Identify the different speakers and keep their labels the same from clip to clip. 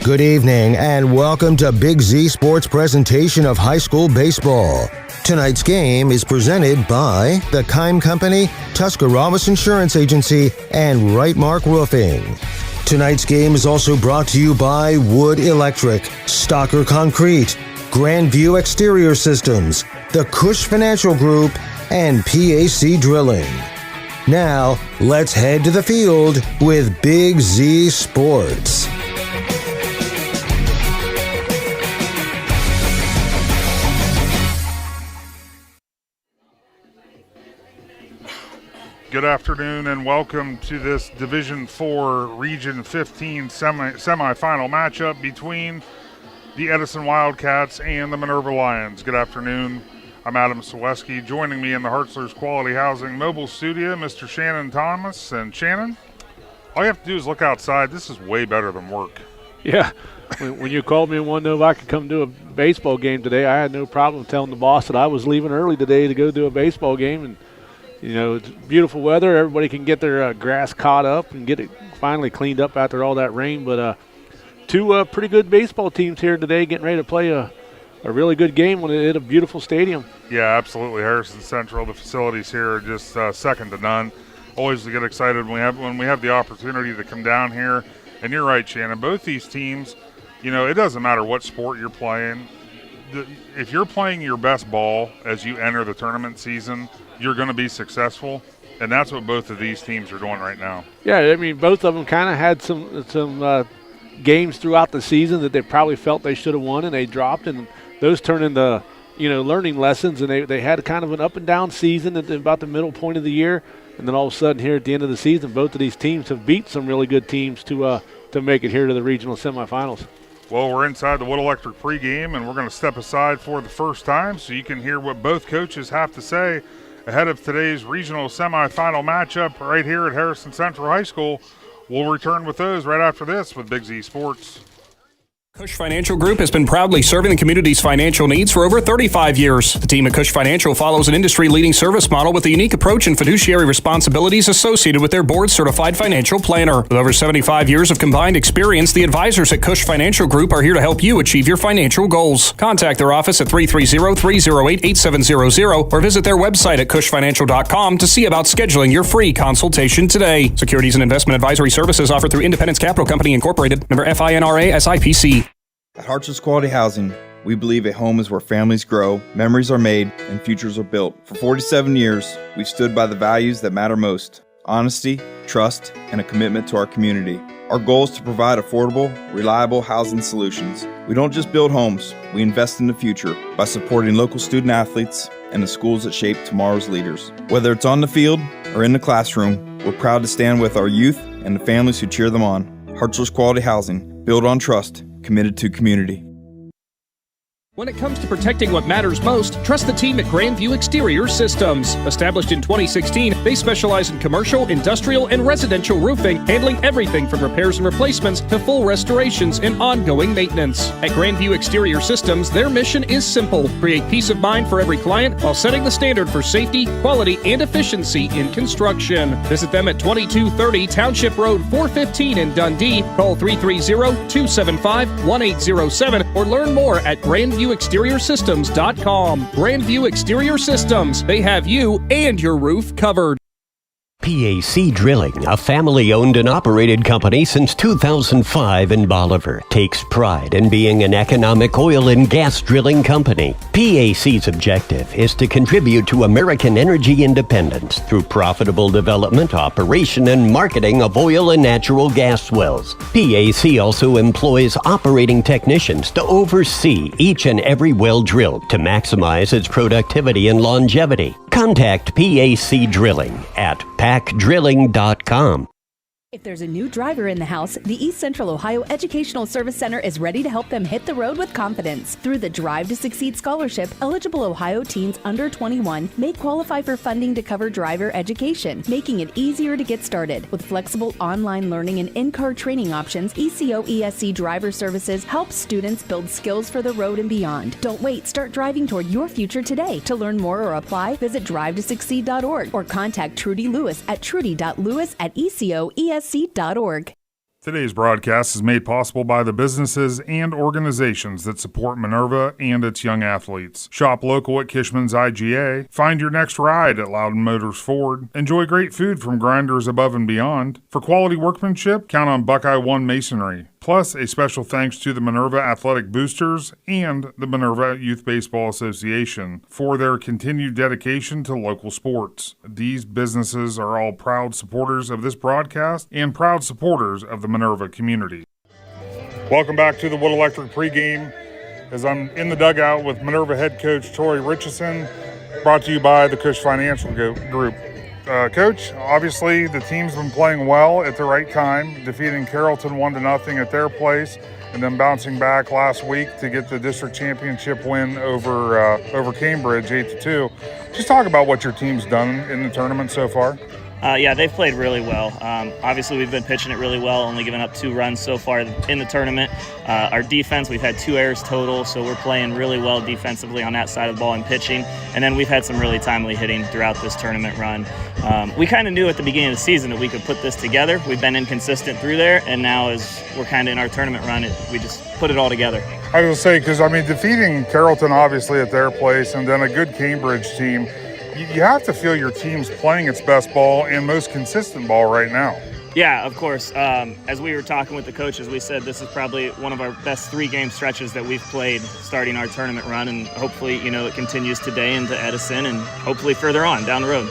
Speaker 1: Good evening and welcome to Big Z Sports presentation of high school baseball. Tonight's game is presented by the Kime Company, Tuscarawas Insurance Agency, and Right Mark Roofing. Tonight's game is also brought to you by Wood Electric, Stocker Concrete, Grandview Exterior Systems, the Cush Financial Group, and PAC Drilling. Now, let's head to the field with Big Z Sports.
Speaker 2: Good afternoon and welcome to this Division 4 Region 15 semifinal matchup between the Edison Wildcats and the Minerva Lions. Good afternoon. I'm Adam Cierewzewski. Joining me in the Hartzler's Quality Housing Mobile Studio, Mr. Shannon Thomas. And Shannon, all you have to do is look outside. This is way better than work.
Speaker 3: Yeah. When you called me and wanted to know if I could come do a baseball game today, I had no problem telling the boss that I was leaving early today to go do a baseball game. And you know, it's beautiful weather. Everybody can get their grass caught up and get it finally cleaned up after all that rain. But two pretty good baseball teams here today getting ready to play a really good game at a beautiful stadium.
Speaker 2: Yeah, absolutely. Harrison Central, the facilities here are just second to none. Always get excited when we have the opportunity to come down here. And you're right, Shannon. Both these teams, you know, it doesn't matter what sport you're playing. If you're playing your best ball as you enter the tournament season, you're going to be successful, and that's what both of these teams are doing right now.
Speaker 3: Yeah, I mean, both of them kind of had some games throughout the season that they probably felt they should have won, and they dropped, and those turned into, you know, learning lessons, and they had kind of an up-and-down season at about the middle point of the year, and then all of a sudden here at the end of the season, both of these teams have beat some really good teams to make it here to the regional semifinals.
Speaker 2: Well, we're inside the Wood Electric pregame, and we're going to step aside for the first time so you can hear what both coaches have to say ahead of today's regional semifinal matchup right here at Harrison Central High School. We'll return with those right after this with Big Z Sports.
Speaker 4: Cush Financial Group has been proudly serving the community's financial needs for over 35 years. The team at Cush Financial follows an industry-leading service model with a unique approach and fiduciary responsibilities associated with their board-certified financial planner. With over 75 years of combined experience, the advisors at Cush Financial Group are here to help you achieve your financial goals. Contact their office at 330-308-8700 or visit their website at cushfinancial.com to see about scheduling your free consultation today. Securities and investment advisory services offered through Independence Capital Company Incorporated, member FINRA SIPC.
Speaker 5: At Hartzler's Quality Housing, we believe a home is where families grow, memories are made, and futures are built. For 47 years, we've stood by the values that matter most: honesty, trust, and a commitment to our community. Our goal is to provide affordable, reliable housing solutions. We don't just build homes, we invest in the future by supporting local student athletes and the schools that shape tomorrow's leaders. Whether it's on the field or in the classroom, we're proud to stand with our youth and the families who cheer them on. Hartzler's Quality Housing, built on trust, committed to community.
Speaker 6: When it comes to protecting what matters most, trust the team at Grandview Exterior Systems. Established in 2016, they specialize in commercial, industrial, and residential roofing, handling everything from repairs and replacements to full restorations and ongoing maintenance. At Grandview Exterior Systems, their mission is simple: create peace of mind for every client while setting the standard for safety, quality, and efficiency in construction. Visit them at 2230 Township Road 415 in Dundee. Call 330-275-1807 or learn more at GrandviewExteriorSystems.com. Grandview Exterior Systems. They have you and your roof covered.
Speaker 7: PAC Drilling, a family-owned and operated company since 2005 in Bolivar, takes pride in being an economic oil and gas drilling company. PAC's objective is to contribute to American energy independence through profitable development, operation, and marketing of oil and natural gas wells. PAC also employs operating technicians to oversee each and every well drilled to maximize its productivity and longevity. Contact PAC Drilling at pacdrilling.com.
Speaker 8: If there's a new driver in the house, the East Central Ohio Educational Service Center is ready to help them hit the road with confidence. Through the Drive to Succeed Scholarship, eligible Ohio teens under 21 may qualify for funding to cover driver education, making it easier to get started. With flexible online learning and in-car training options, ECO ESC Driver Services helps students build skills for the road and beyond. Don't wait, start driving toward your future today. To learn more or apply, visit drivetosucceed.org or contact Trudy Lewis at trudy.lewis@ecoesc.org.
Speaker 2: Today's broadcast is made possible by the businesses and organizations that support Minerva and its young athletes. Shop local at Kishman's IGA. Find your next ride at Loudon Motors Ford. Enjoy great food from Grinders Above and Beyond. For quality workmanship, count on Buckeye One Masonry. Plus, a special thanks to the Minerva Athletic Boosters and the Minerva Youth Baseball Association for their continued dedication to local sports. These businesses are all proud supporters of this broadcast and proud supporters of the Minerva community. Welcome back to the Wood Electric pregame as I'm in the dugout with Minerva head coach Troy Richardson, brought to you by the Cush Financial Group. Coach, obviously the team's been playing well at the right time, defeating Carrollton 1-0 at their place, and then bouncing back last week to get the district championship win over Cambridge 8-2. Just talk about what your team's done in the tournament so far.
Speaker 9: Yeah, they've played really well. Obviously, we've been pitching it really well, only giving up 2 runs so far in the tournament. Our defense, we've had 2 errors total, so we're playing really well defensively on that side of the ball and pitching. And then we've had some really timely hitting throughout this tournament run. We kind of knew at the beginning of the season that we could put this together. We've been inconsistent through there, and now as we're kind of in our tournament run, we just put it all together.
Speaker 2: I was going to say, because, defeating Carrollton obviously at their place and then a good Cambridge team, you have to feel your team's playing its best ball and most consistent ball right now.
Speaker 9: Yeah, of course. As we were talking with the coaches, we said this is probably one of our best 3-game stretches that we've played starting our tournament run, and hopefully, it continues today into Edison and hopefully further on down the road.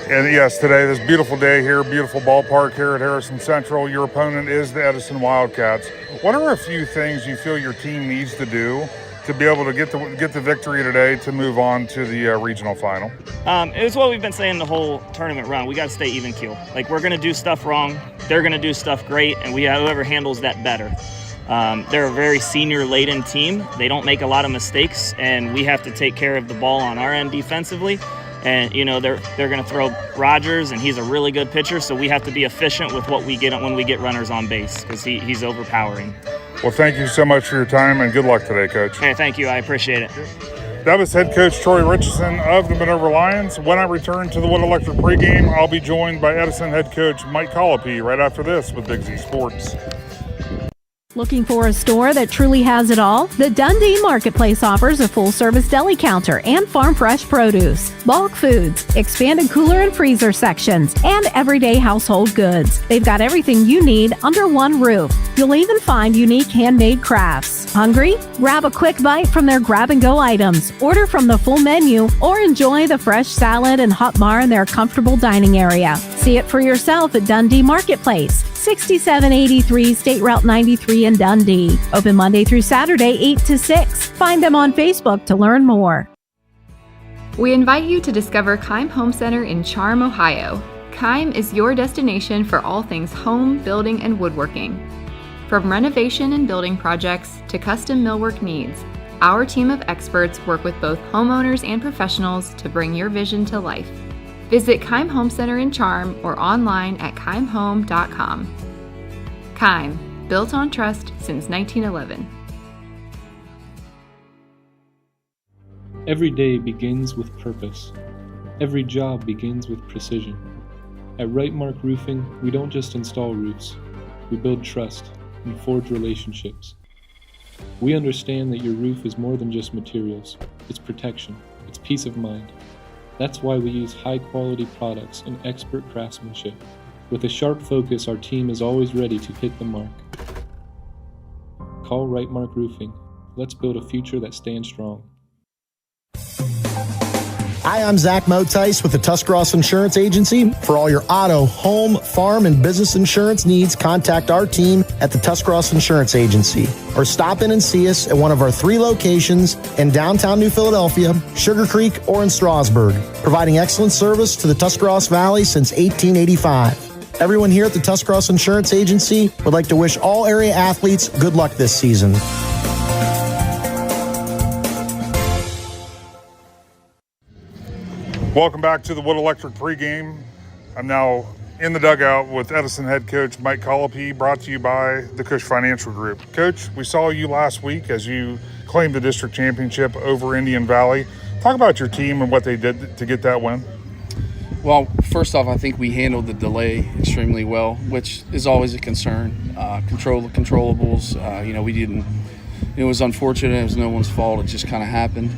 Speaker 2: And yes, today, this beautiful day here, beautiful ballpark here at Harrison Central. Your opponent is the Edison Wildcats. What are a few things you feel your team needs to do to be able to get the victory today to move on to the regional final?
Speaker 9: It's what we've been saying the whole tournament run. We got to stay even keel. Like, we're going to do stuff wrong, they're going to do stuff great, and whoever handles that better. They're a very senior-laden team. They don't make a lot of mistakes, and we have to take care of the ball on our end defensively. And, they're going to throw Rogers, and he's a really good pitcher, so we have to be efficient with what we get when we get runners on base, because he's overpowering.
Speaker 2: Well, thank you so much for your time, and good luck today, Coach.
Speaker 9: Hey, thank you. I appreciate it.
Speaker 2: That was head coach Troy Richardson of the Minerva Lions. When I return to the Wood Electric pregame, I'll be joined by Edison head coach Mike Colopy right after this with Big Z Sports.
Speaker 8: Looking for a store that truly has it all? The Dundee Marketplace offers a full-service deli counter and farm-fresh produce, bulk foods, expanded cooler and freezer sections, and everyday household goods. They've got everything you need under one roof. You'll even find unique handmade crafts. Hungry? Grab a quick bite from their grab-and-go items, order from the full menu, or enjoy the fresh salad and hot bar in their comfortable dining area. See it for yourself at Dundee Marketplace, 6783 State Route 93 in Dundee. Open Monday through Saturday, 8 to 6. Find them on Facebook to learn more.
Speaker 10: We invite you to discover Keim Home Center in Charm, Ohio. Keim is your destination for all things home, building, and woodworking. From renovation and building projects to custom millwork needs, our team of experts work with both homeowners and professionals to bring your vision to life. Visit Keim Home Center in Charm or online at keimhome.com. Keim, built on trust since 1911.
Speaker 11: Every day begins with purpose. Every job begins with precision. At Right Mark Roofing, we don't just install roofs. We build trust and forge relationships. We understand that your roof is more than just materials. It's protection. It's peace of mind. That's why we use high-quality products and expert craftsmanship. With a sharp focus, our team is always ready to hit the mark. Call Right Mark Roofing. Let's build a future that stands strong.
Speaker 12: Hi, I'm Zach Motice with the Tuscarawas Insurance Agency. For all your auto, home, farm, and business insurance needs, contact our team at the Tuscarawas Insurance Agency. Or stop in and see us at one of our 3 locations in downtown New Philadelphia, Sugar Creek, or in Strasburg, providing excellent service to the Tuscarawas Valley since 1885. Everyone here at the Tuscarawas Insurance Agency would like to wish all area athletes good luck this season.
Speaker 2: Welcome back to the Wood Electric pregame. I'm now in the dugout with Edison head coach Mike Colopy, brought to you by the Cush Financial Group. Coach, we saw you last week as you claimed the district championship over Indian Valley. Talk about your team and what they did to get that win.
Speaker 13: Well, first off, I think we handled the delay extremely well, which is always a concern. Control the controllables. We didn't. It was unfortunate. It was no one's fault. It just kind of happened.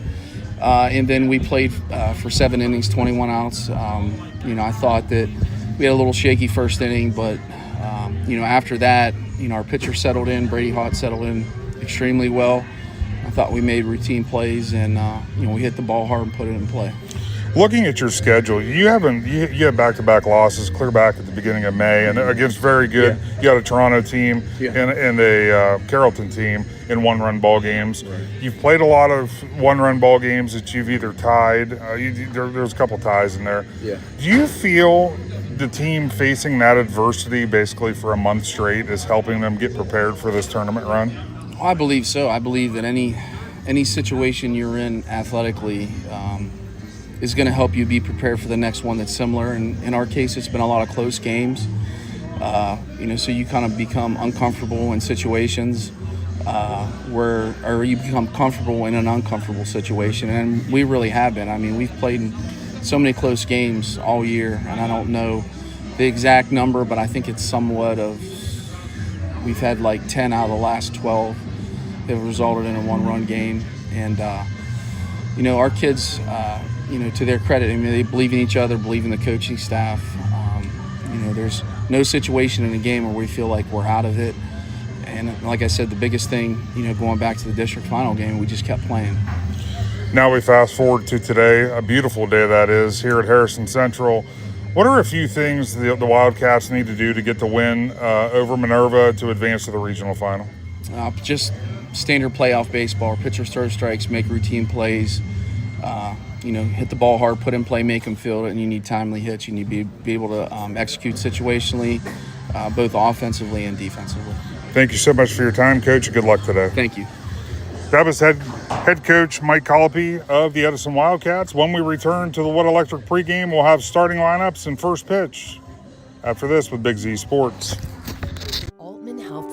Speaker 13: And then we played for 7 innings, 21 outs. I thought that we had a little shaky first inning, but after that, our pitcher settled in. Brady Hott settled in extremely well. I thought we made routine plays, and we hit the ball hard and put it in play.
Speaker 2: Looking at your schedule, you had back-to-back losses clear back at the beginning of May, and against very good. Yeah. You got a Toronto team and a Carrollton team in one-run ball games. Right. You've played a lot of one-run ball games that you've either tied. There's a couple ties in there. Yeah. Do you feel the team facing that adversity basically for a month straight is helping them get prepared for this tournament run?
Speaker 13: I believe so. I believe that any situation you're in athletically is going to help you be prepared for the next one that's similar. And in our case, it's been a lot of close games. So you kind of become uncomfortable in situations or you become comfortable in an uncomfortable situation. And we really have been. I mean, we've played in so many close games all year, and I don't know the exact number, but I think it's somewhat of, we've had like 10 out of the last 12 that have resulted in a one-run game. And, our kids, to their credit, I mean, they believe in each other, believe in the coaching staff. There's no situation in the game where we feel like we're out of it. And like I said, the biggest thing, going back to the district final game, we just kept playing.
Speaker 2: Now we fast forward to today, a beautiful day that is, here at Harrison Central. What are a few things the Wildcats need to do to get the win over Minerva to advance to the regional final?
Speaker 13: Just standard playoff baseball. Pitchers throw strikes, make routine plays. Hit the ball hard, put in play, make them field it, and you need timely hits. You need to be able to execute situationally, both offensively and defensively.
Speaker 2: Thank you so much for your time, Coach. Good luck today.
Speaker 13: Thank you.
Speaker 2: That was head coach Mike Colopy of the Edison Wildcats. When we return to the Wood Electric pregame, we'll have starting lineups and first pitch. After this with Big Z Sports.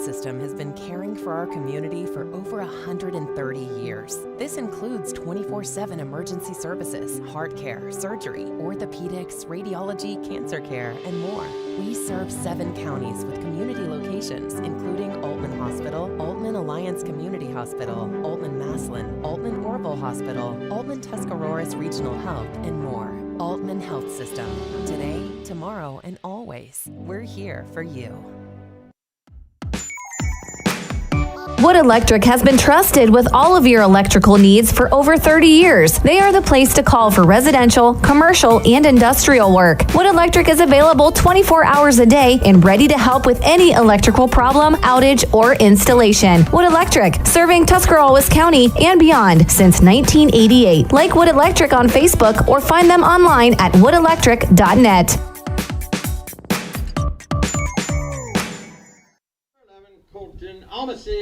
Speaker 14: System has been caring for our community for over 130 years. This includes 24/7 emergency services, heart care, surgery, orthopedics, radiology, cancer care, and more. We serve 7 counties with community locations, including Altman Hospital, Altman Alliance Community Hospital, Altman Maslin, Altman Orville Hospital, Altman Tuscaroras Regional Health, and more. Altman Health System. Today, tomorrow, and always. We're here for you.
Speaker 8: Wood Electric has been trusted with all of your electrical needs for over 30 years. They are the place to call for residential, commercial, and industrial work. Wood Electric is available 24 hours a day and ready to help with any electrical problem, outage, or installation. Wood Electric, serving Tuscarawas County and beyond since 1988. Like Wood Electric on Facebook or find them online at woodelectric.net.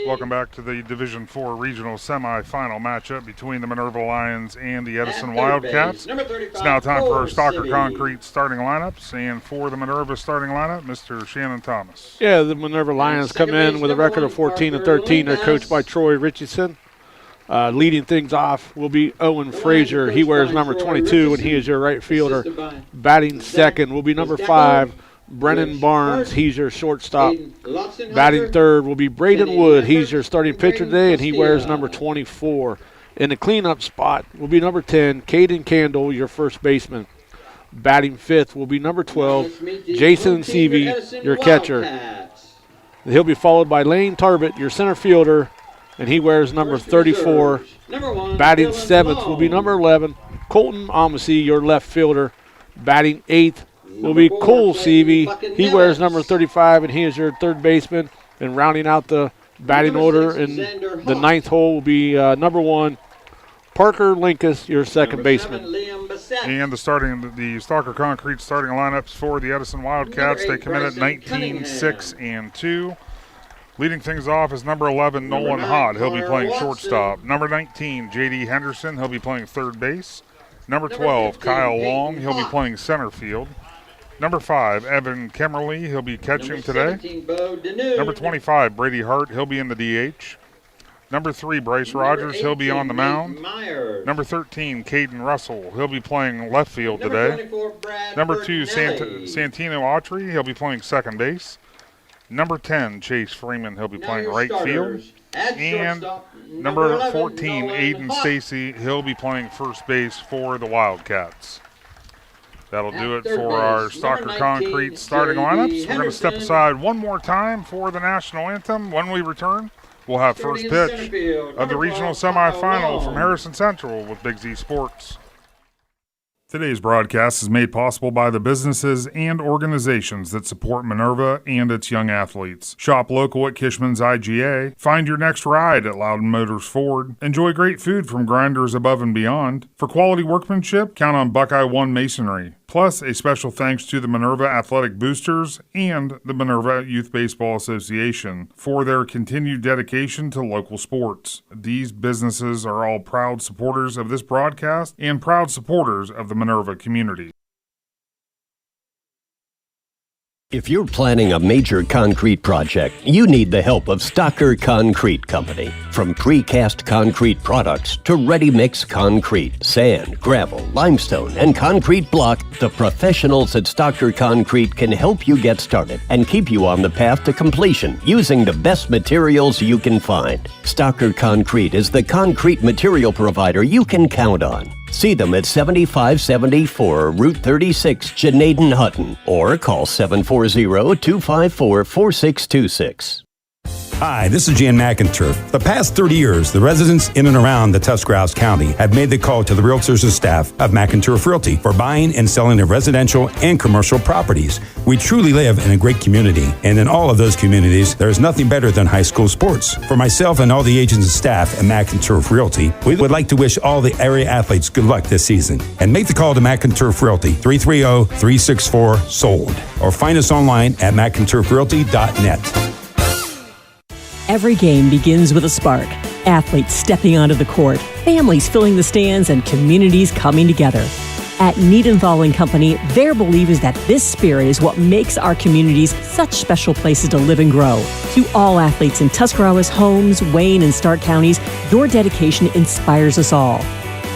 Speaker 2: Welcome back to the Division IV Regional Semifinal matchup between the Minerva Lions and the Edison Wildcats. It's now time for our Stalker Concrete starting lineups, and for the Minerva starting lineup, Mr. Shannon Thomas.
Speaker 3: Yeah, the Minerva Lions come in with a record of 14-13. They're coached by Troy Richardson. Leading things off will be Owen Frazier. He wears number 22, and he is your right fielder. Batting second will be number 5. Brennan Barnes, he's your shortstop. Batting third will be Braden Wood. He's your starting pitcher today, and he wears number 24. In the cleanup spot will be number 10, Caden Candle, your first baseman. Batting fifth will be number 12, Jason Seavey, your catcher. He'll be followed by Lane Tarbett, your center fielder, and he wears number 34. Batting seventh will be number 11, Colton Amasey, your left fielder. Batting eighth will be Cole Seavey. He wears number 35, and he is your third baseman. And rounding out the batting order in the ninth hole will be number 1, Parker Linkus, your second baseman.
Speaker 2: And the Stalker Concrete starting lineups for the Edison Wildcats. They come in at 19, 6, and 2. Leading things off is number 11, Nolan Hott. He'll be playing shortstop. Number 19, J.D. Henderson. He'll be playing third base. Number 12, Kyle Long. He'll be playing center field. Number 5, Evan Kemmerly. He'll be catching today. Number 25, Brady Hart. He'll be in the DH. Number 3, Bryce Rogers, he'll be on the mound. Number 13, Caden Russell, he'll be playing left field today. Number 2, Santino Autry, he'll be playing second base. Number 10, Chase Freeman, he'll be playing right field. And number 14, Aiden Stacy, he'll be playing first base for the Wildcats. That'll do it for our Stalker Concrete starting lineups. We're going to step aside one more time for the national anthem. When we return, we'll have first pitch of the regional semifinal from Harrison Central with Big Z Sports. Today's broadcast is made possible by the businesses and organizations that support Minerva and its young athletes. Shop local at Kishman's IGA. Find your next ride at Loudon Motors Ford. Enjoy great food from Grinders Above and Beyond. For quality workmanship, count on Buckeye One Masonry. Plus, a special thanks to the Minerva Athletic Boosters and the Minerva Youth Baseball Association for their continued dedication to local sports. These businesses are all proud supporters of this broadcast and proud supporters of the Minerva community.
Speaker 7: If you're planning a major concrete project, you need the help of Stocker Concrete Company. From precast concrete products to ready-mix concrete, sand, gravel, limestone, and concrete block, the professionals at Stocker Concrete can help you get started and keep you on the path to completion using the best materials you can find. Stocker Concrete is the concrete material provider you can count on. See them at 7574 Route 36, Janaden-Hutton, or call 740-254-4626.
Speaker 15: Hi, this is Jan McInturf. The past 30 years, the residents in and around the Tuscarawas County have made the call to the realtors and staff of McInturf Realty for buying and selling of residential and commercial properties. We truly live in a great community, and in all of those communities, there is nothing better than high school sports. For myself and all the agents and staff at McInturf Realty, we would like to wish all the area athletes good luck this season. And make the call to McInturf Realty, 330-364-SOLD, or find us online at McInturfRealty.net.
Speaker 16: Every game begins with a spark. Athletes stepping onto the court, families filling the stands, and communities coming together. At Niedenthal & Company, their belief is that this spirit is what makes our communities such special places to live and grow. To all athletes in Tuscarawas, Holmes, Wayne, and Stark counties, your dedication inspires us all.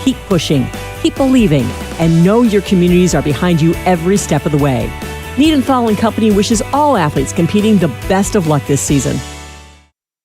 Speaker 16: Keep pushing, keep believing, and know your communities are behind you every step of the way. Niedenthal & Company wishes all athletes competing the best of luck this season.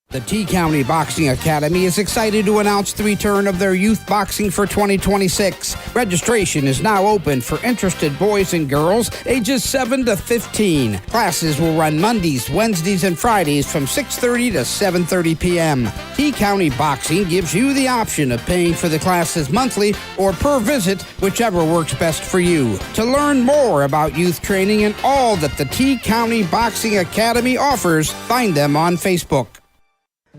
Speaker 17: The T-County Boxing Academy is excited to announce the return of their youth boxing for 2026. Registration is now open for interested boys and girls ages 7 to 15. Classes will run Mondays, Wednesdays, and Fridays from 6:30 to 7:30 p.m. T-County Boxing gives you the option of paying for the classes monthly or per visit, whichever works best for you. To learn more about youth training and all that the T-County Boxing Academy offers, find them on Facebook.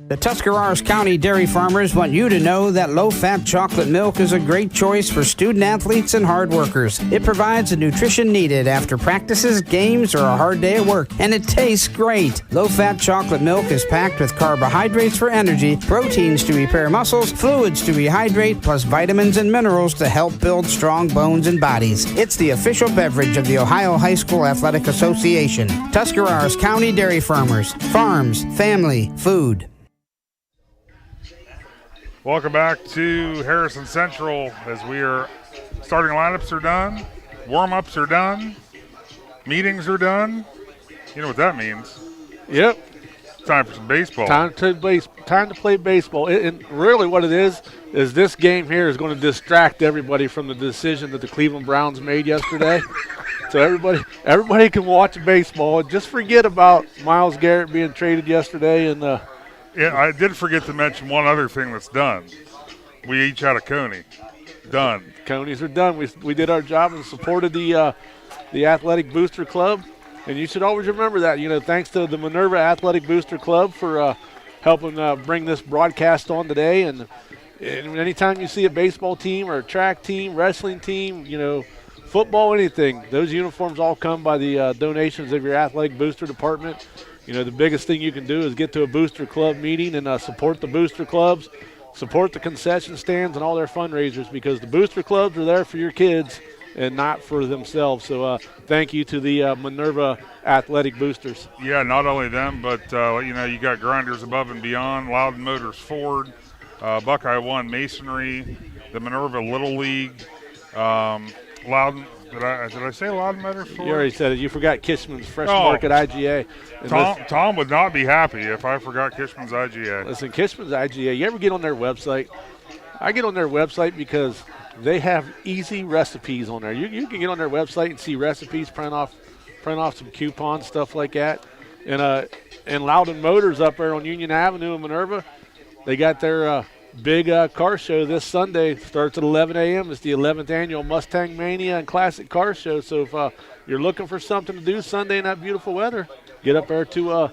Speaker 17: The Tuscarawas County dairy farmers want you to know that low-fat chocolate milk is a great choice for student-athletes and hard workers. It provides the nutrition needed after practices, games, or a hard day at work, and it tastes great. Low-fat chocolate milk is packed with carbohydrates for energy, proteins to repair muscles, fluids to rehydrate, plus vitamins and minerals to help build strong bones and bodies. It's the official beverage of the Ohio High School Athletic Association. Tuscarawas County Dairy Farmers. Farms, family, food.
Speaker 2: Welcome back to Harrison Central as we are starting lineups are done, warm-ups are done, meetings are done. You know what that means.
Speaker 3: Yep.
Speaker 2: Time for some baseball.
Speaker 3: Time to play baseball. And really what it is this game here is going to distract everybody from the decision that the Cleveland Browns made yesterday. So everybody can watch baseball and just forget about Myles Garrett being traded yesterday and
Speaker 2: yeah, I did forget to mention one other thing that's done. We each had a Coney. Done.
Speaker 3: Conies are done. We did our job and supported the Athletic Booster Club. And you should always remember that. You know, thanks to the Minerva Athletic Booster Club for helping bring this broadcast on today. And anytime you see a baseball team or a track team, wrestling team, you know, football, anything, those uniforms all come by the donations of your Athletic Booster Department. You know, the biggest thing you can do is get to a Booster Club meeting and support the Booster Clubs, support the concession stands and all their fundraisers, because the Booster Clubs are there for your kids and not for themselves. So thank you to the Minerva Athletic Boosters.
Speaker 2: Yeah, not only them, but you got Grinders Above and Beyond, Loudon Motors Ford, Buckeye One Masonry, the Minerva Little League, Loudon. Did I say Loudon Motors Ford?
Speaker 3: You already said it. You forgot Kishman's Fresh Market IGA.
Speaker 2: Tom would not be happy if I forgot Kishman's IGA.
Speaker 3: Listen, Kishman's IGA, you ever get on their website? I get on their website because they have easy recipes on there. You can get on their website and see recipes, print off some coupons, stuff like that. And Loudon Motors up there on Union Avenue in Minerva, they got their big car show this Sunday. Starts at 11 a.m. It's the 11th annual Mustang Mania and Classic Car Show. So if you're looking for something to do Sunday in that beautiful weather, get up there to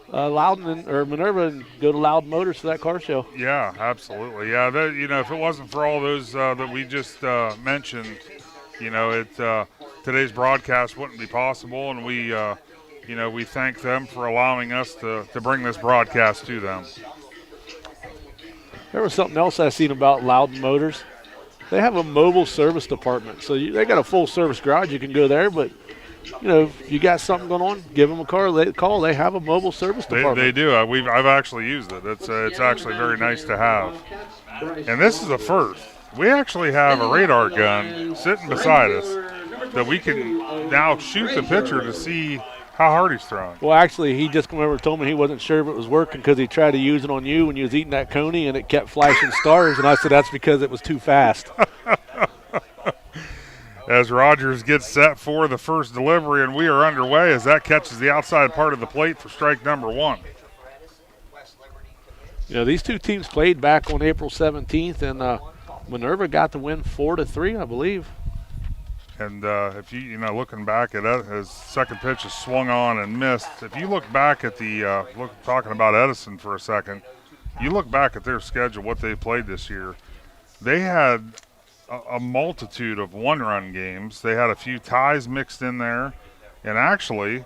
Speaker 3: Loudon or Minerva and go to Loudon Motors for that car show.
Speaker 2: Yeah, absolutely. Yeah, if it wasn't for all those that we just mentioned, today's broadcast wouldn't be possible, and we thank them for allowing us to bring this broadcast to them.
Speaker 3: There was something else I seen about Loudon Motors. They have a mobile service department. So they got a full service garage. You can go there, but, if you got something going on, give them a call. They have a mobile service department.
Speaker 2: They do. I've actually used it. It's actually very nice to have. And this is a first. We actually have a radar gun sitting beside us that we can now shoot the pitcher to see how hard he's throwing.
Speaker 3: Well, actually, he just came over and told me he wasn't sure if it was working because he tried to use it on you when you was eating that coney and it kept flashing stars. And I said that's because it was too fast.
Speaker 2: As Rogers gets set for the first delivery, and we are underway as that catches the outside part of the plate for strike number one.
Speaker 3: These two teams played back on April 17th, and Minerva got the win 4-3, I believe.
Speaker 2: And if looking back at it, his second pitch is swung on and missed. If you look back at talking about Edison for a second, you look back at their schedule, what they played this year. They had a multitude of one-run games. They had a few ties mixed in there, and actually,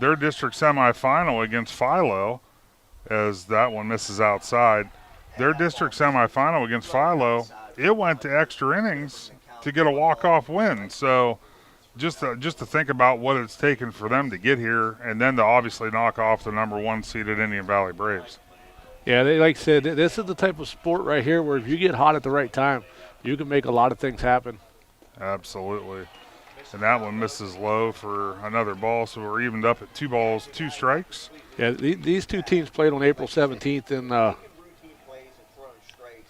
Speaker 2: their district semifinal against Philo, as that one misses outside. Their district semifinal against Philo, it went to extra innings to get a walk-off win. So just to think about what it's taken for them to get here and then to obviously knock off the number one seeded Indian Valley Braves.
Speaker 3: Yeah, they like I said, this is the type of sport right here where if you get hot at the right time, you can make a lot of things happen.
Speaker 2: Absolutely. And that one misses low for another ball, so we're evened up at 2 balls, 2 strikes.
Speaker 3: Yeah, these two teams played on April 17th, and I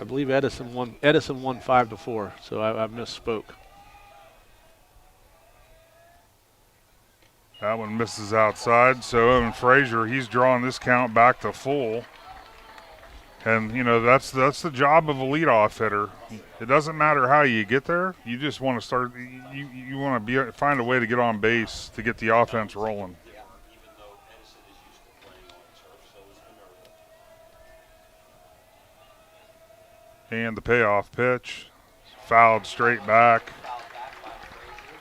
Speaker 3: believe Edison won 5-4, so I misspoke.
Speaker 2: That one misses outside, so Evan Frazier, he's drawing this count back to full. And, that's the job of a leadoff hitter. It doesn't matter how you get there. You just want to start – you want to find a way to get on base to get the offense rolling. And the payoff pitch, fouled straight back.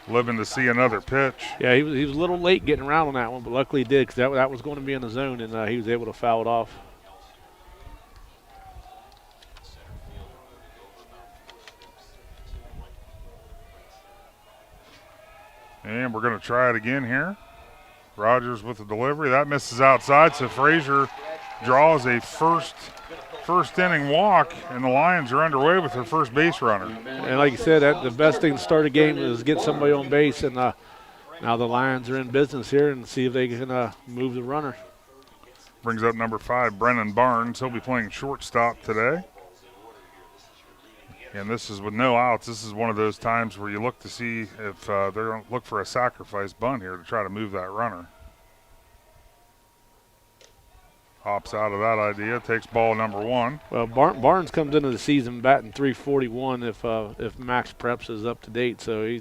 Speaker 2: Living to see another pitch.
Speaker 3: Yeah, he was a little late getting around on that one, but luckily he did because that was going to be in the zone, and he was able to foul it off.
Speaker 2: And we're going to try it again here. Rogers with the delivery. That misses outside, so Frazier draws a first inning walk, and the Lions are underway with their first base runner.
Speaker 3: And like you said, the best thing to start a game is get somebody on base, and now the Lions are in business here and see if they can move the runner.
Speaker 2: Brings up number 5, Brennan Barnes. He'll be playing shortstop today. And this is with no outs. This is one of those times where you look to see if they're going to look for a sacrifice bunt here to try to move that runner. Hops out of that idea, takes ball number 1.
Speaker 3: Well, Barnes comes into the season batting .341 if Max Preps is up to date. So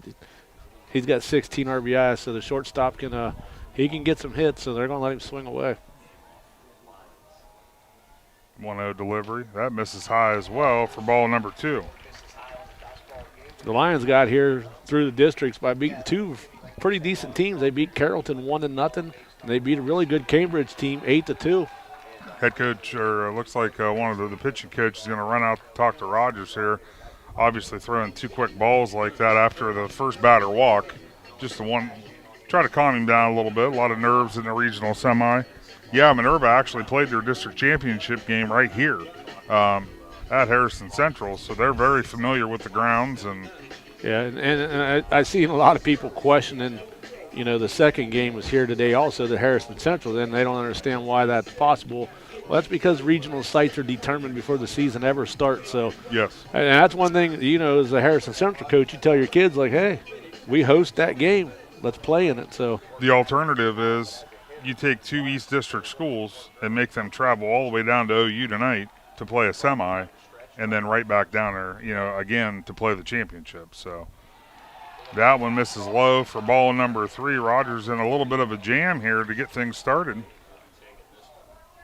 Speaker 3: he's got 16 RBIs. So the shortstop can get some hits. So they're going to let him swing away.
Speaker 2: 1-0 delivery. That misses high as well for ball number 2.
Speaker 3: The Lions got here through the districts by beating 2 pretty decent teams. They beat Carrollton 1-0, and they beat a really good Cambridge team 8-2.
Speaker 2: Head coach, or looks like one of the pitching coaches is going to run out to talk to Rogers here. obviously throwing 2 quick balls like that after the first batter walk, just the one, try to calm him down a little bit. A lot of nerves in the regional semi. Yeah, Minerva actually played their district championship game right here at Harrison Central, so they're very familiar with the grounds. And
Speaker 3: yeah, and I seen a lot of people questioning, the second game was here today also, the Harrison Central. Then they don't understand why that's possible. Well, that's because regional sites are determined before the season ever starts. So
Speaker 2: yes,
Speaker 3: and that's one thing, as a Harrison Central coach, you tell your kids, like, hey, we host that game. Let's play in it. So
Speaker 2: the alternative is you take 2 East District schools and make them travel all the way down to OU tonight to play a semi, and then right back down there, again to play the championship. So that one misses low for ball number 3. Rogers in a little bit of a jam here to get things started.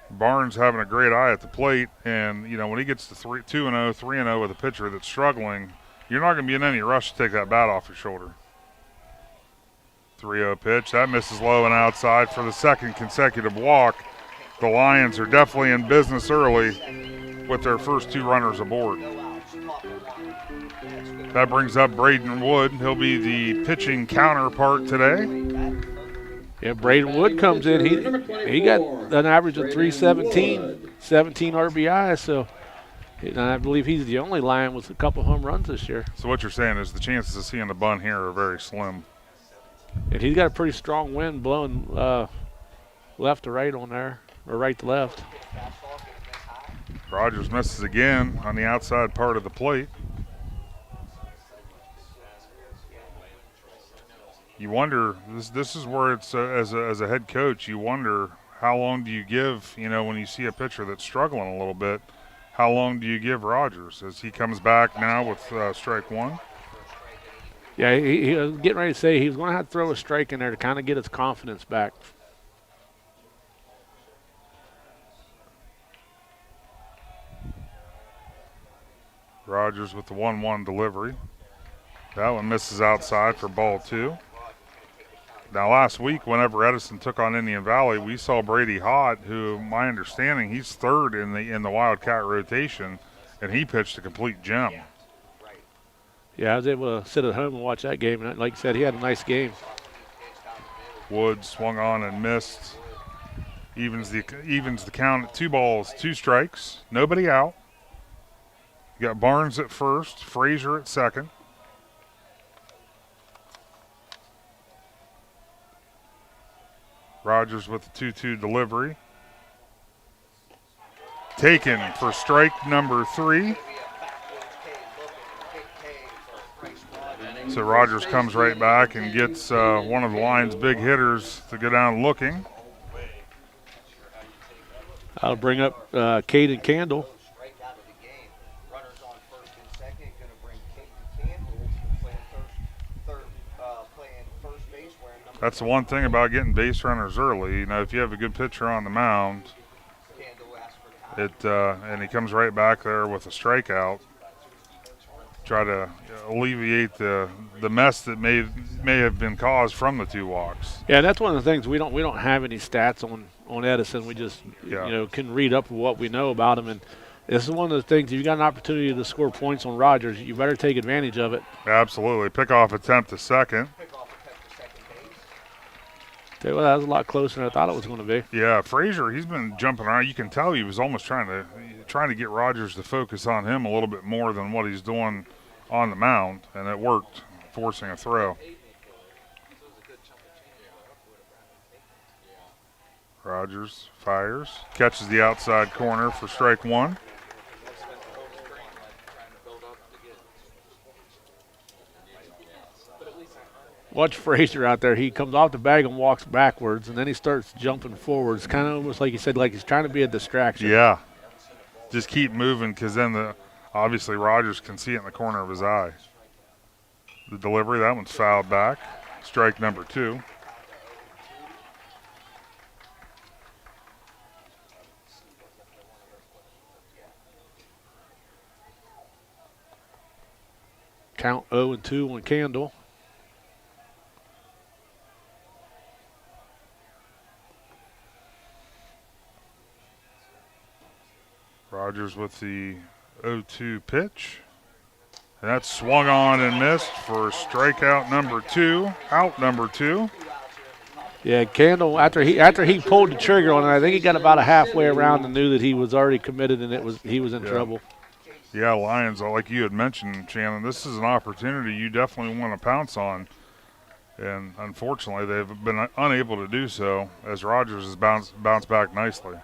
Speaker 2: Barnes having a great eye at the plate, and when he gets to 2-0, 3-0 with a pitcher that's struggling, you're not going to be in any rush to take that bat off your shoulder. 3-0 pitch, that misses low and outside for the second consecutive walk. The Lions are definitely in business early with their first 2 runners aboard. That brings up Braden Wood. He'll be the pitching counterpart today.
Speaker 3: Yeah, Braden Wood comes in. He got an average of 317, 17 RBI. So, and I believe he's the only Lion with a couple home runs this year.
Speaker 2: So what you're saying is the chances of seeing the bunt here are very slim.
Speaker 3: And he's got a pretty strong wind blowing left to right on there, or right to left.
Speaker 2: Rogers misses again on the outside part of the plate. You wonder, this is where it's as a head coach, you wonder how long do you give, when you see a pitcher that's struggling a little bit, how long do you give Rogers as he comes back now with strike 1?
Speaker 3: Yeah, he was getting ready to say he was going to have to throw a strike in there to kind of get his confidence back.
Speaker 2: Rogers with the 1-1 delivery. That one misses outside for ball 2. Now, last week, whenever Edison took on Indian Valley, we saw Brady Hott, who, my understanding, he's 3rd in the Wildcat rotation, and he pitched a complete gem.
Speaker 3: Yeah, I was able to sit at home and watch that game, and like I said, he had a nice game.
Speaker 2: Wood swung on and missed. Evens the count at 2 balls, 2 strikes, nobody out. You got Barnes at first, Frazier at second. Rogers with the 2-2 delivery. Taken for strike number 3. So Rogers comes right back and gets one of the Lions' big hitters to go down looking.
Speaker 3: I'll bring up Caden Candle.
Speaker 2: That's the one thing about getting base runners early. If you have a good pitcher on the mound, and he comes right back there with a strikeout, try to alleviate the mess that may have been caused from the 2 walks.
Speaker 3: Yeah, that's one of the things we don't have any stats on Edison. We just can read up what we know about him, and this is one of the things. If you got an opportunity to score points on Rogers, you better take advantage of it.
Speaker 2: Absolutely, pickoff attempt to second.
Speaker 3: Tell you what, that was a lot closer than I thought it was going to be.
Speaker 2: Yeah, Frazier, he's been jumping around. You can tell he was almost trying to get Rogers to focus on him a little bit more than what he's doing on the mound, and it worked, forcing a throw. Rogers fires, catches the outside corner for strike 1.
Speaker 3: Watch Frazier out there. He comes off the bag and walks backwards, and then he starts jumping forwards. Kind of almost like you said, like he's trying to be a distraction.
Speaker 2: Yeah. Just keep moving, because then obviously Rogers can see it in the corner of his eye. The delivery, that one's fouled back. Strike number 2.
Speaker 3: Count 0-2 on Candle.
Speaker 2: Rogers with the 0-2 pitch. And that's swung on and missed for strikeout number 2, out number 2.
Speaker 3: Yeah, Candle, after he pulled the trigger on it, I think he got about a halfway around and knew that he was already committed and he was in trouble.
Speaker 2: Yeah, Lions, like you had mentioned, Shannon, this is an opportunity you definitely want to pounce on. And unfortunately, they've been unable to do so as Rogers has bounced back nicely.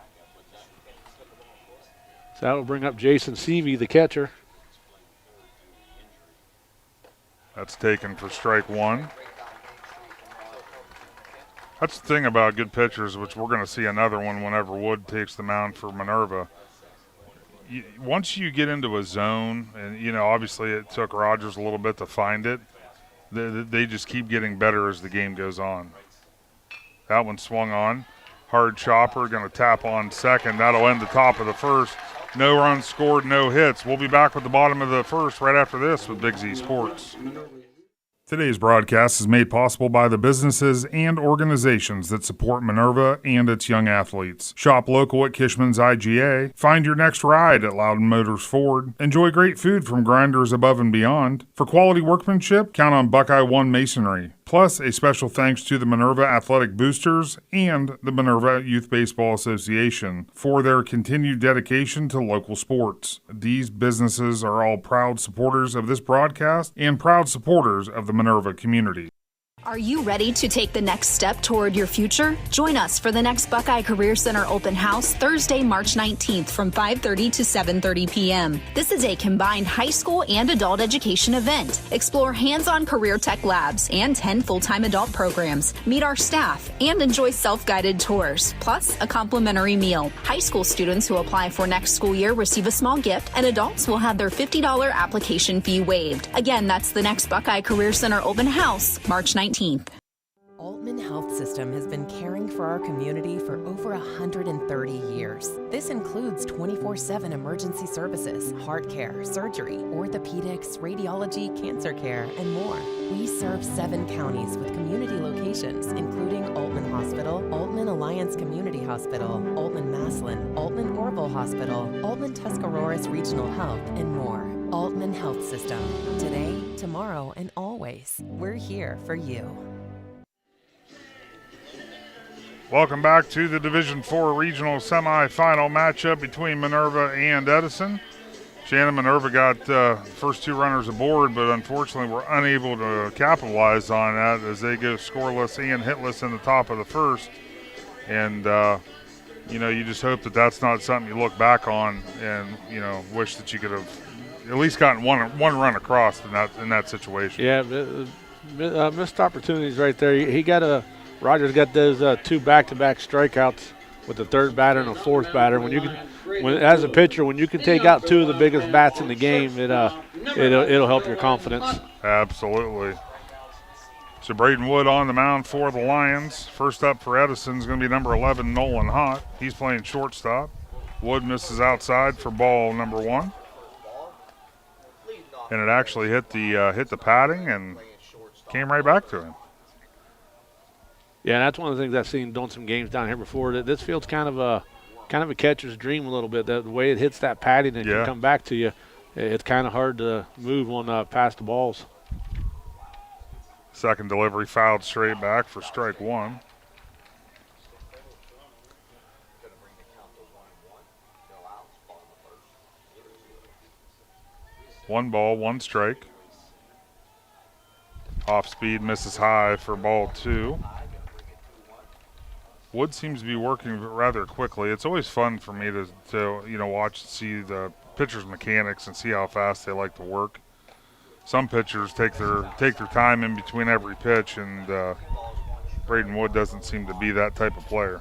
Speaker 3: So that will bring up Jason Seavey, the catcher.
Speaker 2: That's taken for strike 1. That's the thing about good pitchers, which we're going to see another one whenever Wood takes the mound for Minerva. Once you get into a zone, and, obviously it took Rogers a little bit to find it, they just keep getting better as the game goes on. That one swung on. Hard chopper, going to tap on second. That'll end the top of the first. No runs scored, no hits. We'll be back with the bottom of the first right after this with Big Z Sports. Today's broadcast is made possible by the businesses and organizations that support Minerva and its young athletes. Shop local at Kishman's IGA. Find your next ride at Loudon Motors Ford. Enjoy great food from Grinders Above and Beyond. For quality workmanship, count on Buckeye One Masonry. Plus, a special thanks to the Minerva Athletic Boosters and the Minerva Youth Baseball Association for their continued dedication to local sports. These businesses are all proud supporters of this broadcast and proud supporters of the Minerva community.
Speaker 18: Are you ready to take the next step toward your future? Join us for the next Buckeye Career Center Open House Thursday, March 19th from 5:30 to 7:30 p.m. This is a combined high school and adult education event. Explore hands-on career tech labs and 10 full-time adult programs. Meet our staff and enjoy self-guided tours, plus a complimentary meal. High school students who apply for next school year receive a small gift, and adults will have their $50 application fee waived. Again, that's the next Buckeye Career Center Open House, March 19th.
Speaker 14: Altman Health System has been caring for our community for over 130 years. This includes 24/7 emergency services, heart care, surgery, orthopedics, radiology, cancer care, and more. We serve 7 counties with community locations, including Altman Hospital, Altman Alliance Community Hospital, Altman Maslin, Altman Orville Hospital, Altman Tuscaroras Regional Health, and more. Altman Health System. Today, tomorrow, and always. We're here for you.
Speaker 2: Welcome back to the Division IV Regional Semifinal matchup between Minerva and Edison. Shannon, Minerva got first 2 runners aboard, but unfortunately were unable to capitalize on that as they go scoreless and hitless in the top of the first. And, you just hope that that's not something you look back on and, wish that you could have at least gotten one run across in that situation.
Speaker 3: Yeah, missed opportunities right there. Rogers got those 2 back-to-back strikeouts with the 3rd batter and a 4th batter. As a pitcher, when you can take out 2 of the biggest bats in the game, it'll help your confidence.
Speaker 2: Absolutely. So Braden Wood on the mound for the Lions. First up for Edison is going to be number 11, Nolan Hott. He's playing shortstop. Wood misses outside for ball number 1. And it actually hit the padding and came right back to him.
Speaker 3: Yeah, that's one of the things I've seen doing some games down here before. That this field's kind of a catcher's dream a little bit. The way it hits that padding and can come back to you, it's kind of hard to move on past the balls.
Speaker 2: Second delivery fouled straight back for strike 1. One ball, 1 strike. Off speed, misses high for ball 2. Wood seems to be working rather quickly. It's always fun for me to watch and see the pitchers' mechanics and see how fast they like to work. Some pitchers take their time in between every pitch, and Braden Wood doesn't seem to be that type of player.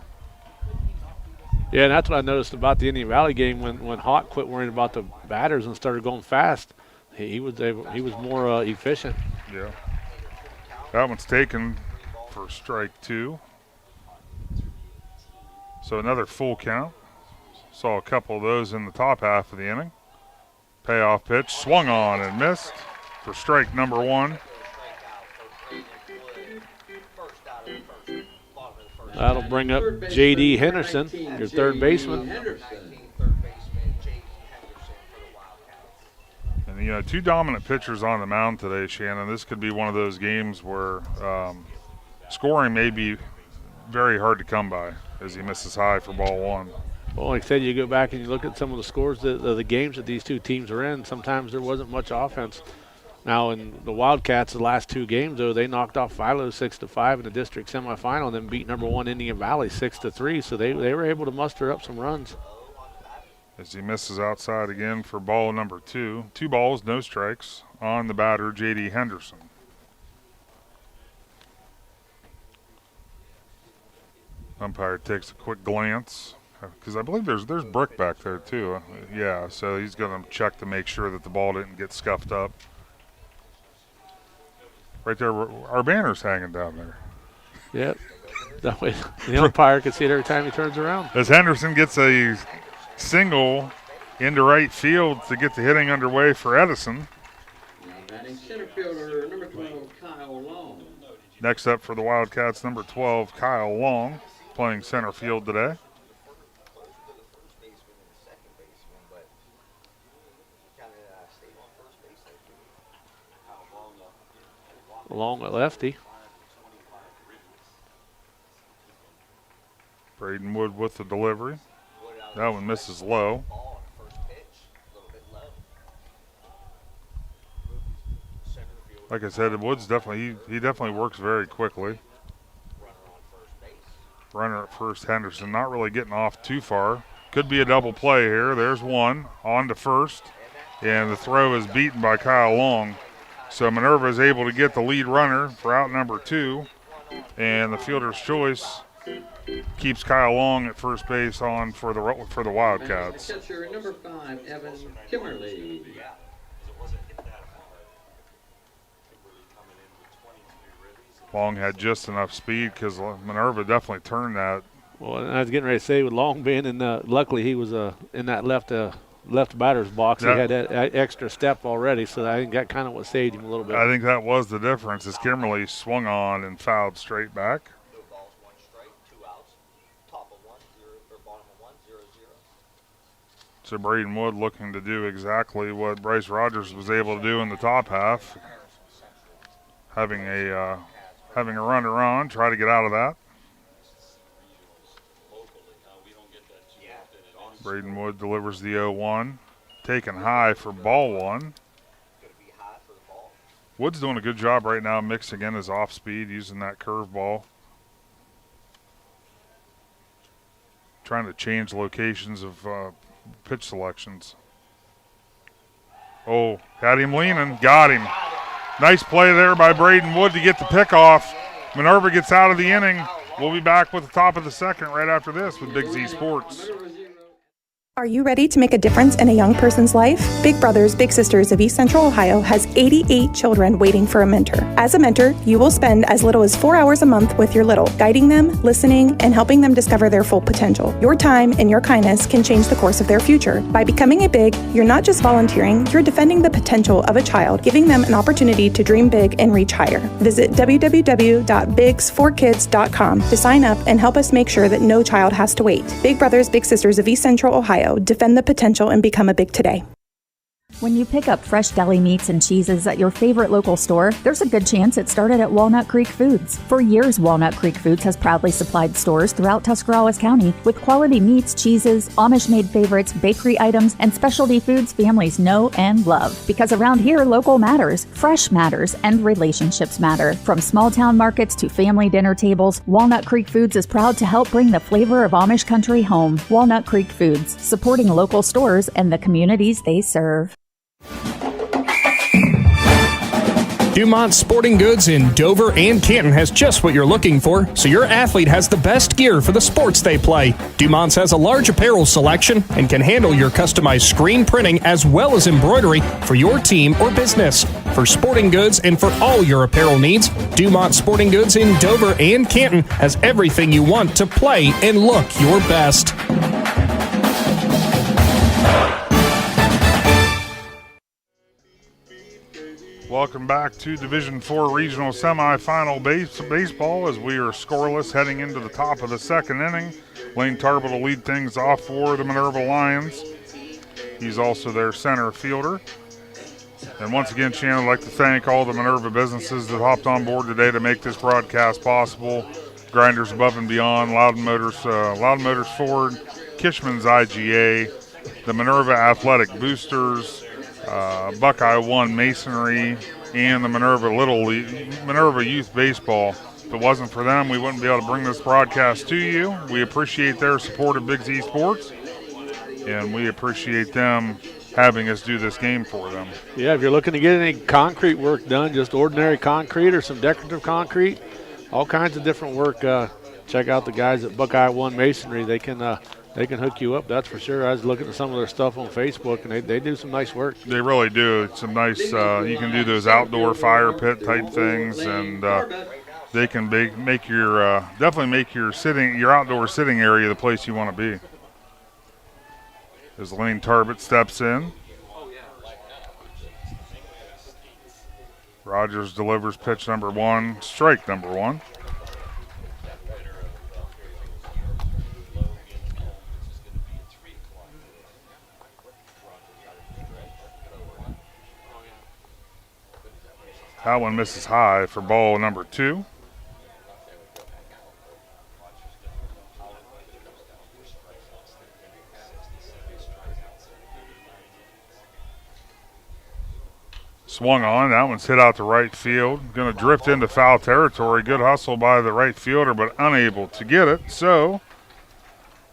Speaker 3: Yeah, and that's what I noticed about the Indian Valley game when Hott quit worrying about the batters and started going fast. He was more efficient.
Speaker 2: Yeah, that one's taken for strike 2. So another full count. Saw a couple of those in the top half of the inning. Payoff pitch, swung on and missed for strike number 1.
Speaker 3: That'll bring up J.D. Henderson, your 3rd baseman.
Speaker 2: And two dominant pitchers on the mound today, Shannon. This could be one of those games where scoring may be very hard to come by as he misses high for ball one.
Speaker 3: Well, like I said, you go back and you look at some of the scores of the games that these two teams are in. Sometimes there wasn't much offense. Now, in the Wildcats, the last two games, though, they knocked off Philo 6-5 in the district semifinal and then beat number 1 Indian Valley 6-3. So they were able to muster up some runs.
Speaker 2: As he misses outside again for ball number 2. 2 balls, no strikes on the batter, J.D. Henderson. Umpire takes a quick glance because I believe there's Brooke back there too. Yeah, so he's going to check to make sure that the ball didn't get scuffed up. Right there, our banner's hanging down there.
Speaker 3: Yep. That way the umpire can see it every time he turns around.
Speaker 2: As Henderson gets a single into right field to get the hitting underway for Edison.
Speaker 19: Batting center fielder, number 12, Kyle Long.
Speaker 2: Next up for the Wildcats, number 12, Kyle Long, playing center field today.
Speaker 3: Long at lefty.
Speaker 2: Braden Wood with the delivery. That one misses low. Like I said, Woods definitely he definitely works very quickly. Runner at first, Henderson, not really getting off too far. Could be a double play here. There's one on to first, and the throw is beaten by Kyle Long. So Minerva is able to get the lead runner for out number 2, and the fielder's choice keeps Kyle Long at first base on for the Wildcats.
Speaker 19: Catcher number 5, Evan Kimmerly.
Speaker 2: Long had just enough speed because Minerva definitely turned that.
Speaker 3: Well, and I was getting ready to say with Long being in luckily he was in that left batter's box.
Speaker 2: Yeah.
Speaker 3: He had that extra step already, so I think that kind of what saved him a little bit.
Speaker 2: I think that was the difference as Kimberly swung on and fouled straight back. So Braden Wood looking to do exactly what Bryce Rogers was able to do in the top half. Having a runner on, try to get out of that. Braden Wood delivers the 0-1. Taken high for ball 1. Wood's doing a good job right now mixing in his off speed, using that curveball. Trying to change locations of pitch selections. Oh, had him leaning, got him. Nice play there by Braden Wood to get the pick off. Minerva gets out of the inning. We'll be back with the top of the second right after this with Big Z Sports.
Speaker 20: Are you ready to make a difference in a young person's life? Big Brothers Big Sisters of East Central Ohio has 88 children waiting for a mentor. As a mentor, you will spend as little as 4 hours a month with your little, guiding them, listening, and helping them discover their full potential. Your time and your kindness can change the course of their future. By becoming a Big, you're not just volunteering, you're defending the potential of a child, giving them an opportunity to dream big and reach higher. Visit www.bigs4kids.com to sign up and help us make sure that no child has to wait. Big Brothers Big Sisters of East Central Ohio. Defend the potential and become a Big today.
Speaker 21: When you pick up fresh deli meats and cheeses at your favorite local store, there's a good chance it started at Walnut Creek Foods. For years, Walnut Creek Foods has proudly supplied stores throughout Tuscarawas County with quality meats, cheeses, Amish-made favorites, bakery items, and specialty foods families know and love. Because around here, local matters, fresh matters, and relationships matter. From small-town markets to family dinner tables, Walnut Creek Foods is proud to help bring the flavor of Amish country home. Walnut Creek Foods, supporting local stores and the communities they serve.
Speaker 4: Dumont Sporting Goods in Dover and Canton has just what you're looking for, so your athlete has the best gear for the sports they play. Dumont's has a large apparel selection and can handle your customized screen printing as well as embroidery for your team or business. For sporting goods and for all your apparel needs, Dumont Sporting Goods in Dover and Canton has everything you want to play and look your best.
Speaker 2: Welcome back to Division IV Regional Semifinal baseball as we are scoreless heading into the top of the second inning. Lane Tarbell to lead things off for the Minerva Lions. He's also their center fielder. And once again, Shannon, I'd like to thank all the Minerva businesses that hopped on board today to make this broadcast possible. Grinders Above and Beyond, Loudon Motors Ford, Kishman's IGA, the Minerva Athletic Boosters, Buckeye One Masonry, and the Minerva Youth Baseball. If it wasn't for them, we wouldn't be able to bring this broadcast to you. We appreciate their support of Big Z Sports, and we appreciate them having us do this game for them.
Speaker 3: Yeah, if you're looking to get any concrete work done, just ordinary concrete or some decorative concrete, all kinds of different work, check out the guys at Buckeye One Masonry. They can hook you up, that's for sure. I was looking at some of their stuff on Facebook, and they do some nice work.
Speaker 2: They really do. It's some nice, you can do those outdoor fire pit type things, and they can make your definitely make your outdoor sitting area the place you want to be. As Lane Tarbett steps in. Rogers delivers pitch number 1, strike number 1. That one misses high for ball number 2. Swung on. That one's hit out to right field. Going to drift into foul territory. Good hustle by the right fielder, but unable to get it. So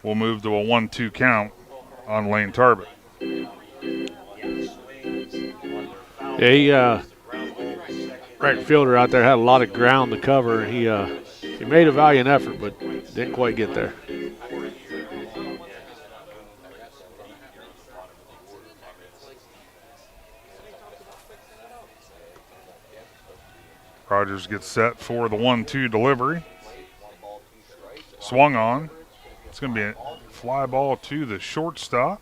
Speaker 2: we'll move to a 1-2 count on Lane Tarbett.
Speaker 3: Yeah, right fielder out there had a lot of ground to cover. He made a valiant effort, but didn't quite get there.
Speaker 2: Rogers gets set for the 1-2 delivery. Swung on. It's going to be a fly ball to the shortstop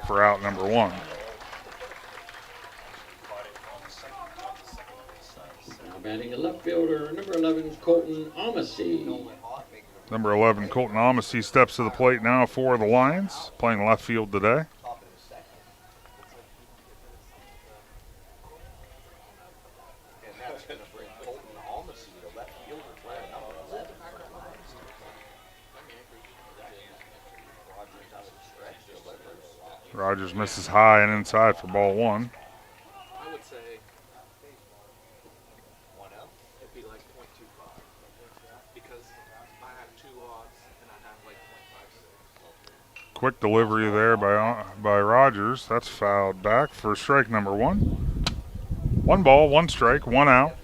Speaker 2: for out number 1.
Speaker 1: Batting a left fielder, number 11, Colton Amasey.
Speaker 2: Number 11, Colton Amasey steps to the plate now for the Lions, playing left field today. Rogers misses high and inside for ball 1.
Speaker 22: I would say it'd be like 0.25 because I have 2 logs and I have like 0.56.
Speaker 2: Quick delivery there by Rogers. That's fouled back for strike number 1. 1 ball, 1 strike, 1 out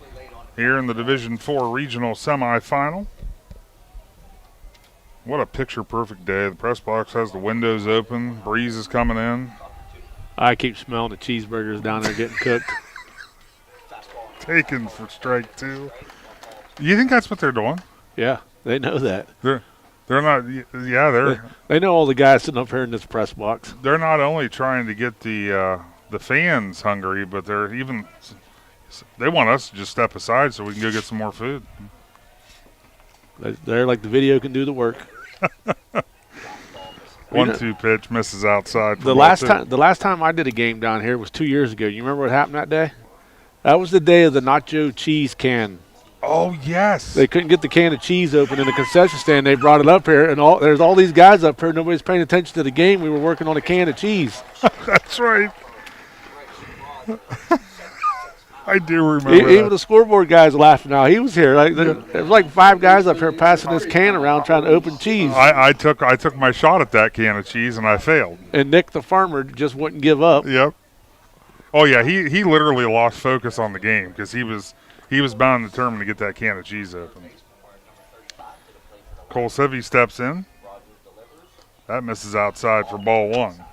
Speaker 2: here in the Division IV regional semifinal. What a picture-perfect day. The press box has the windows open. Breeze is coming in.
Speaker 3: I keep smelling the cheeseburgers down there getting cooked.
Speaker 2: Taken for strike 2. You think that's what they're doing?
Speaker 3: Yeah, they know that.
Speaker 2: They're not. Yeah,
Speaker 3: they know all the guys sitting up here in this press box.
Speaker 2: They're not only trying to get the fans hungry, but they want us to just step aside so we can go get some more food.
Speaker 3: They're like the video can do the work.
Speaker 2: 1-2 pitch misses outside.
Speaker 3: The last time I did a game down here was 2 years ago. You remember what happened that day? That was the day of the nacho cheese can.
Speaker 2: Oh yes.
Speaker 3: They couldn't get the can of cheese open in the concession stand. They brought it up here, and there's all these guys up here. Nobody's paying attention to the game. We were working on a can of cheese.
Speaker 2: That's right. I do remember
Speaker 3: Even
Speaker 2: that.
Speaker 3: the scoreboard guy's laughing now. He was here. There was like 5 guys up here passing this can around trying to open cheese.
Speaker 2: I took my shot at that can of cheese, and I failed.
Speaker 3: And Nick the farmer just wouldn't give up.
Speaker 2: Yep. Oh, yeah, he literally lost focus on the game because he was bound and determined to get that can of cheese open. Cole Sivvy steps in. That misses outside for ball 1.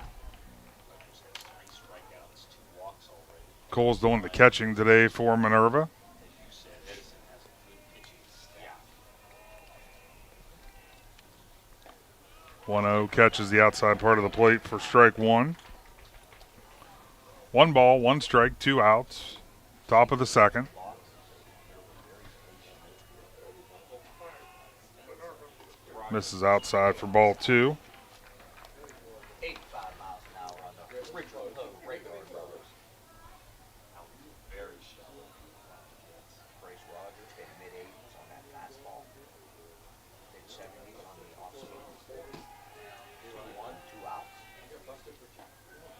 Speaker 2: Cole's doing the catching today for Minerva. (1-0) catches the outside part of the plate for strike 1. 1 ball, 1 strike, 2 outs. Top of the second. Misses outside for ball 2.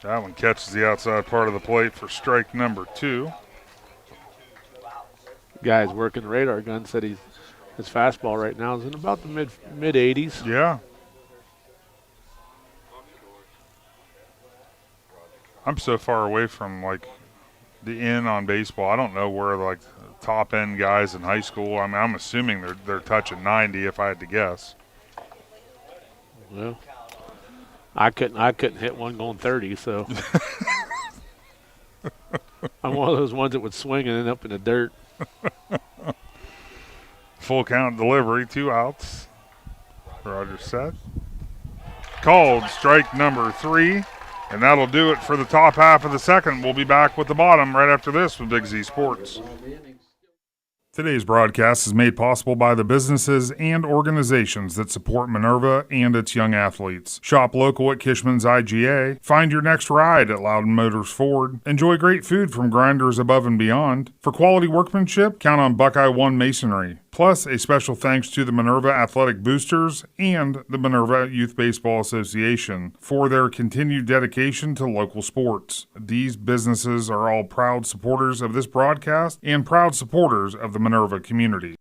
Speaker 2: That one catches the outside part of the plate for strike number 2.
Speaker 3: Guy's working the radar gun, said his fastball right now is in about the mid 80s.
Speaker 2: Yeah. I'm so far away from like the in on baseball. I don't know where like top end guys in high school. I mean, I'm assuming they're touching 90 if I had to guess.
Speaker 3: Well, I couldn't hit one going 30, so I'm one of those ones that would swing and end up in the dirt.
Speaker 2: Full count delivery, 2 outs. Roger set. Called strike number 3, and that'll do it for the top half of the second. We'll be back with the bottom right after this with Big Z Sports. Today's broadcast is made possible by the businesses and organizations that support Minerva and its young athletes. Shop local at Kishman's IGA. Find your next ride at Loudon Motors Ford. Enjoy great food from Grinders Above and Beyond. For quality workmanship, count on Buckeye One Masonry. Plus, a special thanks to the Minerva Athletic Boosters and the Minerva Youth Baseball Association for their continued dedication to local sports. These businesses are all proud supporters of this broadcast and proud supporters of the Minerva community.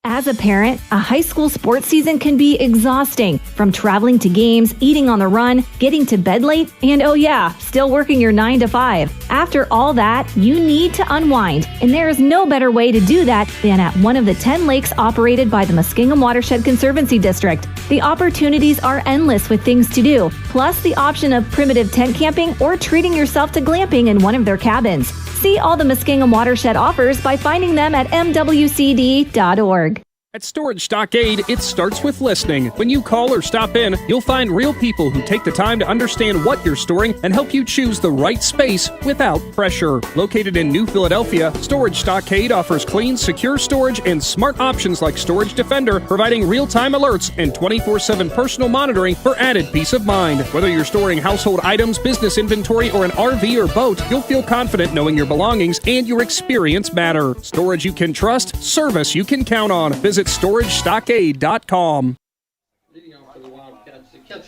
Speaker 5: As a parent, a high school sports season can be exhausting. From traveling to games, eating on the run, getting to bed late, and oh yeah, still working your 9 to 5. After all that, you need to unwind, and there is no better way to do that than at one of the 10 lakes operated by the Muskingum Watershed Conservancy District. The opportunities are endless with things to do, plus the option of primitive tent camping or treating yourself to glamping in one of their cabins. See all the Muskingum Watershed offers by finding them at mwcd.org.
Speaker 4: At Storage Stockade, it starts with listening. When you call or stop in, you'll find real people who take the time to understand what you're storing and help you choose the right space without pressure. Located in New Philadelphia, Storage Stockade offers clean, secure storage and smart options like Storage Defender, providing real-time alerts and 24/7 personal monitoring for added peace of mind. Whether you're storing household items, business inventory, or an RV or boat, you'll feel confident knowing your belongings and your experience matter. Storage you can trust, service you can count on. Visit StorageStockade.com.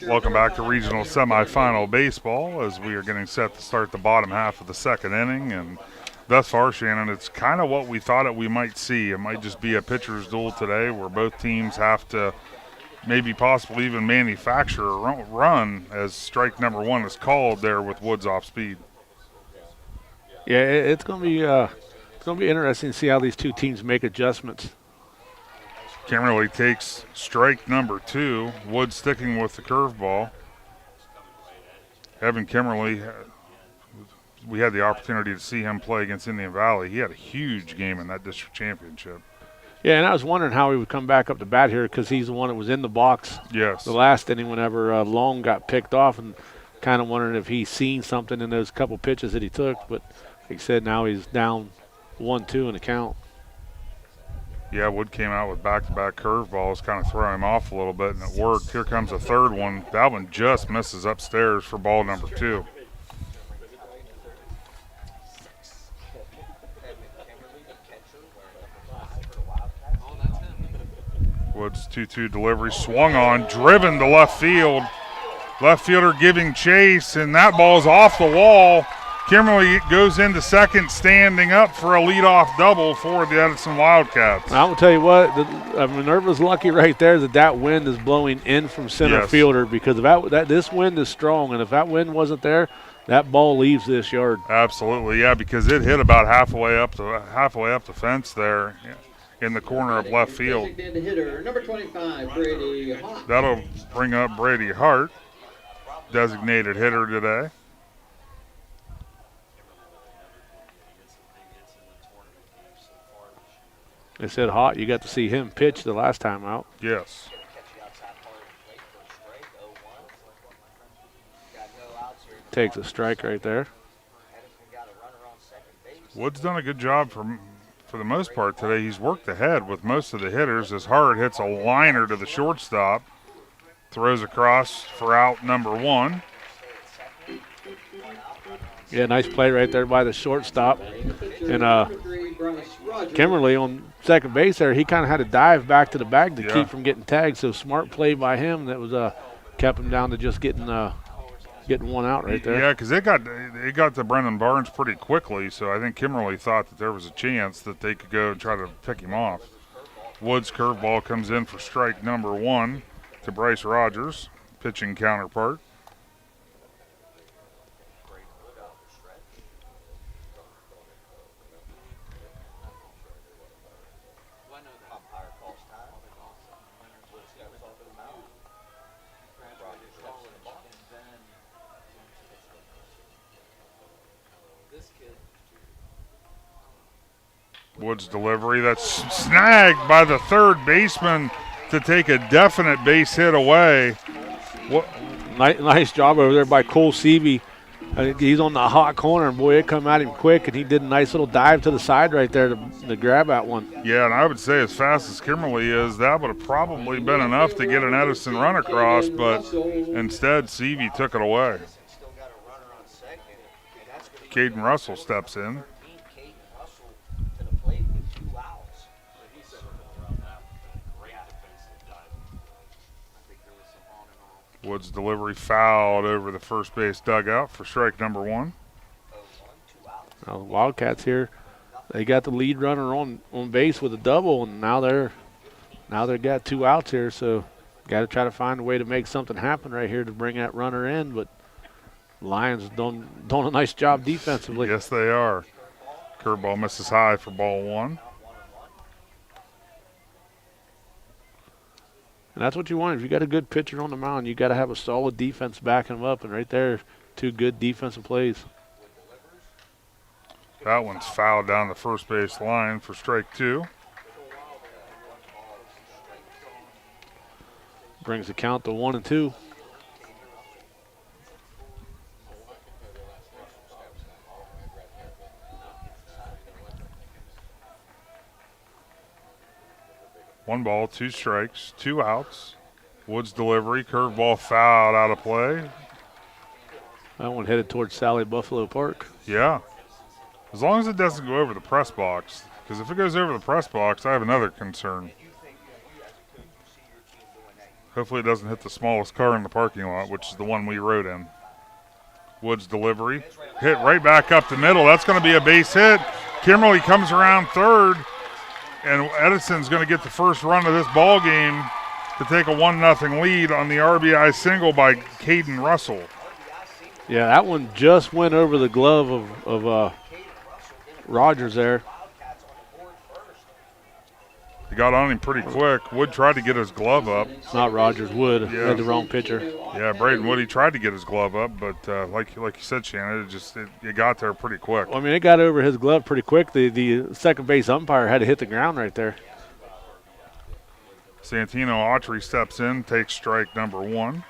Speaker 2: Welcome back to regional semifinal baseball as we are getting set to start the bottom half of the second inning. And thus far, Shannon, it's kind of what we thought we might see. It might just be a pitcher's duel today where both teams have to maybe possibly even manufacture a run as strike number 1 is called there with Woods off speed.
Speaker 3: Yeah, it's going to be interesting to see how these two teams make adjustments.
Speaker 2: Kimberly takes strike number 2. Wood sticking with the curveball. Evan Kimberly, we had the opportunity to see him play against Indian Valley. He had a huge game in that district championship.
Speaker 3: Yeah, and I was wondering how he would come back up to bat here because he's the one that was in the box.
Speaker 2: Yes.
Speaker 3: The last inning whenever Long got picked off, and kind of wondering if he's seen something in those couple pitches that he took. But like I said, now he's down 1-2 in the count.
Speaker 2: Yeah, Wood came out with back-to-back curveballs, kind of throwing him off a little bit, and it worked. Here comes a third one. That one just misses upstairs for ball number 2. Wood's 2-2 delivery, swung on, driven to left field. Left fielder giving chase, and that ball's off the wall. Kimberly goes into second, standing up for a leadoff double for the Edison Wildcats.
Speaker 3: I will tell you what, Minerva's lucky right there that wind is blowing in from center fielder because this wind is strong, and if that wind wasn't there, that ball leaves this yard.
Speaker 2: Absolutely, yeah, because it hit about halfway up the fence there in the corner of left field.
Speaker 19: Hitter, number 25, Brady Hart.
Speaker 2: That'll bring up Brady Hart, designated hitter today.
Speaker 3: They said Hot, you got to see him pitch the last time out.
Speaker 2: Yes.
Speaker 3: Takes a strike right there.
Speaker 2: Wood's done a good job for the most part today. He's worked ahead with most of the hitters as Hart hits a liner to the shortstop. Throws across for out number 1.
Speaker 3: Yeah, nice play right there by the shortstop. And Kimberly on second base there, he kind of had to dive back to the bag to keep from getting tagged. So smart play by him that was kept him down to just getting one out right there.
Speaker 2: Yeah, because it got to Brendan Barnes pretty quickly, so I think Kimberly thought that there was a chance that they could go and try to pick him off. Woods' curveball comes in for strike number 1 to Bryce Rogers, pitching counterpart. Woods' delivery, that's snagged by the third baseman to take a definite base hit away.
Speaker 3: Nice job over there by Cole Seavey. He's on the hot corner, and boy, it come at him quick, and he did a nice little dive to the side right there to grab that one.
Speaker 2: Yeah, and I would say as fast as Kimberly is, that would have probably been enough to get an Edison run across, but instead Seavey took it away. Caden Russell steps in. Woods' delivery fouled over the first base dugout for strike number 1.
Speaker 3: Now the Wildcats here, they got the lead runner on base with a double, and now they got 2 outs here, so got to try to find a way to make something happen right here to bring that runner in. But Lions doing a nice job defensively.
Speaker 2: Yes, they are. Curveball misses high for ball 1.
Speaker 3: And that's what you want. If you got a good pitcher on the mound, you got to have a solid defense backing him up. And right there, 2 good defensive plays.
Speaker 2: That one's fouled down the first base line for strike 2.
Speaker 3: Brings the count to 1-2.
Speaker 2: One ball, 2 strikes, 2 outs. Woods' delivery, curveball fouled out of play.
Speaker 3: That one headed towards Sally Buffalo Park.
Speaker 2: Yeah. As long as it doesn't go over the press box, because if it goes over the press box, I have another concern. Hopefully it doesn't hit the smallest car in the parking lot, which is the one we rode in. Woods' delivery, hit right back up the middle. That's going to be a base hit. Kimberly comes around third. And Edison's going to get the first run of this ball game to take a 1-0 lead on the RBI single by Caden Russell.
Speaker 3: Yeah, that one just went over the glove of Rogers there.
Speaker 2: He got on him pretty quick. Wood tried to get his glove up.
Speaker 3: It's not Rogers, Wood. Yeah. Had the wrong pitcher.
Speaker 2: Yeah, Braden Wood, he tried to get his glove up, but like you said, Shannon, it got there pretty quick.
Speaker 3: Well, I mean, it got over his glove pretty quick. The second base umpire had to hit the ground right there.
Speaker 2: Santino Autry steps in, takes strike number 1.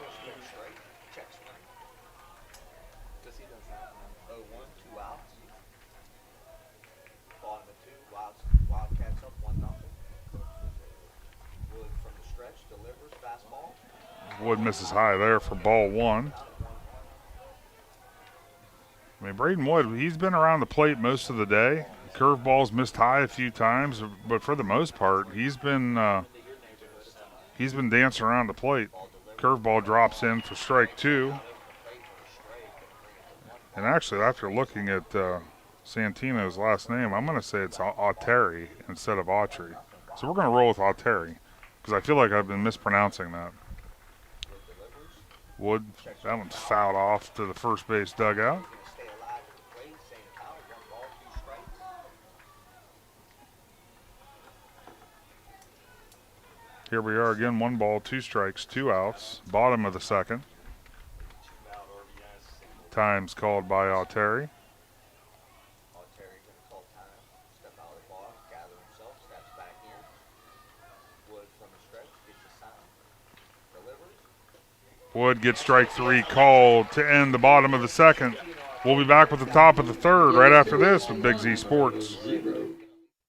Speaker 2: Wood misses high there for ball 1. I mean, Braden Wood, he's been around the plate most of the day. Curveballs missed high a few times, but for the most part, he's been dancing around the plate. Curveball drops in for strike 2. And actually, after looking at Santino's last name, I'm going to say it's Autry instead of Autry. So we're going to roll with Autry because I feel like I've been mispronouncing that. Wood, that one's fouled off to the first base dugout. Here we are again, 1 ball, 2 strikes, 2 outs, bottom of the second. Time's called by Autry. Wood gets strike 3 called to end the bottom of the second. We'll be back with the top of the third right after this with Big Z Sports.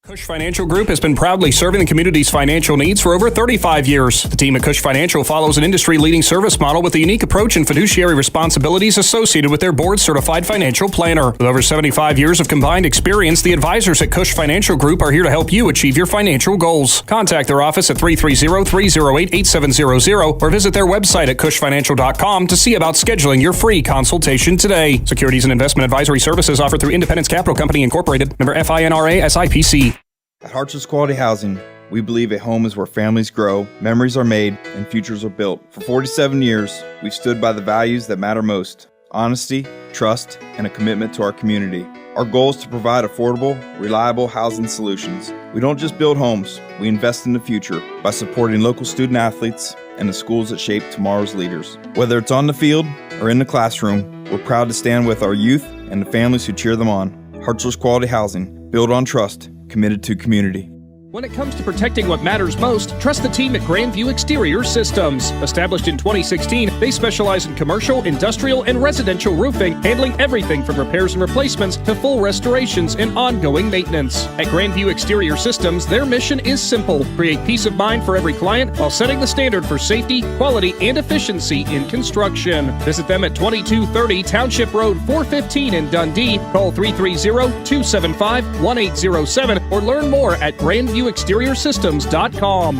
Speaker 4: Cush Financial Group has been proudly serving the community's financial needs for over 35 years. The team at Cush Financial follows an industry-leading service model with a unique approach and fiduciary responsibilities associated with their board-certified financial planner. With over 75 years of combined experience, the advisors at Cush Financial Group are here to help you achieve your financial goals. Contact their office at 330-308-8700 or visit their website at cushfinancial.com to see about scheduling your free consultation today. Securities and investment advisory services offered through Independence Capital Company Incorporated, member FINRA SIPC.
Speaker 6: At Hartson's Quality Housing, we believe a home is where families grow, memories are made, and futures are built. For 47 years, we've stood by the values that matter most: honesty, trust, and a commitment to our community. Our goal is to provide affordable, reliable housing solutions. We don't just build homes, we invest in the future by supporting local student athletes and the schools that shape tomorrow's leaders. Whether it's on the field or in the classroom, we're proud to stand with our youth and the families who cheer them on. Hartson's Quality Housing, built on trust, committed to community.
Speaker 4: When it comes to protecting what matters most, trust the team at Grandview Exterior Systems. Established in 2016, they specialize in commercial, industrial, and residential roofing, handling everything from repairs and replacements to full restorations and ongoing maintenance. At Grandview Exterior Systems, their mission is simple: create peace of mind for every client while setting the standard for safety, quality, and efficiency in construction. Visit them at 2230 Township Road 415 in Dundee. Call 330-275-1807 or learn more at GrandviewExteriorSystems.com.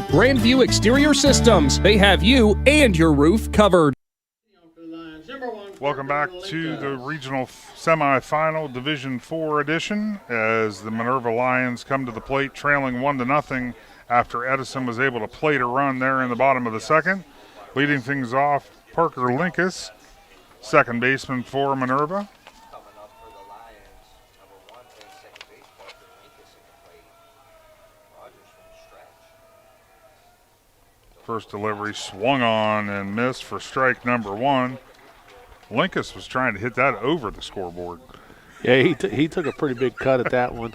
Speaker 4: Grandview Exterior Systems. They have you and your roof covered.
Speaker 2: Welcome back to the regional semifinal Division 4 edition as the Minerva Lions come to the plate trailing 1-0 after Edison was able to plate a run there in the bottom of the second. Leading things off, Parker Linkus, second baseman for Minerva. First delivery swung on and missed for strike number one. Linkus was trying to hit that over the scoreboard.
Speaker 3: Yeah, he took a pretty big cut at that one.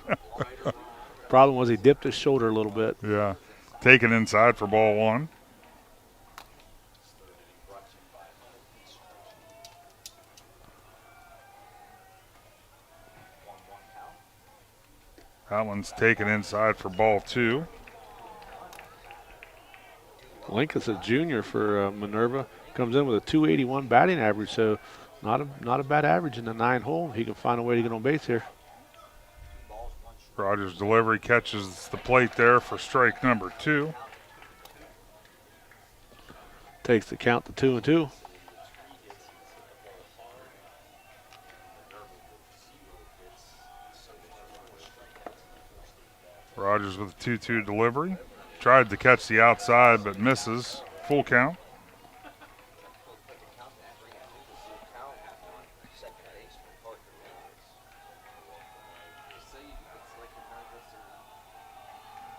Speaker 3: Problem was he dipped his shoulder a little bit.
Speaker 2: Yeah, taken inside for ball one. That one's taken inside for ball two.
Speaker 3: Linkus, a junior for Minerva, comes in with a .281 batting average, so not a bad average in the 9-hole. He can find a way to get on base here.
Speaker 2: Rogers' delivery catches the plate there for strike number two.
Speaker 3: Takes the count to 2-2.
Speaker 2: Rogers with a 2-2 delivery. Tried to catch the outside, but misses. Full count.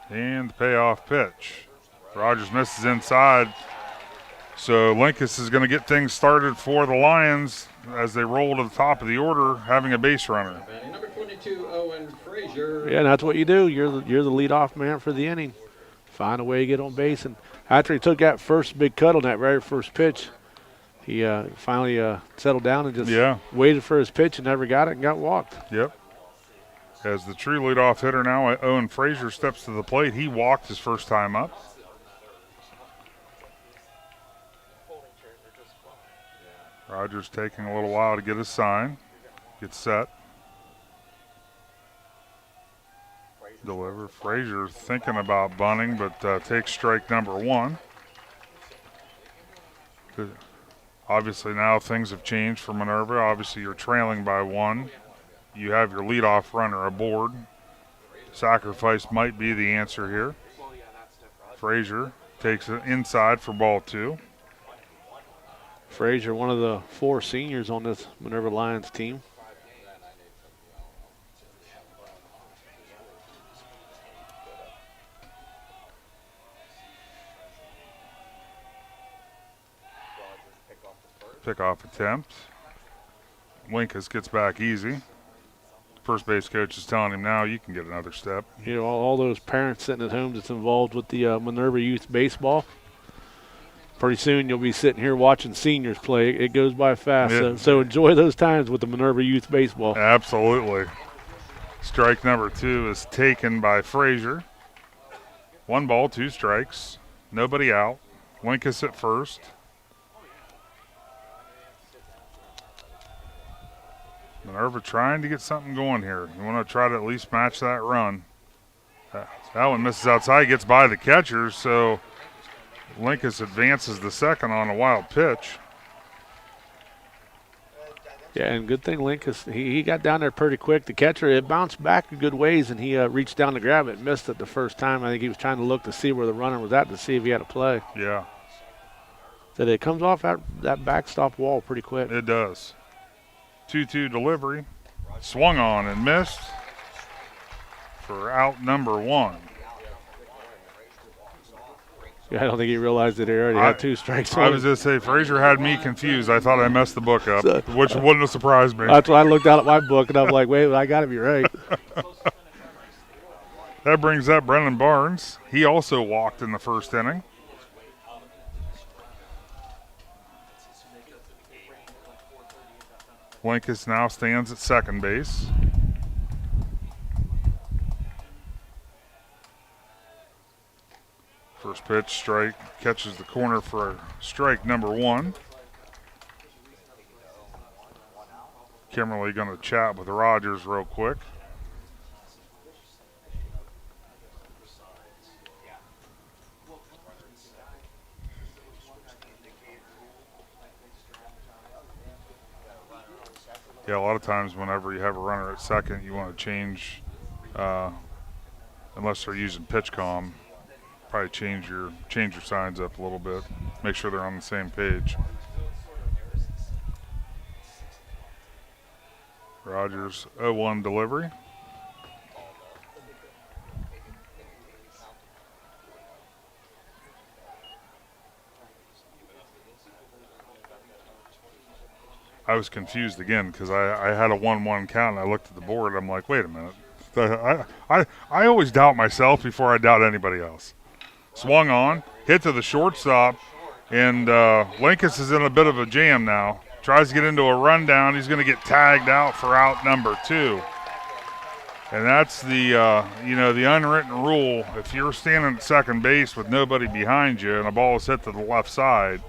Speaker 2: And the payoff pitch. Rogers misses inside. So Linkus is going to get things started for the Lions as they roll to the top of the order, having a base runner.
Speaker 1: Number 22, Owen Frazier.
Speaker 3: Yeah, that's what you do. You're the leadoff man for the inning. Find a way to get on base. And after he took that first big cut on that very first pitch, he finally settled down and just waited for his pitch and never got it and got walked.
Speaker 2: Yep. As the true leadoff hitter now, Owen Frazier steps to the plate. He walked his first time up. Rogers taking a little while to get his sign, get set. Deliver. Frazier thinking about bunting, but takes strike number one. Obviously now things have changed for Minerva. Obviously you're trailing by one. You have your leadoff runner aboard. Sacrifice might be the answer here. Frazier takes it inside for ball two.
Speaker 3: Frazier, one of the 4 seniors on this Minerva Lions team.
Speaker 2: Pickoff attempt. Linkus gets back easy. First base coach is telling him now you can get another step.
Speaker 3: You know, all those parents sitting at home that's involved with the Minerva Youth Baseball. Pretty soon you'll be sitting here watching seniors play. It goes by fast.
Speaker 2: Yeah.
Speaker 3: So enjoy those times with the Minerva Youth Baseball.
Speaker 2: Absolutely. Strike number 2 is taken by Frazier. 1 ball, 2 strikes. Nobody out. Linkus at first. Minerva trying to get something going here. You want to try to at least match that run. That one misses outside, gets by the catcher, so Linkus advances the second on a wild pitch.
Speaker 3: Yeah, and good thing Linkus, he got down there pretty quick. The catcher, it bounced back a good ways, and he reached down to grab it. Missed it the first time. I think he was trying to look to see where the runner was at to see if he had a play.
Speaker 2: Yeah.
Speaker 3: So it comes off that backstop wall pretty quick.
Speaker 2: It does. 2-2 delivery. Swung on and missed for out number 1.
Speaker 3: Yeah, I don't think he realized that he already had 2 strikes.
Speaker 2: I was going to say, Frazier had me confused. I thought I messed the book up, which wouldn't have surprised me.
Speaker 3: That's why I looked out at my book, and I'm like, wait, I got to be right.
Speaker 2: That brings up Brennan Barnes. He also walked in the first inning. Linkus now stands at second base. First pitch, strike, catches the corner for strike number 1. Kimberly going to chat with Rogers real quick. Yeah, a lot of times whenever you have a runner at second, you want to change, unless they're using pitch comm, probably change your signs up a little bit. Make sure they're on the same page. Rogers 0-1 delivery. I was confused again because I had a 1-1 count and I looked at the board. I'm like, wait a minute. I always doubt myself before I doubt anybody else. Swung on, hit to the shortstop, and Linkus is in a bit of a jam now. Tries to get into a rundown. He's going to get tagged out for out number 2. And that's the the unwritten rule. If you're standing at second base with nobody behind you and a ball is hit to the left side,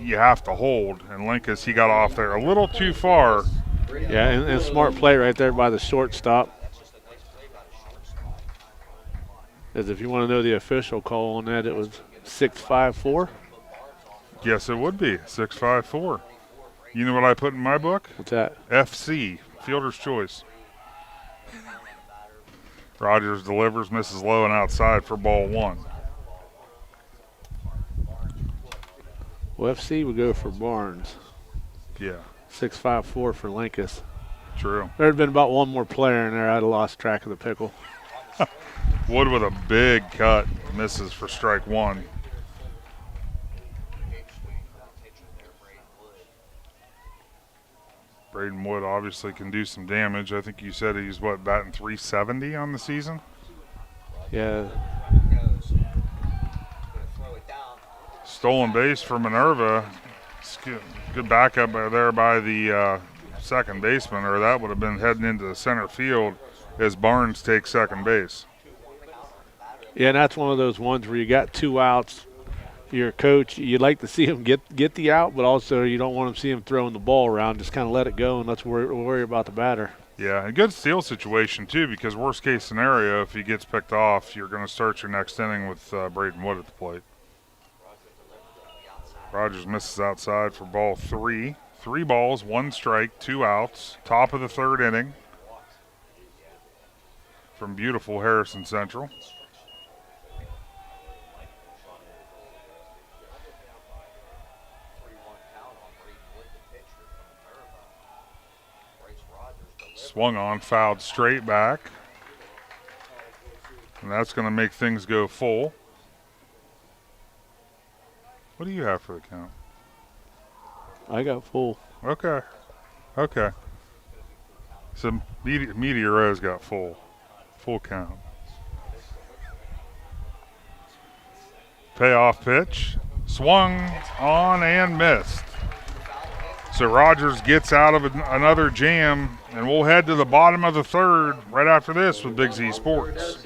Speaker 2: you have to hold. And Linkus, he got off there a little too far.
Speaker 3: Yeah, and smart play right there by the shortstop. As if you want to know the official call on that, it was 6-5-4.
Speaker 2: Yes, it would be 6-5-4. You know what I put in my book?
Speaker 3: What's that?
Speaker 2: FC, fielder's choice. Rogers delivers, misses low and outside for ball 1.
Speaker 3: Well, FC would go for Barnes.
Speaker 2: Yeah.
Speaker 3: 6-5-4 for Linkus.
Speaker 2: True.
Speaker 3: There had been about one more player in there. I'd have lost track of the pickle.
Speaker 2: Wood with a big cut, misses for strike 1. Braden Wood obviously can do some damage. I think you said he's, batting 370 on the season?
Speaker 3: Yeah.
Speaker 2: Stolen base for Minerva. Good backup there by the second baseman, or that would have been heading into the center field as Barnes takes second base.
Speaker 3: Yeah, and that's one of those ones where you got 2 outs. Your coach, you'd like to see him get the out, but also you don't want to see him throwing the ball around. Just kind of let it go and let's worry about the batter.
Speaker 2: Yeah, a good steal situation too, because worst case scenario, if he gets picked off, you're going to start your next inning with Braden Wood at the plate. Rogers misses outside for ball 3. 3 balls, 1 strike, 2 outs. Top of the 3rd inning from beautiful Harrison Central. Swung on, fouled straight back. And that's going to make things go full. What do you have for the count?
Speaker 3: I got full.
Speaker 2: Okay. So Meteoro's got full count. Payoff pitch. Swung on and missed. So Rogers gets out of another jam And we'll head to the bottom of the third right after this with Big Z Sports.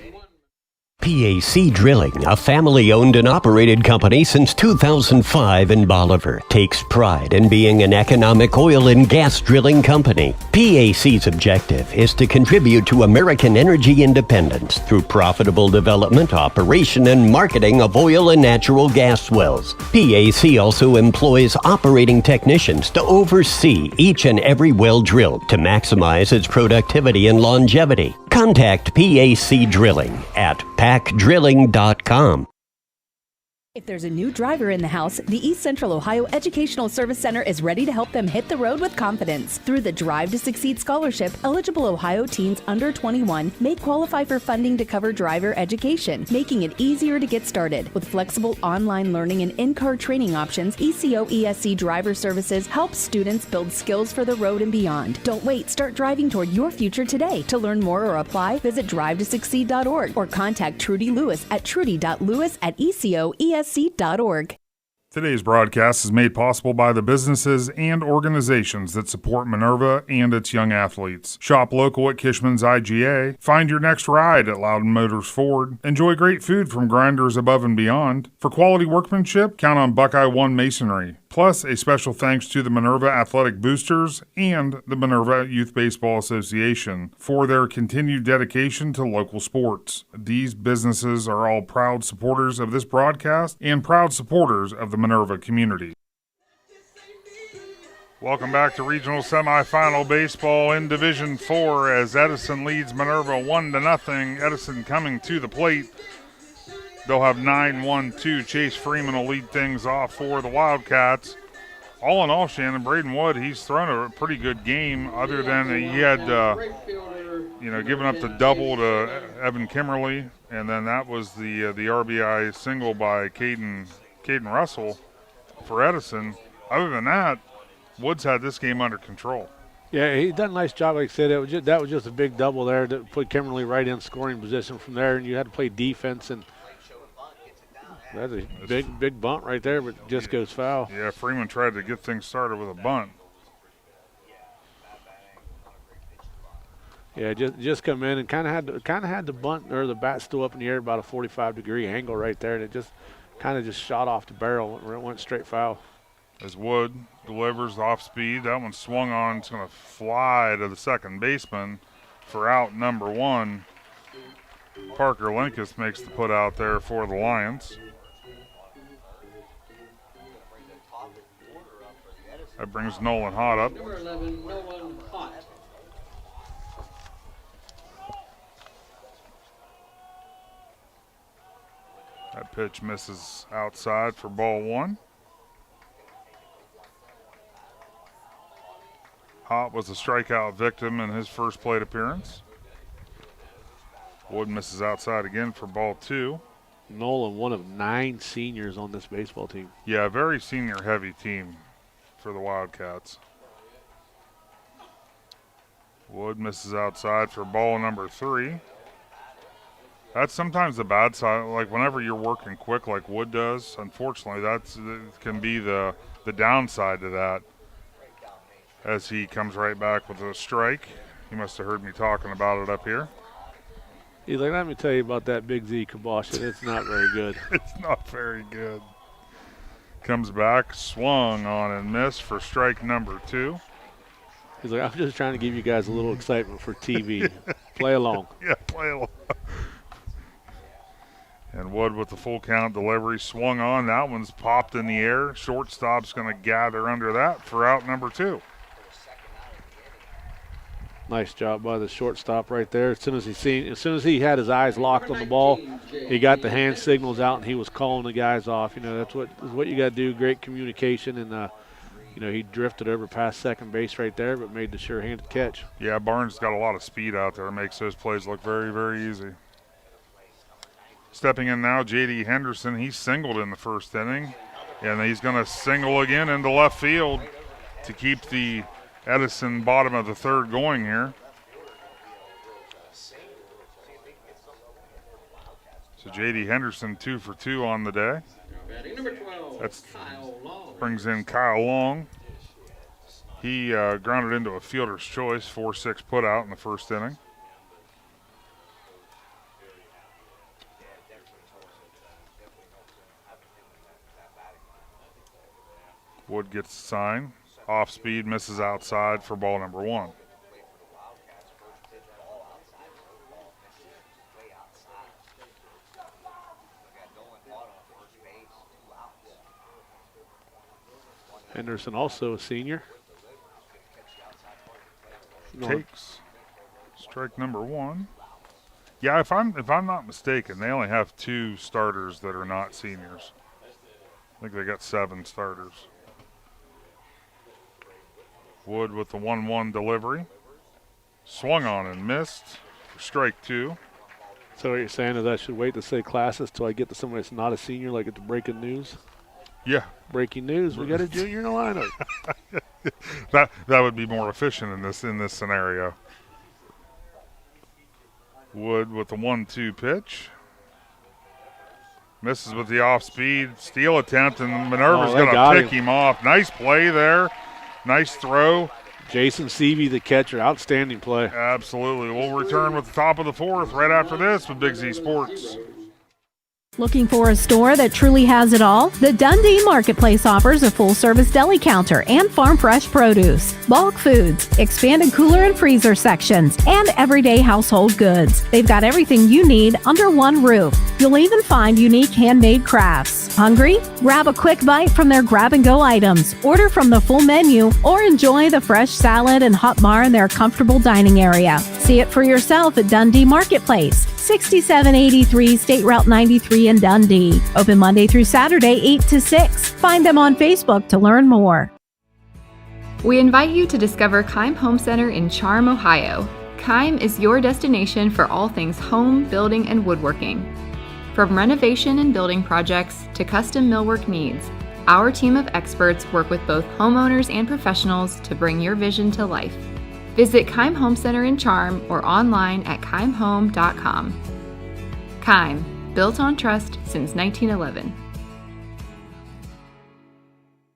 Speaker 7: PAC Drilling, a family-owned and operated company since 2005 in Bolivar, takes pride in being an economic oil and gas drilling company. PAC's objective is to contribute to American energy independence through profitable development, operation, and marketing of oil and natural gas wells. PAC also employs operating technicians to oversee each and every well drilled to maximize its productivity and longevity. Contact PAC Drilling at pacdrilling.com.
Speaker 8: If there's a new driver in the house, the East Central Ohio Educational Service Center is ready to help them hit the road with confidence. Through the Drive to Succeed scholarship, eligible Ohio teens under 21 may qualify for funding to cover driver education, making it easier to get started. With flexible online learning and in-car training options, ECO ESC Driver Services helps students build skills for the road and beyond. Don't wait, start driving toward your future today. To learn more or apply, visit drivetasucceed.org or contact Trudy Lewis at trudy.lewis@ecoesc.org.
Speaker 2: Today's broadcast is made possible by the businesses and organizations that support Minerva and its young athletes. Shop local at Kishman's IGA. Find your next ride at Loudon Motors Ford. Enjoy great food from Grinders Above and Beyond. For quality workmanship, count on Buckeye One Masonry. Plus, a special thanks to the Minerva Athletic Boosters and the Minerva Youth Baseball Association for their continued dedication to local sports. These businesses are all proud supporters of this broadcast and proud supporters of the Minerva community. Welcome back to regional semifinal baseball in Division 4 as Edison leads Minerva 1-0. Edison coming to the plate. They'll have 9-1-2. Chase Freeman will lead things off for the Wildcats. All in all, Shannon, Braden Wood, he's thrown a pretty good game other than he had, given up the double to Evan Kimmerly, and then that was the RBI single by Caden Russell for Edison. Other than that, Woods had this game under control.
Speaker 3: Yeah, he done a nice job. Like I said, that was just a big double there to put Kimmerly right in scoring position from there, and you had to play defense, and that's a big bunt right there, but just goes foul.
Speaker 2: Yeah, Freeman tried to get things started with a bunt.
Speaker 3: Yeah, just come in and kind of had the bunt or the bat still up in the air about a 45-degree angle right there, and it just kind of just shot off the barrel where it went straight foul.
Speaker 2: As Wood delivers off speed, that one swung on. It's going to fly to the second baseman for out number 1. Parker Linkus makes the put out there for the Lions. That brings Nolan Hott up.
Speaker 19: Number 11, Nolan Hott.
Speaker 2: That pitch misses outside for ball 1. Hott was a strikeout victim in his first plate appearance. Wood misses outside again for ball 2.
Speaker 3: Nolan, one of 9 seniors on this baseball team.
Speaker 2: Yeah, very senior-heavy team for the Wildcats. Wood misses outside for ball number 3. That's sometimes the bad side. Like whenever you're working quick like Wood does, unfortunately, that can be the downside to that. As he comes right back with a strike. He must have heard me talking about it up here.
Speaker 3: He's like, let me tell you about that Big Z kibosh. It's not very good.
Speaker 2: It's not very good. Comes back, swung on and missed for strike number 2.
Speaker 3: He's like, I'm just trying to give you guys a little excitement for TV. Play along.
Speaker 2: Yeah, play along. And Wood with the full count delivery swung on. That one's popped in the air. Shortstop's going to gather under that for out number 2.
Speaker 3: Nice job by the shortstop right there. As soon as he had his eyes locked on the ball, he got the hand signals out and he was calling the guys off. That's what you got to do. Great communication, and he drifted over past second base right there, but made the sure-handed catch.
Speaker 2: Yeah, Barnes got a lot of speed out there. Makes those plays look very, very easy. Stepping in now, J.D. Henderson. He singled in the first inning, and he's going to single again into left field to keep the Edison bottom of the third going here. So J.D. Henderson 2 for 2 on the day.
Speaker 19: Batting number 12,
Speaker 2: That's
Speaker 19: Kyle Long.
Speaker 2: brings in Kyle Long. He grounded into a fielder's choice, 4-6 put out in the first inning. Wood gets the sign. Off speed, misses outside for ball number 1.
Speaker 3: Henderson, also a senior.
Speaker 2: Takes strike number 1. Yeah, if I'm not mistaken, they only have 2 starters that are not seniors. I think they got 7 starters. Wood with the 1-1 delivery. Swung on and missed for strike 2.
Speaker 3: So what you're saying is I should wait to say classes till I get to somebody that's not a senior, like it's breaking news?
Speaker 2: Yeah.
Speaker 3: Breaking news, we got a junior in the lineup.
Speaker 2: that would be more efficient in this scenario. Wood with the 1-2 pitch. Misses with the off-speed steal attempt, and Minerva's going to pick him off. Nice play there. Nice throw.
Speaker 3: Jason Seavey, the catcher, outstanding play.
Speaker 2: Absolutely. We'll return with the top of the 4th right after this with Big Z Sports.
Speaker 5: Looking for a store that truly has it all? The Dundee Marketplace offers a full-service deli counter and farm fresh produce, bulk foods, expanded cooler and freezer sections, and everyday household goods. They've got everything you need under one roof. You'll even find unique handmade crafts. Hungry? Grab a quick bite from their grab-and-go items, order from the full menu, or enjoy the fresh salad and hot bar in their comfortable dining area. See it for yourself at Dundee Marketplace, 6783 State Route 93 in Dundee. Open Monday through Saturday, 8 to 6. Find them on Facebook to learn more.
Speaker 9: We invite you to discover Keim Home Center in Charm, Ohio. Keim is your destination for all things home, building, and woodworking. From renovation and building projects to custom millwork needs, our team of experts work with both homeowners and professionals to bring your vision to life. Visit Keim Home Center in Charm or online at keimhome.com. Keim, built on trust since 1911.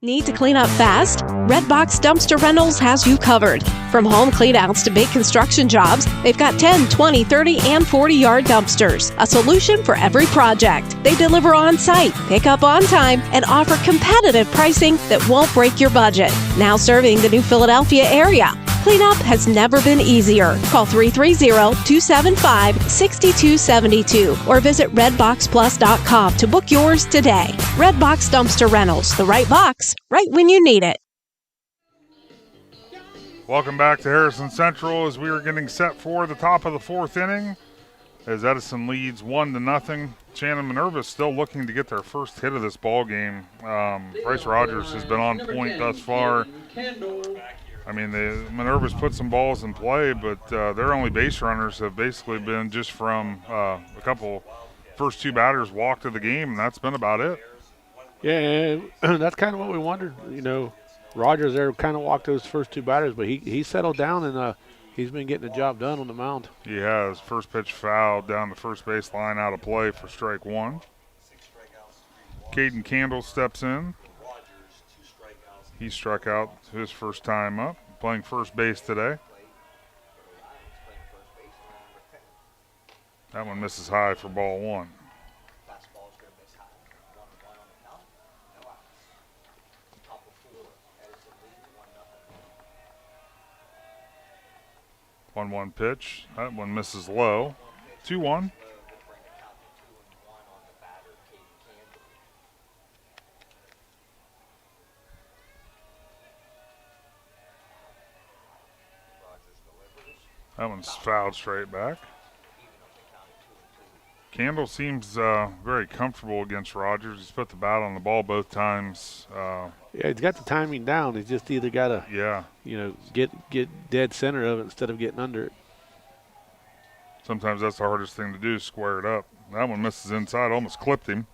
Speaker 10: Need to clean up fast? Redbox Dumpster Rentals has you covered. From home cleanouts to big construction jobs, they've got 10, 20, 30, and 40-yard dumpsters. A solution for every project. They deliver on-site, pick up on time, and offer competitive pricing that won't break your budget. Now serving the new Philadelphia area. Cleanup has never been easier. Call 330-275-6272 or visit redboxplus.com to book yours today. Redbox Dumpster Rentals, the right box, right when you need it.
Speaker 2: Welcome back to Harrison Central as we are getting set for the top of the 4th inning as Edison leads 1-0. Shannon, Minerva is still looking to get their first hit of this ball game. Bryce Rogers has been on point thus far. I mean, Minerva's put some balls in play, but their only base runners have basically been just from a couple first 2 batters walked to the game, and that's been about it.
Speaker 3: Yeah, that's kind of what we wondered. You know, Rogers there kind of walked those first 2 batters, but he settled down and he's been getting the job done on the mound.
Speaker 2: He has. First pitch fouled down the first base line, out of play for strike 1. Caden Candle steps in. He struck out his first time up, playing first base today. That one misses high for ball 1. One pitch. That one misses low. 2-1. That one's fouled straight back. Candle seems very comfortable against Rogers. He's put the bat on the ball both times.
Speaker 3: Yeah, he's got the timing down. He's just either got to, get dead center of it instead of getting under it.
Speaker 2: Sometimes that's the hardest thing to do, square it up. That one misses inside, almost clipped him.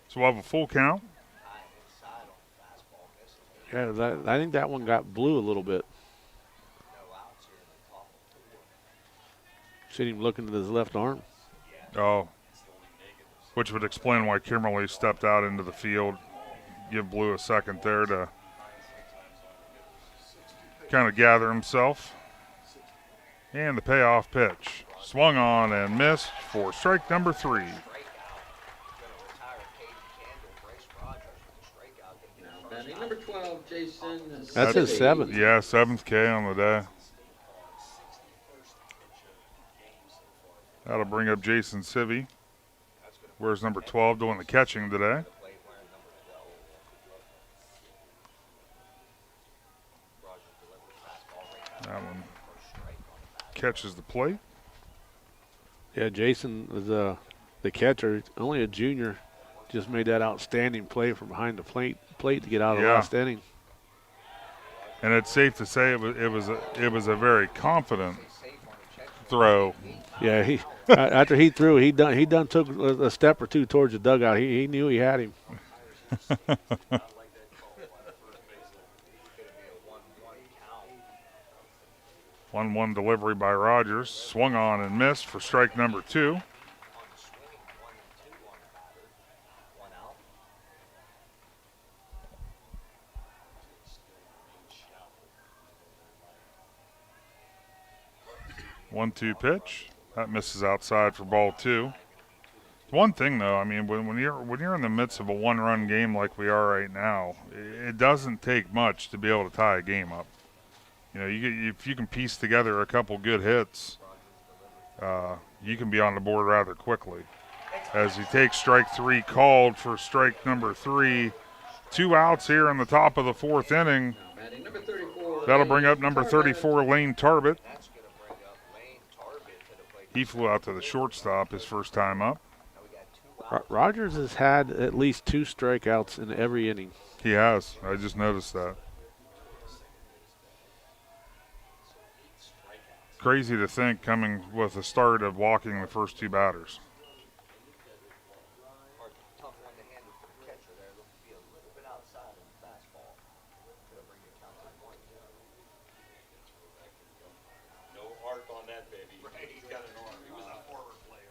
Speaker 2: So we'll have a full count.
Speaker 3: Yeah, I think that one got blue a little bit. Seen him looking at his left arm.
Speaker 2: Oh, which would explain why Kimberly stepped out into the field. Give Blue a second there to kind of gather himself. And the payoff pitch. Swung on and missed for strike number 3.
Speaker 1: Batting number 12, Jason.
Speaker 3: That's his 7th.
Speaker 2: Yeah, 7th K on the day. That'll bring up Jason Sivvy. Where's number 12 doing the catching today? That one catches the plate.
Speaker 3: Yeah, Jason is the catcher, only a junior, just made that outstanding play from behind the plate to get out of the last inning.
Speaker 2: And it's safe to say it was a very confident throw.
Speaker 3: Yeah, he after he threw, he done took a step or two towards the dugout. He knew he had him.
Speaker 2: 1-1 delivery by Rogers. Swung on and missed for strike number 2. One-two pitch. That misses outside for ball 2. One thing though, I mean, when you're in the midst of a one-run game like we are right now, it doesn't take much to be able to tie a game up. You know, if you can piece together a couple good hits, you can be on the board rather quickly. As he takes strike 3 called for strike number 3. 2 outs here in the top of the 4th inning. That'll bring up number 34, Lane Tarbett. He flew out to the shortstop his first time up.
Speaker 3: Rogers has had at least 2 strikeouts in every inning.
Speaker 2: He has. I just noticed that. Crazy to think coming with the start of walking the first 2 batters.
Speaker 11: No arc on that baby. He's got an arm. He was a forward player.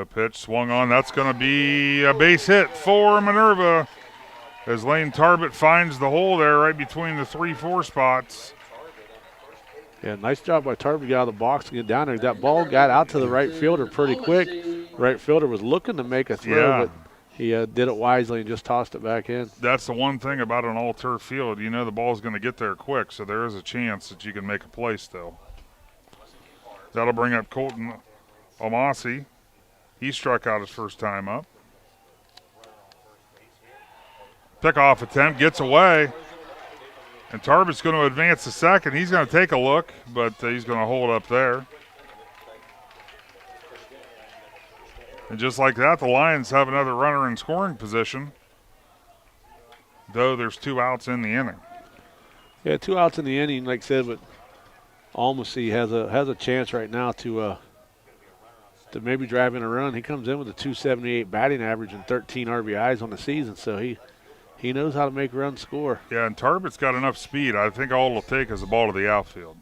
Speaker 2: 1-0 pitch swung on. That's going to be a base hit for Minerva as Lane Tarbett finds the hole there right between the 3-4 spots.
Speaker 3: Yeah, nice job by Tarbett to get out of the box and get down there. That ball got out to the right fielder pretty quick. Right fielder was looking to make a throw, but he did it wisely and just tossed it back in.
Speaker 2: That's the one thing about an all-turf field. You know the ball's going to get there quick, so there is a chance that you can make a play still. That'll bring up Colton Omasi. He struck out his first time up. Pickoff attempt gets away. And Tarbett's going to advance to second. He's going to take a look, but he's going to hold up there. And just like that, the Lions have another runner in scoring position, though there's 2 outs in the inning.
Speaker 3: Yeah, 2 outs in the inning, like I said, but Almasy has a chance right now to maybe drive in a run. He comes in with a .278 batting average and 13 RBIs on the season, so he knows how to make runs score.
Speaker 2: Yeah, and Tarbett's got enough speed. I think all it'll take is a ball to the outfield.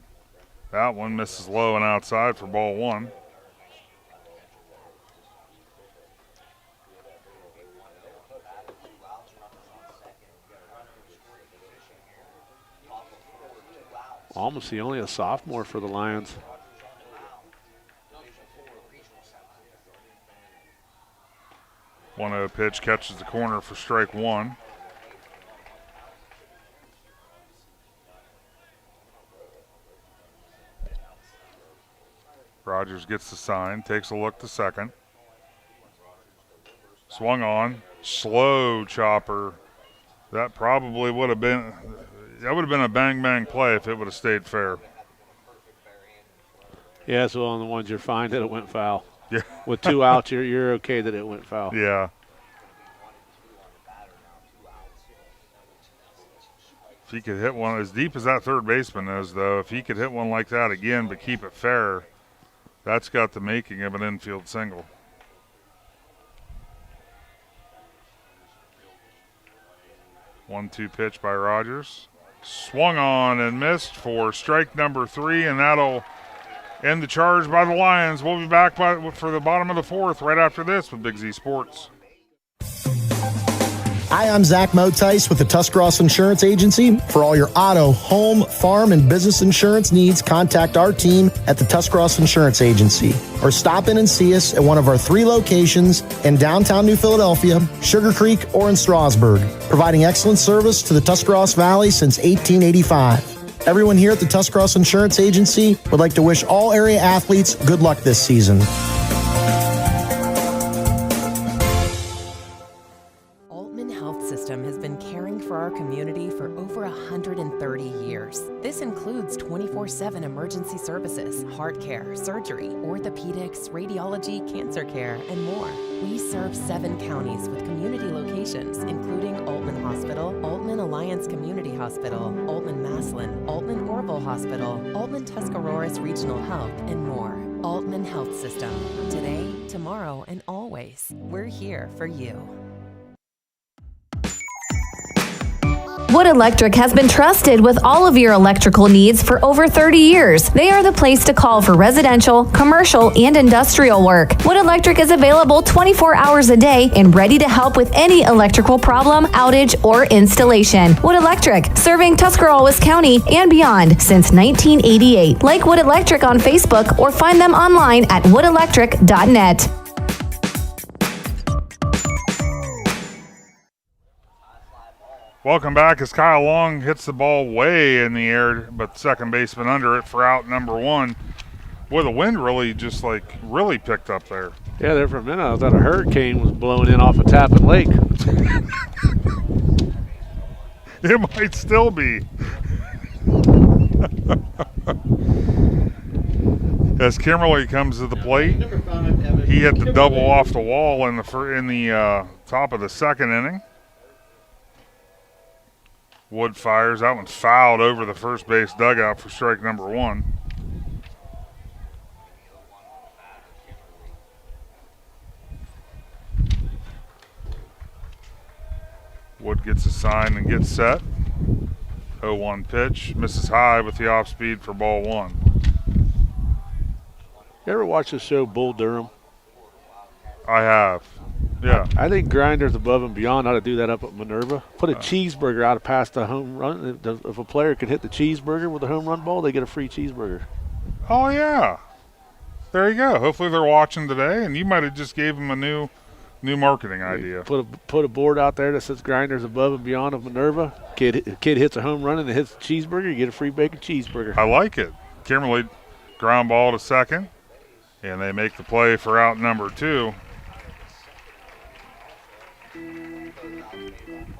Speaker 2: That one misses low and outside for ball 1.
Speaker 3: Almost only a sophomore for the Lions.
Speaker 2: One-0 pitch catches the corner for strike 1. Rogers gets the sign, takes a look to second. Swung on, slow chopper. That probably would have been a bang-bang play if it would have stayed fair.
Speaker 3: Yeah, so on the ones you're fine that it went foul.
Speaker 2: Yeah.
Speaker 3: With 2 outs, you're okay that it went foul.
Speaker 2: Yeah. If he could hit one as deep as that third baseman is, though, if he could hit one like that again but keep it fair, that's got the making of an infield single. One-two pitch by Rogers. Swung on and missed for strike number 3, and that'll end the charge by the Lions. We'll be back for the bottom of the 4th right after this with Big Z Sports.
Speaker 12: Hi, I'm Zach Motice with the Tuscarawas Insurance Agency. For all your auto, home, farm, and business insurance needs, contact our team at the Tuscarawas Insurance Agency. Or stop in and see us at one of our 3 locations in downtown New Philadelphia, Sugar Creek, or in Strasburg, providing excellent service to the Tuscarawas Valley since 1885. Everyone here at the Tuscarawas Insurance Agency would like to wish all area athletes good luck this season.
Speaker 14: Has been caring for our community for over 130 years. This includes 24/7 emergency services, heart care, surgery, orthopedics, radiology, cancer care, and more. We serve 7 counties with community locations, including Altman Hospital, Altman Alliance Community Hospital, Altman Maslin, Altman Orville Hospital, Altman Tuscarawas Regional Health, and more. Altman Health System. Today, tomorrow, and always. We're here for you.
Speaker 5: Wood Electric has been trusted with all of your electrical needs for over 30 years. They are the place to call for residential, commercial, and industrial work. Wood Electric is available 24 hours a day and ready to help with any electrical problem, outage, or installation. Wood Electric, serving Tuscarawas County and beyond since 1988. Like Wood Electric on Facebook or find them online at woodelectric.net.
Speaker 2: Welcome back as Kyle Long hits the ball way in the air, but second baseman under it for out number 1. Boy, the wind really really picked up there.
Speaker 3: Yeah, there for a minute I thought a hurricane was blowing in off of Tappan Lake.
Speaker 2: It might still be. As Kimberly comes to the plate, he hit the double off the wall in the top of the second inning. Wood fires. That one's fouled over the first base dugout for strike number 1. Wood gets a sign and gets set. 0-1 pitch. Misses high with the off speed for ball 1.
Speaker 3: You ever watch the show Bull Durham?
Speaker 2: I have. Yeah.
Speaker 3: I think Grinders Above and Beyond ought to do that up at Minerva. Put a cheeseburger out past the home run. If a player can hit the cheeseburger with a home run ball, they get a free cheeseburger.
Speaker 2: Oh, yeah. There you go. Hopefully they're watching today, and you might have just gave them a new marketing idea.
Speaker 3: Put a board out there that says Grinders Above and Beyond of Minerva. Kid hits a home run and it hits the cheeseburger, you get a free bacon cheeseburger.
Speaker 2: I like it. Kimberly ground ball to second, and they make the play for out number 2.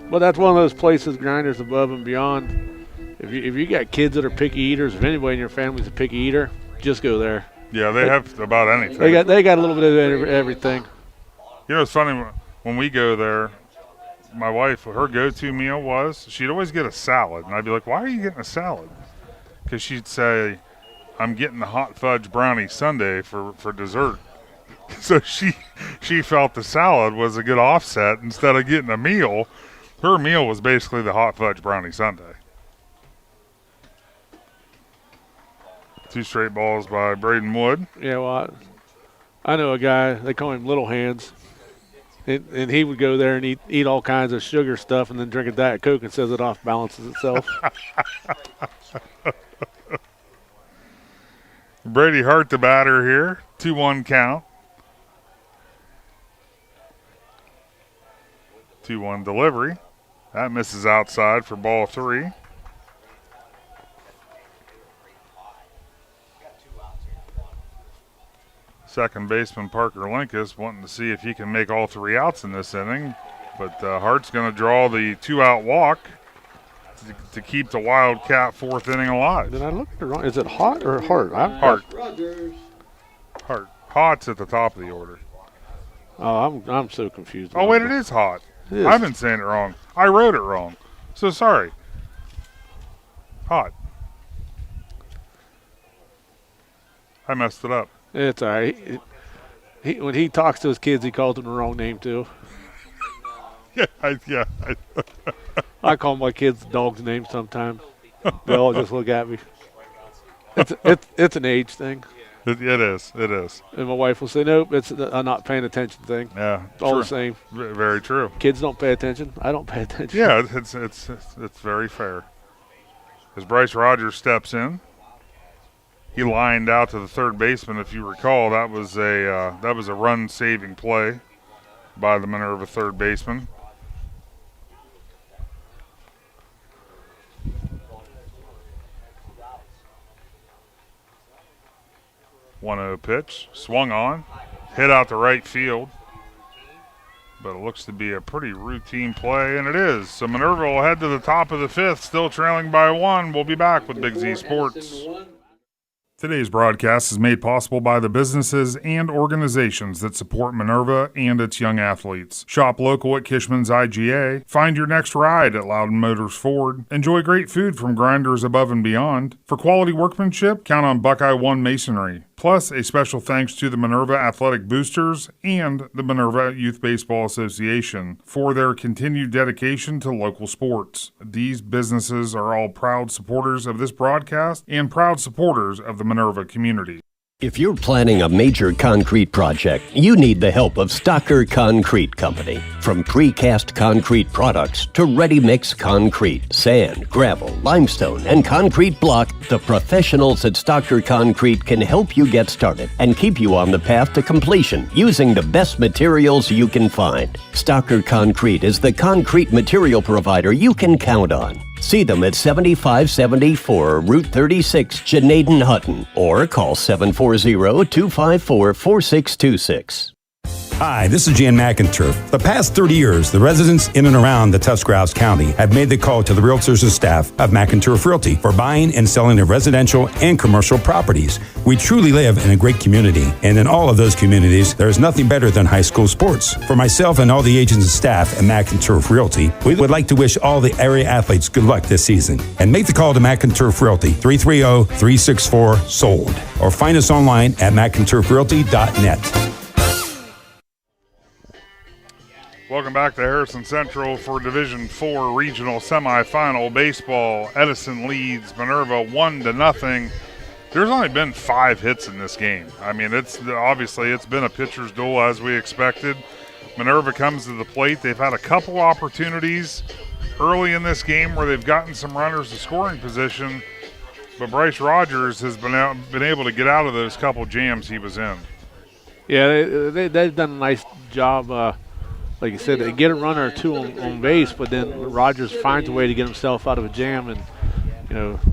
Speaker 3: Well, that's one of those places, Grinders Above and Beyond. If you got kids that are picky eaters, if anybody in your family's a picky eater, just go there.
Speaker 2: Yeah, they have about anything.
Speaker 3: They got a little bit of everything.
Speaker 2: You know, it's funny, when we go there, my wife, her go-to meal was, she'd always get a salad. And I'd be like, why are you getting a salad? Because she'd say, I'm getting the hot fudge brownie sundae for dessert. So she felt the salad was a good offset instead of getting a meal. Her meal was basically the hot fudge brownie sundae. 2 straight balls by Braden Wood.
Speaker 3: Yeah, well, I know a guy, they call him Little Hands. And he would go there and eat all kinds of sugar stuff and then drink a Diet Coke and says it off balances itself.
Speaker 2: Brady Hart, the batter here. 2-1 count. 2-1 delivery. That misses outside for ball 3. Second baseman Parker Linkus wanting to see if he can make all 3 outs in this inning. But Hart's going to draw the 2-out walk to keep the Wildcat 4th inning alive.
Speaker 3: Did I look at it wrong? Is it Hot or Hart?
Speaker 2: Hart. Hart. Hot's at the top of the order.
Speaker 3: Oh, I'm so confused.
Speaker 2: Oh, wait, it is Hot. I've been saying it wrong. I wrote it wrong. So sorry. Hot. I messed it up.
Speaker 3: It's all right. When he talks to his kids, he calls them the wrong name, too.
Speaker 2: Yeah.
Speaker 3: I call my kids dogs' names sometimes. They all just look at me. It's an age thing.
Speaker 2: It is. It is.
Speaker 3: And my wife will say, nope, it's a not paying attention thing.
Speaker 2: Yeah.
Speaker 3: It's all
Speaker 2: true.
Speaker 3: the same.
Speaker 2: Very true.
Speaker 3: Kids don't pay attention. I don't pay attention.
Speaker 2: Yeah, it's very fair. As Bryce Rogers steps in, he lined out to the third baseman. If you recall, that was a run-saving play by the Minerva third baseman. One-0 pitch, swung on, hit out to right field. But it looks to be a pretty routine play, and it is. So Minerva will head to the top of the fifth, still trailing by 1. We'll be back with Big Z Sports. Today's broadcast is made possible by the businesses and organizations that support Minerva and its young athletes. Shop local at Kishman's IGA. Find your next ride at Loudon Motors Ford. Enjoy great food from Grinders Above and Beyond. For quality workmanship, count on Buckeye One Masonry. Plus, a special thanks to the Minerva Athletic Boosters and the Minerva Youth Baseball Association for their continued dedication to local sports. These businesses are all proud supporters of this broadcast and proud supporters of the Minerva community.
Speaker 7: If you're planning a major concrete project, you need the help of Stocker Concrete Company. From precast concrete products to ready-mix concrete, sand, gravel, limestone, and concrete block, the professionals at Stocker Concrete can help you get started and keep you on the path to completion using the best materials you can find. Stocker Concrete is the concrete material provider you can count on. See them at 7574 Route 36, Janaden Hutton, or call 740-254-4626.
Speaker 13: Hi, this is Jan McInturf. The past 30 years, the residents in and around the Tuscarawas County have made the call to the realtors and staff of McInturf Realty for buying and selling of residential and commercial properties. We truly live in a great community, and in all of those communities, there is nothing better than high school sports. For myself and all the agents and staff at McInturf Realty, we would like to wish all the area athletes good luck this season. And make the call to McInturf Realty, 330-364-SOLD, or find us online at McInturfRealty.net.
Speaker 2: Welcome back to Harrison Central for Division 4 Regional Semifinal Baseball. Edison leads Minerva 1-0. There's only been 5 hits in this game. I mean, it's been a pitcher's duel as we expected. Minerva comes to the plate. They've had a couple opportunities early in this game where they've gotten some runners to scoring position, but Bryce Rogers has been able to get out of those couple jams he was in.
Speaker 3: Yeah, they've done a nice job. Like you said, they get a runner or two on base, but then Rogers finds a way to get himself out of a jam, and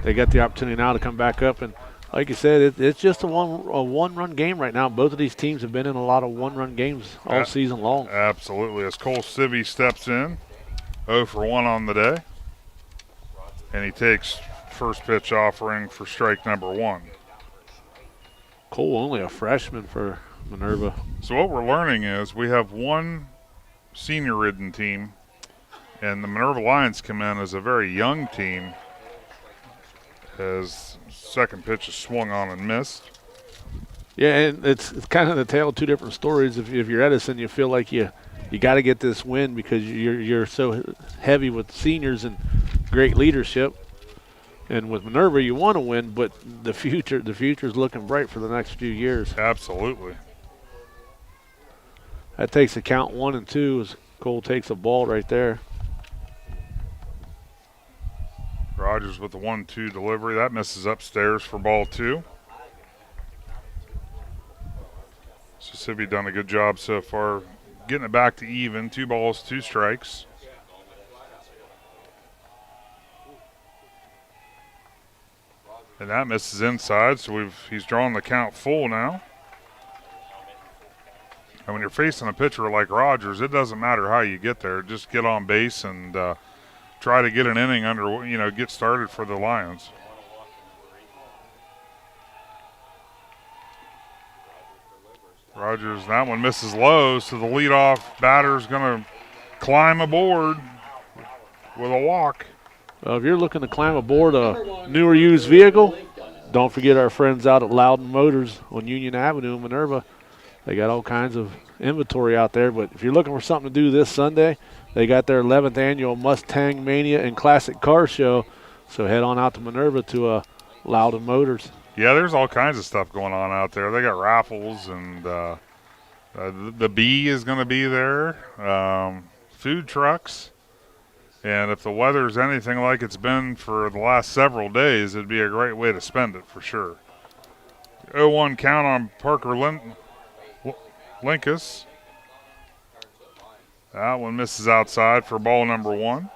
Speaker 3: they got the opportunity now to come back up. And like you said, it's just a one-run game right now. Both of these teams have been in a lot of one-run games all season long.
Speaker 2: Absolutely. As Cole Civvy steps in, 0 for 1 on the day, and he takes first pitch offering for strike number 1.
Speaker 3: Cole only a freshman for Minerva.
Speaker 2: So what we're learning is we have one senior-ridden team, and the Minerva Lions come in as a very young team as second pitch is swung on and missed.
Speaker 3: Yeah, and it's kind of the tale of two different stories. If you're Edison, you feel like you got to get this win because you're so heavy with seniors and great leadership. And with Minerva, you want to win, but the future's looking bright for the next few years.
Speaker 2: Absolutely.
Speaker 3: That takes a count 1 and 2 as Cole takes a ball right there.
Speaker 2: Rogers with the 1-2 delivery. That misses upstairs for ball 2. Mississippi done a good job so far getting it back to even. 2 balls, 2 strikes. And that misses inside, so he's drawn the count full now. And when you're facing a pitcher like Rogers, it doesn't matter how you get there. Just get on base and try to get an inning get started for the Lions. Rogers, that one misses low, so the leadoff batter's going to climb aboard with a walk.
Speaker 3: Well, if you're looking to climb aboard a new or used vehicle, don't forget our friends out at Loudon Motors on Union Avenue in Minerva. They got all kinds of inventory out there, but if you're looking for something to do this Sunday, they got their 11th annual Mustang Mania and Classic Car Show, so head on out to Minerva to Loudon Motors.
Speaker 2: Yeah, there's all kinds of stuff going on out there. They got raffles, and the bee is going to be there, food trucks. And if the weather's anything like it's been for the last several days, it'd be a great way to spend it for sure. 0-1 count on Parker Linkus. That one misses outside for ball number 1.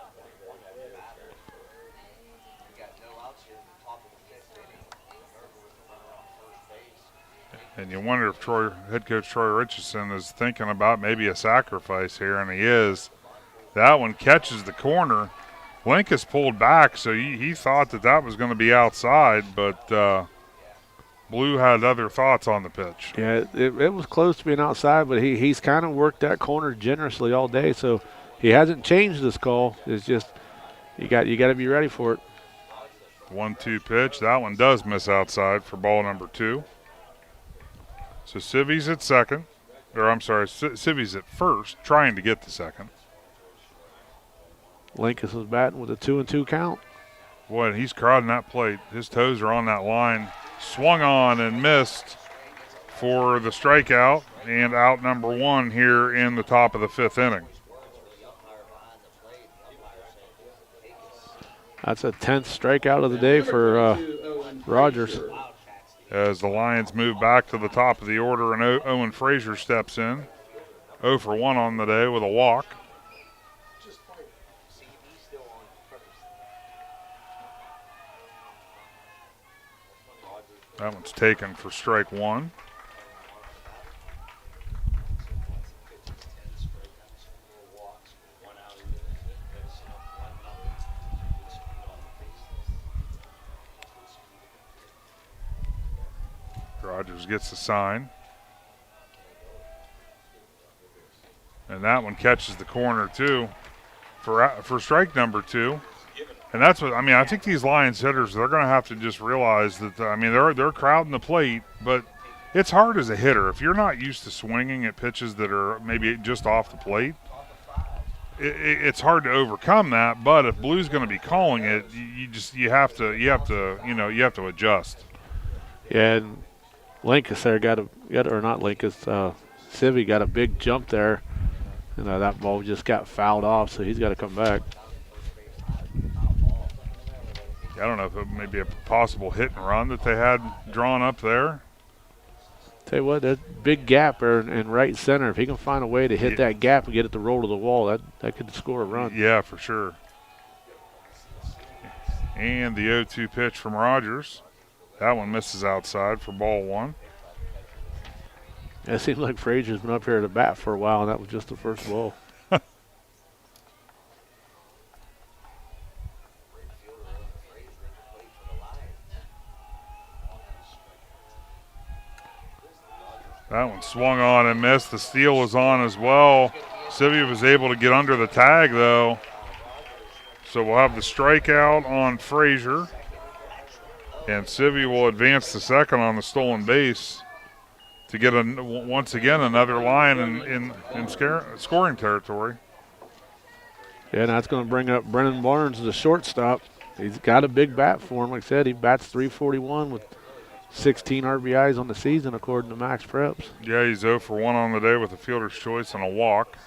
Speaker 2: And you wonder if head coach Troy Richardson is thinking about maybe a sacrifice here, and he is. That one catches the corner. Linkus pulled back, so he thought that was going to be outside, but Blue had other thoughts on the pitch.
Speaker 3: Yeah, it was close to being outside, but he's kind of worked that corner generously all day, so he hasn't changed his call. It's just you got to be ready for it.
Speaker 2: 1-2 pitch. That one does miss outside for ball number 2. So Civi's at second, or I'm sorry, Civi's at first, trying to get to second.
Speaker 3: Linkus was batting with a 2-2 count.
Speaker 2: Boy, he's crowding that plate. His toes are on that line. Swung on and missed for the strikeout, and out number 1 here in the top of the 5th inning.
Speaker 3: That's a 10th strikeout of the day for Rogers.
Speaker 2: As the Lions move back to the top of the order, and Owen Frazier steps in. 0 for 1 on the day with a walk. That one's taken for strike 1. Rogers gets the sign. And that one catches the corner too for strike number 2. And that's what, I think these Lions hitters, they're going to have to just realize that, they're crowding the plate, but it's hard as a hitter. If you're not used to swinging at pitches that are maybe just off the plate, it's hard to overcome that. But if Blue's going to be calling it, you have to adjust.
Speaker 3: Yeah, and Linkus there Civi got a big jump there, and that ball just got fouled off, so he's got to come back.
Speaker 2: I don't know if it may be a possible hit and run that they had drawn up there.
Speaker 3: Tell you what, that big gap there in right center, if he can find a way to hit that gap and get it to roll to the wall, that could score a run.
Speaker 2: Yeah, for sure. And the 0-2 pitch from Rogers. That one misses outside for ball 1.
Speaker 3: It seems like Frazier's been up here at the bat for a while, and that was just the first ball. That one swung on and missed. The steal was on as well. Civi was able to get under the tag, though. So we'll have the strikeout on Frazier. And Civi will advance to second on the stolen base to get once again another line in scoring territory. Yeah, and that's going to bring up Brennan Barnes, the shortstop. He's got a big bat for him. Like I said, he bats .341 with 16 RBIs on the season, according to Max Preps.
Speaker 2: Yeah, he's 0 for 1 on the day with a fielder's choice and a walk.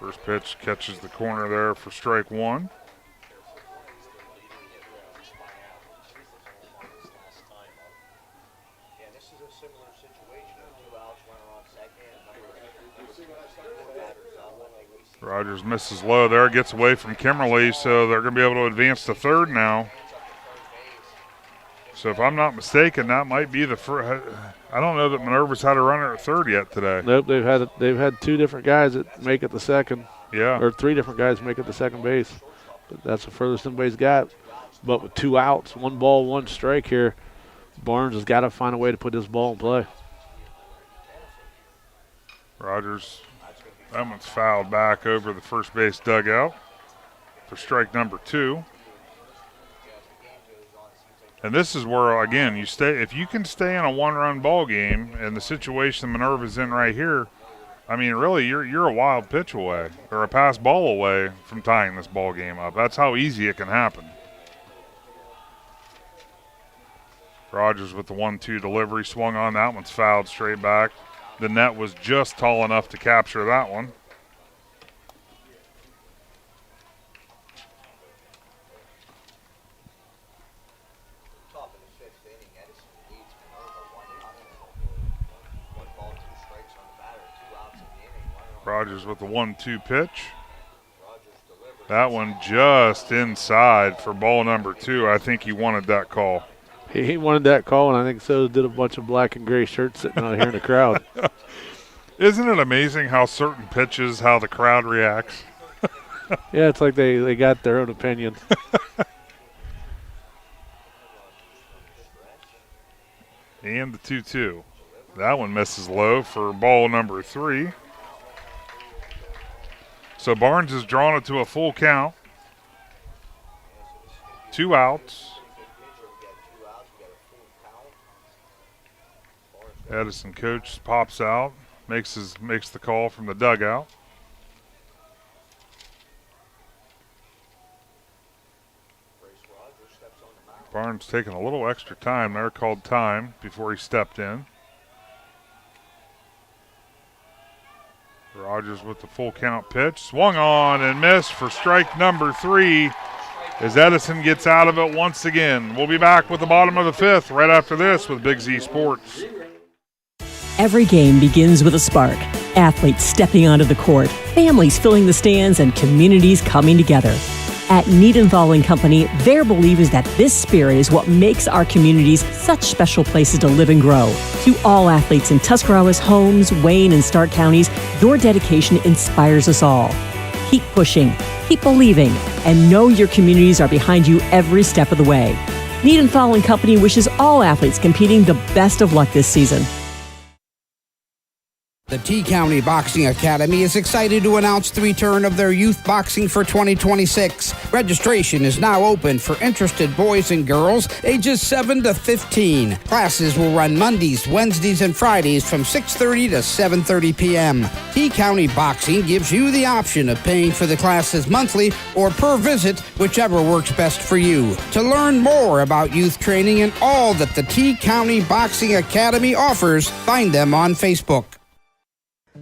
Speaker 2: First pitch catches the corner there for strike 1. Rogers misses low there, gets away from Kimmerly, so they're going to be able to advance to third now. So if I'm not mistaken, that might be the first. I don't know that Minerva's had a runner at third yet today.
Speaker 3: Nope, they've had 2 different guys that make it the second.
Speaker 2: Yeah.
Speaker 3: Or 3 different guys make it the second base. But that's the furthest anybody's got. But with 2 outs, 1 ball, 1 strike here, Barnes has got to find a way to put this ball in play.
Speaker 2: Rogers, that one's fouled back over the first base dugout for strike number 2. And this is where, again, if you can stay in a 1-run ball game, and the situation Minerva's in right here, I mean, really, you're a wild pitch away or a pass ball away from tying this ball game up. That's how easy it can happen. Rogers with the 1-2 delivery, swung on. That one's fouled straight back. The net was just tall enough to capture that one.
Speaker 11: Top of the 5th inning, Edison leads Minerva 1-0. 1 ball, 2 strikes on the batter, 2 outs in the inning.
Speaker 2: Rogers with the 1-2 pitch. That one just inside for ball number 2. I think he wanted that call.
Speaker 3: He wanted that call, and I think so did a bunch of black and gray shirts sitting out here in the crowd.
Speaker 2: Isn't it amazing how certain pitches, how the crowd reacts?
Speaker 3: Yeah, it's like they got their own opinion.
Speaker 2: And the 2-2. That one misses low for ball number 3. So Barnes has drawn it to a full count. 2 outs. Edison coach pops out, makes the call from the dugout. Barnes taking a little extra time there, called time before he stepped in. Rogers with the full count pitch, swung on and missed for strike number 3 as Edison gets out of it once again. We'll be back with the bottom of the 5th right after this with Big Z Sports.
Speaker 15: Every game begins with a spark. Athletes stepping onto the court, families filling the stands, and communities coming together. At Niedenthal & Company, their belief is that this spirit is what makes our communities such special places to live and grow. To all athletes in Tuscarawas, Holmes, Wayne, and Stark counties, your dedication inspires us all. Keep pushing, keep believing, and know your communities are behind you every step of the way. Niedenthal & Company wishes all athletes competing the best of luck this season.
Speaker 17: The T-County Boxing Academy is excited to announce the return of their youth boxing for 2026. Registration is now open for interested boys and girls ages 7 to 15. Classes will run Mondays, Wednesdays, and Fridays from 6:30 to 7:30 p.m. T-County Boxing gives you the option of paying for the classes monthly or per visit, whichever works best for you. To learn more about youth training and all that the T-County Boxing Academy offers, find them on Facebook.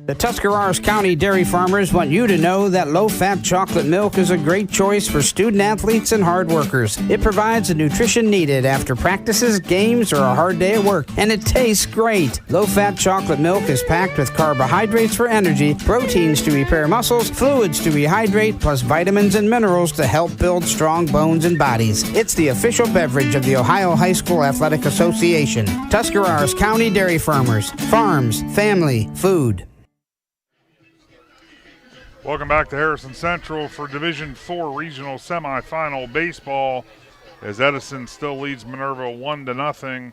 Speaker 17: The Tuscarawas County dairy farmers want you to know that low-fat chocolate milk is a great choice for student athletes and hard workers. It provides the nutrition needed after practices, games, or a hard day at work, and it tastes great. Low-fat chocolate milk is packed with carbohydrates for energy, proteins to repair muscles, fluids to rehydrate, plus vitamins and minerals to help build strong bones and bodies. It's the official beverage of the Ohio High School Athletic Association. Tuscarawas County dairy farmers. Farms, family, food.
Speaker 2: Welcome back to Harrison Central for Division 4 Regional Semifinal Baseball as Edison still leads Minerva 1-0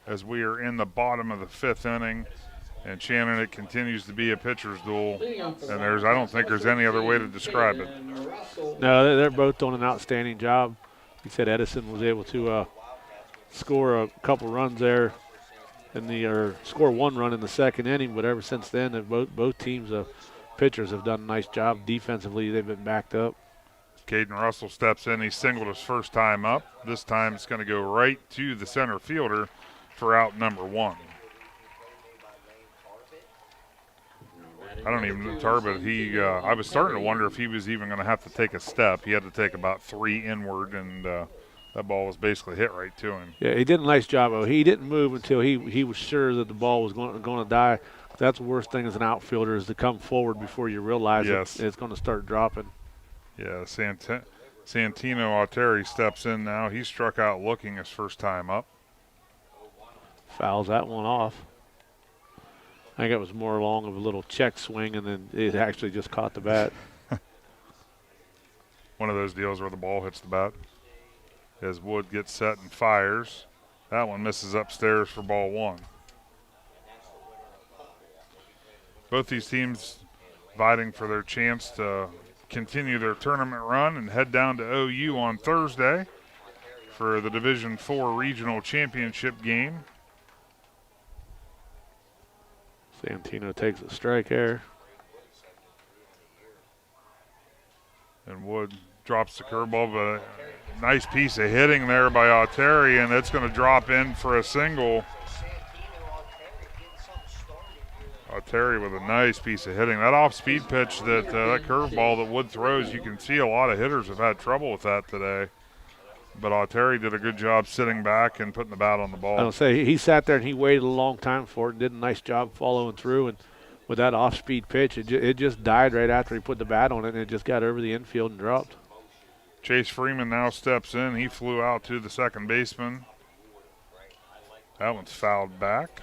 Speaker 2: as we are in the bottom of the 5th inning. And Shannon, it continues to be a pitcher's duel, and I don't think there's any other way to describe it.
Speaker 3: No, they're both doing an outstanding job. He said Edison was able to score a couple runs there or score 1 run in the 2nd inning, but ever since then, both teams pitchers have done a nice job defensively. They've been backed up.
Speaker 2: Caden Russell steps in. He singled his first time up. This time it's going to go right to the center fielder for out number 1. I don't even know Tarbett. I was starting to wonder if he was even going to have to take a step. He had to take about 3 inward, and that ball was basically hit right to him.
Speaker 3: Yeah, he did a nice job. He didn't move until he was sure that the ball was going to die. That's the worst thing as an outfielder is to come forward before you realize it's going to start dropping.
Speaker 2: Yeah, Santino Alteri steps in now. He struck out looking his first time up.
Speaker 3: Fouls that one off. I think it was more along of a little check swing, and then it actually just caught the bat.
Speaker 2: One of those deals where the ball hits the bat. As Wood gets set and fires. That one misses upstairs for ball 1. Both these teams fighting for their chance to continue their tournament run and head down to OU on Thursday for the Division 4 Regional Championship game.
Speaker 3: Santino takes a strike there.
Speaker 2: And Wood drops the curveball, but a nice piece of hitting there by Auteri, and it's going to drop in for a single. Auteri with a nice piece of hitting. That off-speed pitch, that curveball that Wood throws, you can see a lot of hitters have had trouble with that today. But Auteri did a good job sitting back and putting the bat on the ball.
Speaker 3: I don't say he sat there and he waited a long time for it and did a nice job following through. And with that off-speed pitch, it just died right after he put the bat on it, and it just got over the infield and dropped.
Speaker 2: Chase Freeman now steps in. He flew out to the second baseman. That one's fouled back.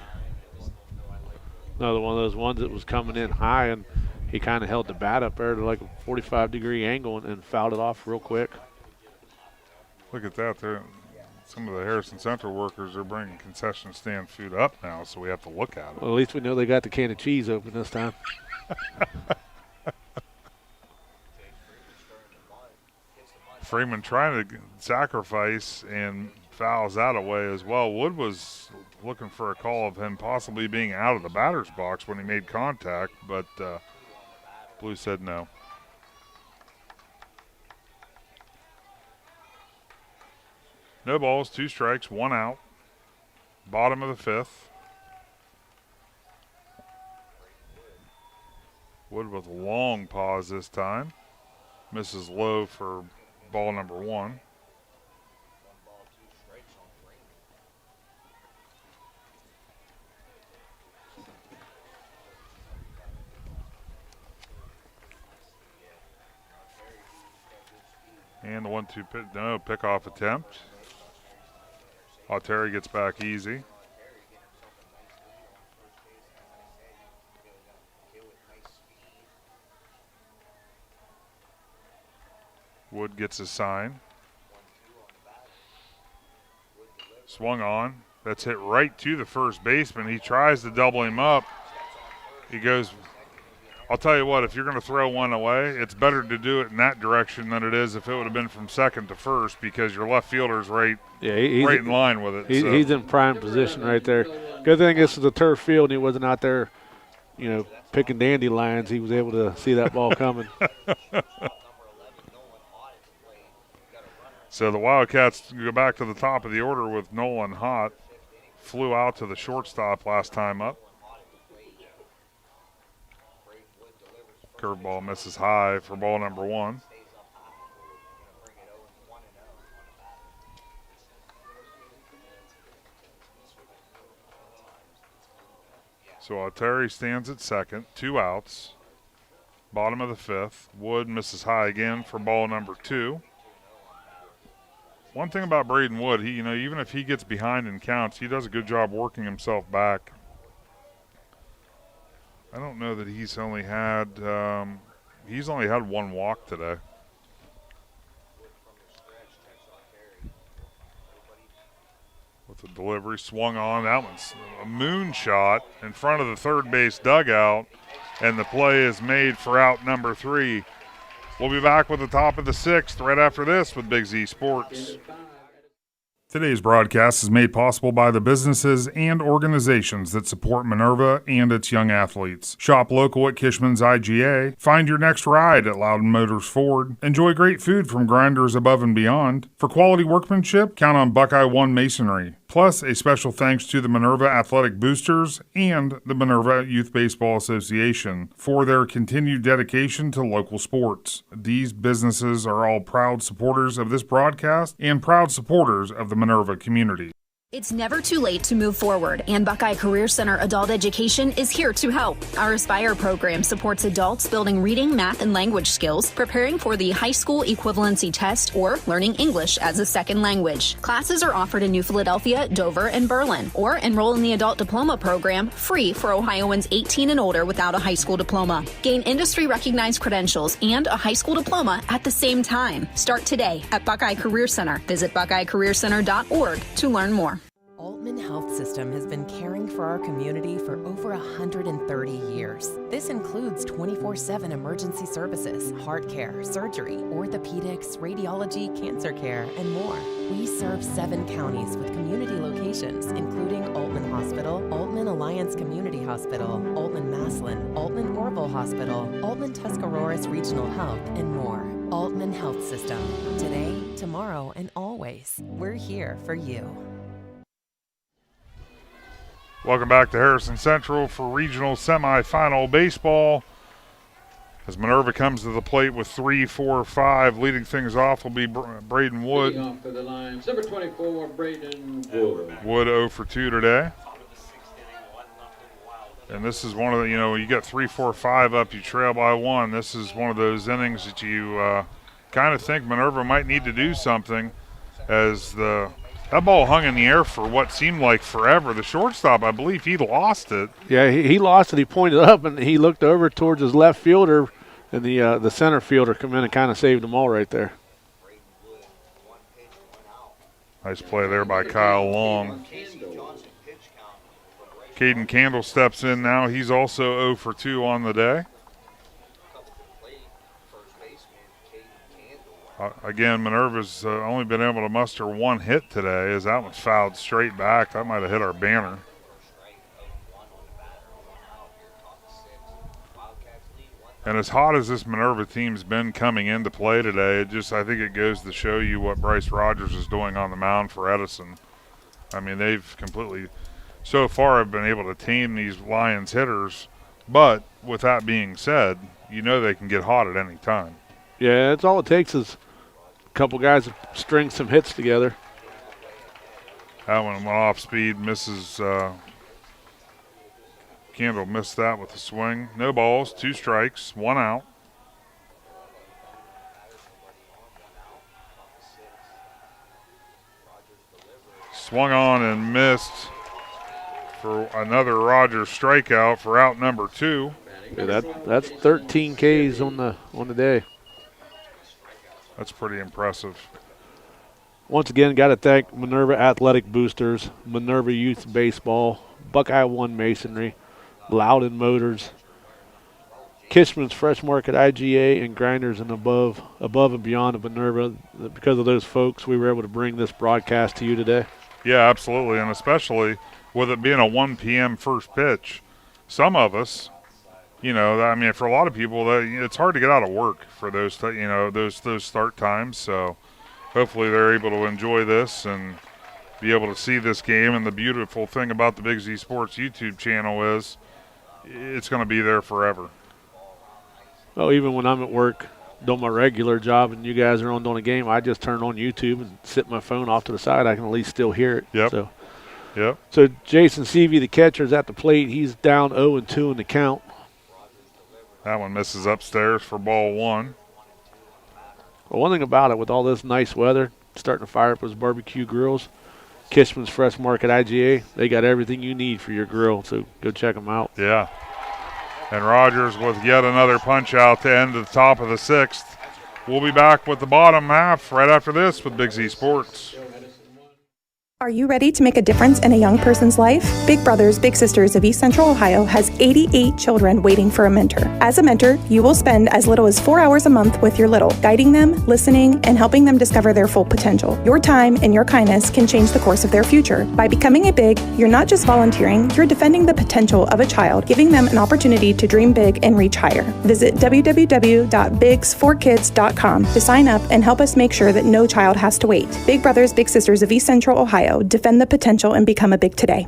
Speaker 3: Another one of those ones that was coming in high, and he kind of held the bat up there to like a 45-degree angle and fouled it off real quick.
Speaker 2: Look at that. Some of the Harrison Central workers are bringing concession stand food up now, so we have to look at it.
Speaker 3: Well, at least we know they got the can of cheese open this time.
Speaker 2: Freeman trying to sacrifice and fouls that away as well. Wood was looking for a call of him possibly being out of the batter's box when he made contact, but Blue said no. No balls, 2 strikes, 1 out. Bottom of the 5th. Wood with a long pause this time. Misses low for ball number 1. And the 1-2 pick-off attempt. Auteri gets back easy. Wood gets his sign. Swung on. That's hit right to the first baseman. He tries to double him up. He goes, I'll tell you what, if you're going to throw one away, it's better to do it in that direction than it is if it would have been from second to first, because your left fielder's right in line with it.
Speaker 3: He's in prime position right there. Good thing this is a turf field and he wasn't out there, picking dandelions. He was able to see that ball coming.
Speaker 2: So the Wildcats go back to the top of the order with Nolan Hott. Flew out to the shortstop last time up. Curveball misses high for ball number 1. So Auteri stands at second, 2 outs. Bottom of the 5th. Wood misses high again for ball number 2. One thing about Braden Wood, he, even if he gets behind in counts, he does a good job working himself back. I don't know that he's only had 1 walk today. With the delivery swung on, that one's a moonshot in front of the third base dugout, and the play is made for out number 3. We'll be back with the top of the 6th right after this with Big Z Sports. Today's broadcast is made possible by the businesses and organizations that support Minerva and its young athletes. Shop local at Kishman's IGA. Find your next ride at Loudon Motors Ford. Enjoy great food from Grinders Above and Beyond. For quality workmanship, count on Buckeye One Masonry. Plus, a special thanks to the Minerva Athletic Boosters and the Minerva Youth Baseball Association for their continued dedication to local sports. These businesses are all proud supporters of this broadcast and proud supporters of the Minerva community.
Speaker 16: It's never too late to move forward, and Buckeye Career Center Adult Education is here to help. Our Aspire program supports adults building reading, math, and language skills, preparing for the high school equivalency test, or learning English as a second language. Classes are offered in New Philadelphia, Dover, and Berlin, or enroll in the Adult Diploma program, free for Ohioans 18 and older without a high school diploma. Gain industry-recognized credentials and a high school diploma at the same time. Start today at Buckeye Career Center. Visit buckeyecareercenter.org to learn more.
Speaker 14: Altman Health System has been caring for our community for over 130 years. This includes 24/7 emergency services, heart care, surgery, orthopedics, radiology, cancer care, and more. We serve 7 counties with community locations, including Altman Hospital, Altman Alliance Community Hospital, Altman Maslin, Altman Orville Hospital, Altman Tuscaroras Regional Health, and more. Altman health system. Today, tomorrow, and always, we're here for you.
Speaker 2: Welcome back to Harrison Central for regional semifinal baseball. As Minerva comes to the plate with 3-4-5, leading things off will be Braden Wood.
Speaker 1: Leading off for the Lions, number 24, Braden Wood.
Speaker 2: Wood 0 for 2 today. And this is one of the, you get 3-4-5 up, you trail by 1. This is one of those innings that you kind of think Minerva might need to do something, as that ball hung in the air for what seemed like forever. The shortstop, I believe, he lost it.
Speaker 3: Yeah, he lost it. He pointed up, and he looked over towards his left fielder, and the center fielder come in and kind of saved them all right there.
Speaker 2: Nice play there by Kyle Long. Caden Candle steps in now. He's also 0 for 2 on the day. Again, Minerva's only been able to muster 1 hit today, as that one's fouled straight back. That might have hit our banner. And as hot as this Minerva team's been coming into play today, I think it goes to show you what Bryce Rogers is doing on the mound for Edison. I mean, they've completely, so far, have been able to tame these Lions hitters. But with that being said, they can get hot at any time.
Speaker 3: Yeah, that's all it takes is a couple guys to string some hits together.
Speaker 2: That one went off speed, misses. Candle missed that with a swing. No balls, 2 strikes, 1 out. Swung on and missed for another Rogers strikeout for out number 2.
Speaker 3: Yeah, that's 13 Ks on the day.
Speaker 2: That's pretty impressive.
Speaker 3: Once again, got to thank Minerva Athletic Boosters, Minerva Youth Baseball, Buckeye One Masonry, Loudon Motors, Kishman's Fresh Market IGA, and Grinders and above and beyond of Minerva. Because of those folks, we were able to bring this broadcast to you today.
Speaker 2: Yeah, absolutely, and especially with it being a 1 p.m. first pitch, some of us, for a lot of people, it's hard to get out of work for those, those start times. So hopefully they're able to enjoy this and be able to see this game. And the beautiful thing about the Big Z Sports YouTube channel is it's going to be there forever.
Speaker 3: Well, even when I'm at work doing my regular job and you guys are on doing a game, I just turn on YouTube and sit my phone off to the side. I can at least still hear it.
Speaker 2: Yep.
Speaker 3: So Jason Seavey, the catcher, is at the plate. He's down 0-2 in the count.
Speaker 2: That one misses upstairs for ball 1.
Speaker 3: Well, one thing about it, with all this nice weather, starting to fire up those barbecue grills, Kishman's Fresh Market IGA, they got everything you need for your grill, so go check them out.
Speaker 2: Yeah. And Rogers with yet another punch out to end the top of the 6th. We'll be back with the bottom half right after this with Big Z Sports.
Speaker 18: Are you ready to make a difference in a young person's life? Big Brothers Big Sisters of East Central Ohio has 88 children waiting for a mentor. As a mentor, you will spend as little as 4 hours a month with your little, guiding them, listening, and helping them discover their full potential. Your time and your kindness can change the course of their future. By becoming a Big, you're not just volunteering, you're defending the potential of a child, giving them an opportunity to dream big and reach higher. Visit www.bigs4kids.com to sign up and help us make sure that no child has to wait. Big Brothers Big Sisters of East Central Ohio. Defend the potential and become a Big today.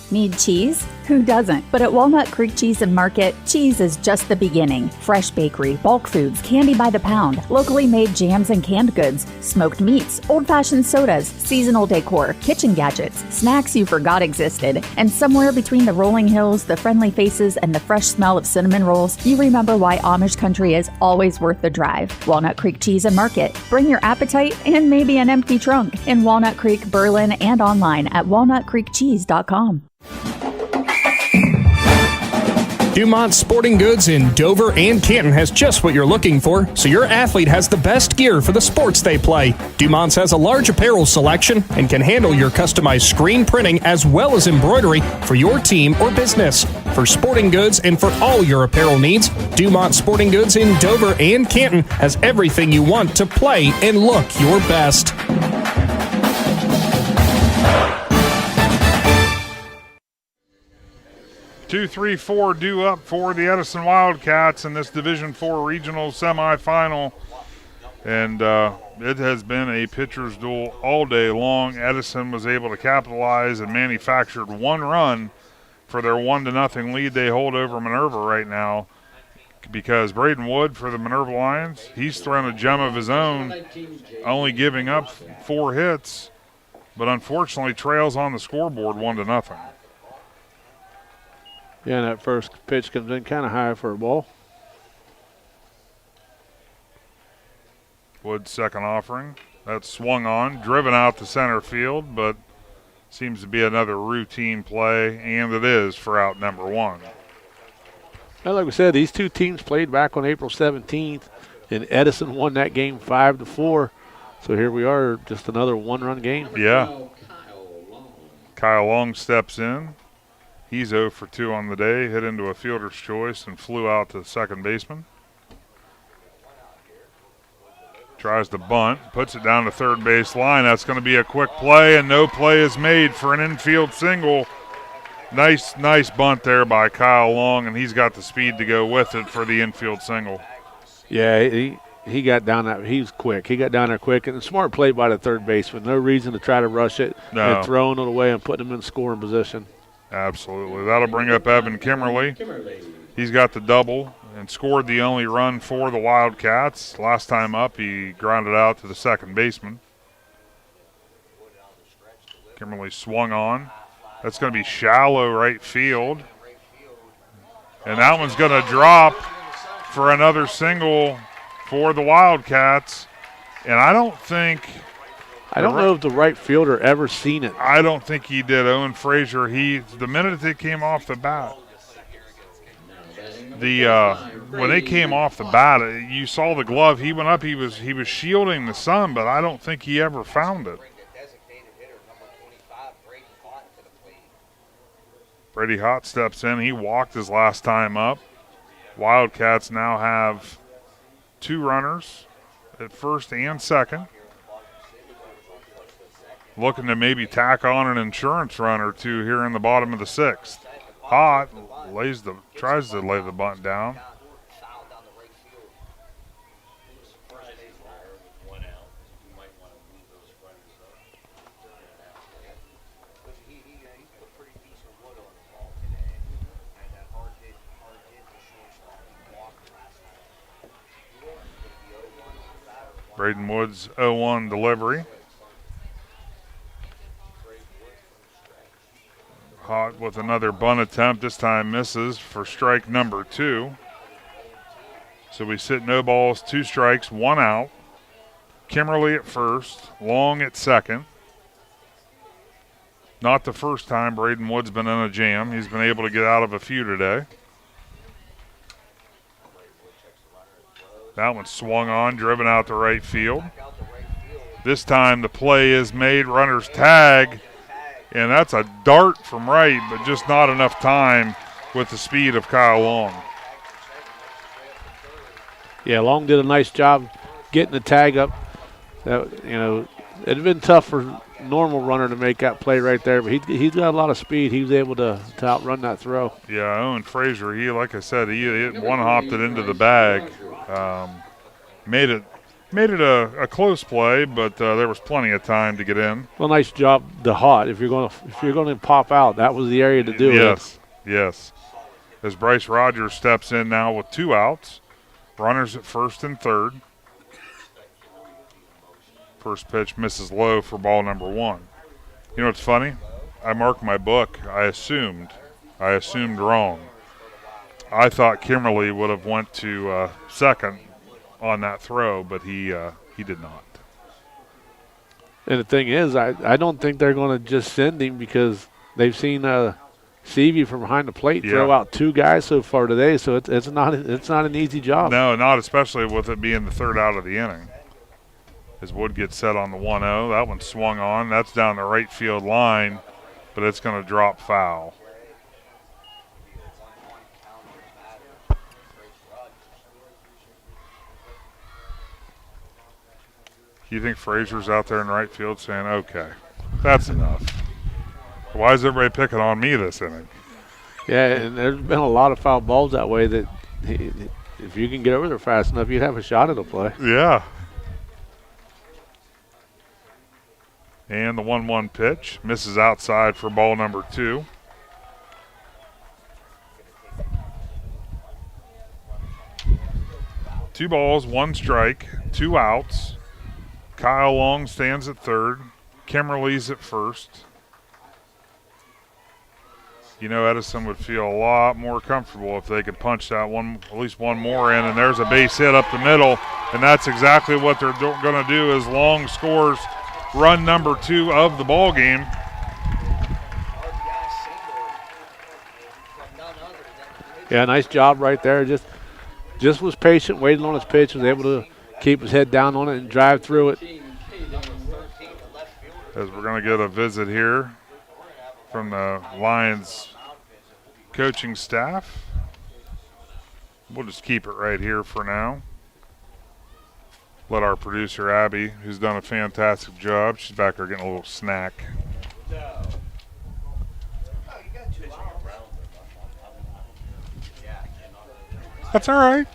Speaker 21: Need cheese? Who doesn't? But at Walnut Creek Cheese and Market, cheese is just the beginning. Fresh bakery, bulk foods, candy by the pound, locally made jams and canned goods, smoked meats, old-fashioned sodas, seasonal decor, kitchen gadgets, snacks you forgot existed, and somewhere between the rolling hills, the friendly faces, and the fresh smell of cinnamon rolls, you remember why Amish country is always worth the drive. Walnut Creek Cheese and Market. Bring your appetite and maybe an empty trunk in Walnut Creek, Berlin, and online at walnutcreekcheese.com.
Speaker 4: Dumont Sporting Goods in Dover and Canton has just what you're looking for, so your athlete has the best gear for the sports they play. Dumont's has a large apparel selection and can handle your customized screen printing as well as embroidery for your team or business. For sporting goods and for all your apparel needs, Dumont Sporting Goods in Dover and Canton has everything you want to play and look your best.
Speaker 2: 2-3-4 due up for the Edison Wildcats in this Division IV regional semifinal And it has been a pitcher's duel all day long. Edison was able to capitalize and manufactured one run for their 1-0 lead they hold over Minerva right now, because Braden Wood for the Minerva Lions, he's thrown a gem of his own, only giving up 4 hits, but unfortunately trails on the scoreboard 1-0.
Speaker 3: Yeah, and that first pitch comes in kind of high for a ball.
Speaker 2: Wood's second offering. That's swung on, driven out to center field, but seems to be another routine play, and it is for out number 1.
Speaker 3: Well, like we said, these two teams played back on April 17th, and Edison won that game 5-4. So here we are, just another one-run game.
Speaker 2: Yeah. Kyle Long steps in. He's 0 for 2 on the day, hit into a fielder's choice and flew out to second baseman. Tries to bunt, puts it down to third base line. That's going to be a quick play, and no play is made for an infield single. Nice bunt there by Kyle Long, and he's got the speed to go with it for the infield single.
Speaker 3: Yeah, he got down that. He was quick. He got down there quick, and a smart play by the third baseman. No reason to try to rush it and throwing it away and putting him in scoring position.
Speaker 2: Absolutely. That'll bring up Evan Kimmerly. He's got the double and scored the only run for the Wildcats. Last time up, he grounded out to the second baseman. Kimmerly swung on. That's going to be shallow right field. And that one's going to drop for another single for the Wildcats. And I don't know if
Speaker 3: the right fielder ever seen it.
Speaker 2: I don't think he did. Owen Frazier, the minute they came off the bat, when they came off the bat, you saw the glove. He went up. He was shielding the sun, but I don't think he ever found it. Brady Hott steps in. He walked his last time up. Wildcats now have 2 runners at first and second. Looking to maybe tack on an insurance run or 2 here in the bottom of the 6th. Hott tries to lay the bunt down. Braden Woods 0-1 delivery. Hott with another bunt attempt, this time misses for strike number 2. So we sit no balls, 2 strikes, 1 out. Kimmerly at first, Long at second. Not the first time Braden Wood's been in a jam. He's been able to get out of a few today. That one swung on, driven out to right field. This time the play is made, runners tag, and that's a dart from right, but just not enough time with the speed of Kyle Long.
Speaker 3: Yeah, Long did a nice job getting the tag up. It'd have been tough for normal runner to make that play right there, but he's got a lot of speed. He was able to outrun that throw.
Speaker 2: Yeah, Owen Frazier, like I said, he one-hopped it into the bag. Made it a close play, but there was plenty of time to get in.
Speaker 3: Well, nice job, the Hott. If you're going to pop out, that was the area to do it.
Speaker 2: Yes. As Bryce Rogers steps in now with 2 outs, runners at first and third. First pitch misses low for ball number 1. You know what's funny? I marked my book. I assumed wrong. I thought Kimmerly would have went to second on that throw, but he did not.
Speaker 3: And the thing is, I don't think they're going to just send him, because they've seen Seavey from behind the plate throw out 2 guys so far today. So it's not an easy job.
Speaker 2: No, not especially with it being the 3rd out of the inning. As Wood gets set on the 1-0, that one swung on. That's down the right field line, but it's going to drop foul. You think Frazier's out there in right field saying, okay, that's enough. Why is everybody picking on me this inning?
Speaker 3: Yeah, and there's been a lot of foul balls that way that if you can get over there fast enough, you'd have a shot at a play.
Speaker 2: Yeah. And the 1-1 pitch misses outside for ball number 2. Two balls, 1 strike, 2 outs. Kyle Long stands at third. Kimberly's at first. You know, Edison would feel a lot more comfortable if they could punch that one, at least one more in, and there's a base hit up the middle, and that's exactly what they're going to do as Long scores run number 2 of the ball game.
Speaker 3: Yeah, nice job right there. Just was patient, waited on his pitch, was able to keep his head down on it and drive through it.
Speaker 2: As we're going to get a visit here from the Lions coaching staff. We'll just keep it right here for now. Let our producer, Abby, who's done a fantastic job, she's back there getting a little snack. That's all right.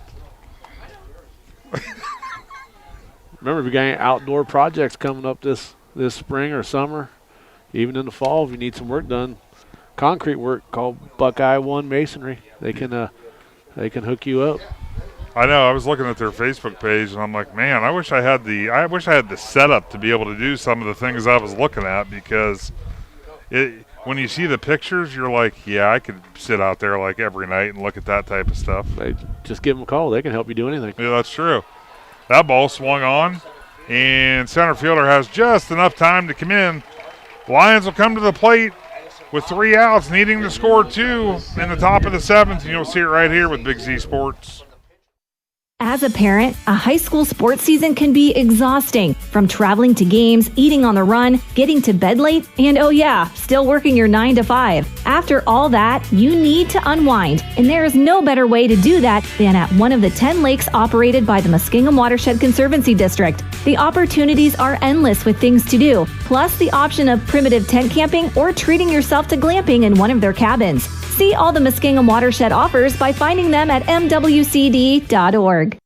Speaker 3: Remember, if you got any outdoor projects coming up this spring or summer, even in the fall, if you need some work done, concrete work called Buckeye One Masonry, they can hook you up.
Speaker 2: I know. I was looking at their Facebook page, and I'm like, man, I wish I had the setup to be able to do some of the things I was looking at, because when you see the pictures, you're like, yeah, I could sit out there like every night and look at that type of stuff.
Speaker 3: Just give them a call. They can help you do anything.
Speaker 2: Yeah, that's true. That ball swung on, and center fielder has just enough time to come in. Lions will come to the plate with 3 outs, needing to score 2 in the top of the 7th, and you'll see it right here with Big Z Sports.
Speaker 5: As a parent, a high school sports season can be exhausting. From traveling to games, eating on the run, getting to bed late, and oh yeah, still working your 9 to 5. After all that, you need to unwind, and there is no better way to do that than at one of the 10 lakes operated by the Muskingum Watershed Conservancy District. The opportunities are endless with things to do, plus the option of primitive tent camping or treating yourself to glamping in one of their cabins. See all the Muskingum Watershed offers by finding them at mwcd.org.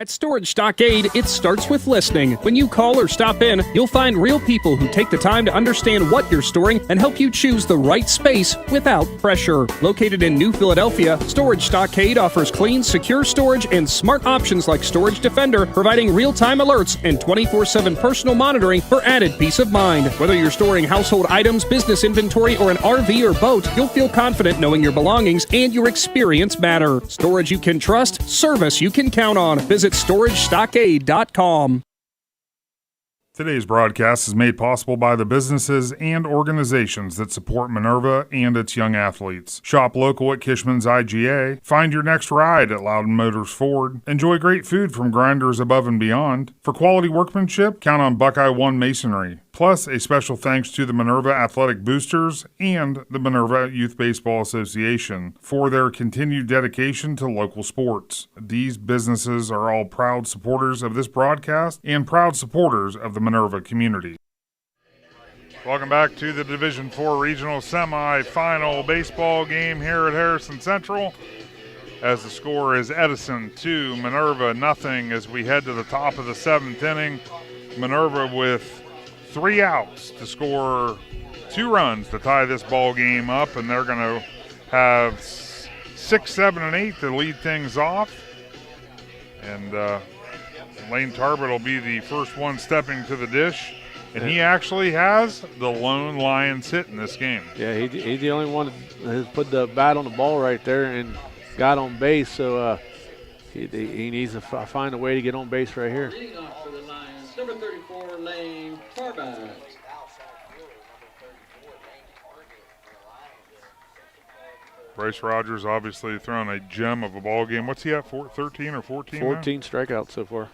Speaker 4: At Storage Stockade, it starts with listening. When you call or stop in, you'll find real people who take the time to understand what you're storing and help you choose the right space without pressure. Located in New Philadelphia, Storage Stockade offers clean, secure storage and smart options like Storage Defender, providing real-time alerts and 24/7 personal monitoring for added peace of mind. Whether you're storing household items, business inventory, or an RV or boat, you'll feel confident knowing your belongings and your experience matter. Storage you can trust, service you can count on. Visit StorageStockade.com.
Speaker 2: Today's broadcast is made possible by the businesses and organizations that support Minerva and its young athletes. Shop local at Kishman's IGA. Find your next ride at Loudon Motors Ford. Enjoy great food from Grinders Above and Beyond. For quality workmanship, count on Buckeye One Masonry. Plus, a special thanks to the Minerva Athletic Boosters and the Minerva Youth Baseball Association for their continued dedication to local sports. These businesses are all proud supporters of this broadcast and proud supporters of the Minerva community. Welcome back to the Division IV Regional Semi-Final baseball game here at Harrison Central. As the score is Edison 2, Minerva nothing, as we head to the top of the 7th inning. Minerva with 3 outs to score 2 runs to tie this ball game up, and they're going to have 6, 7, and 8 to lead things off. And Lane Tarbert will be the first one stepping to the dish, and he actually has the lone Lions hit in this game.
Speaker 3: Yeah, he's the only one that has put the bat on the ball right there and got on base, so he needs to find a way to get on base right here.
Speaker 1: Number 34, Lane Tarbert.
Speaker 2: Bryce Rogers obviously throwing a gem of a ball game. What's he at, 13 or 14
Speaker 3: 14 strikeouts so far.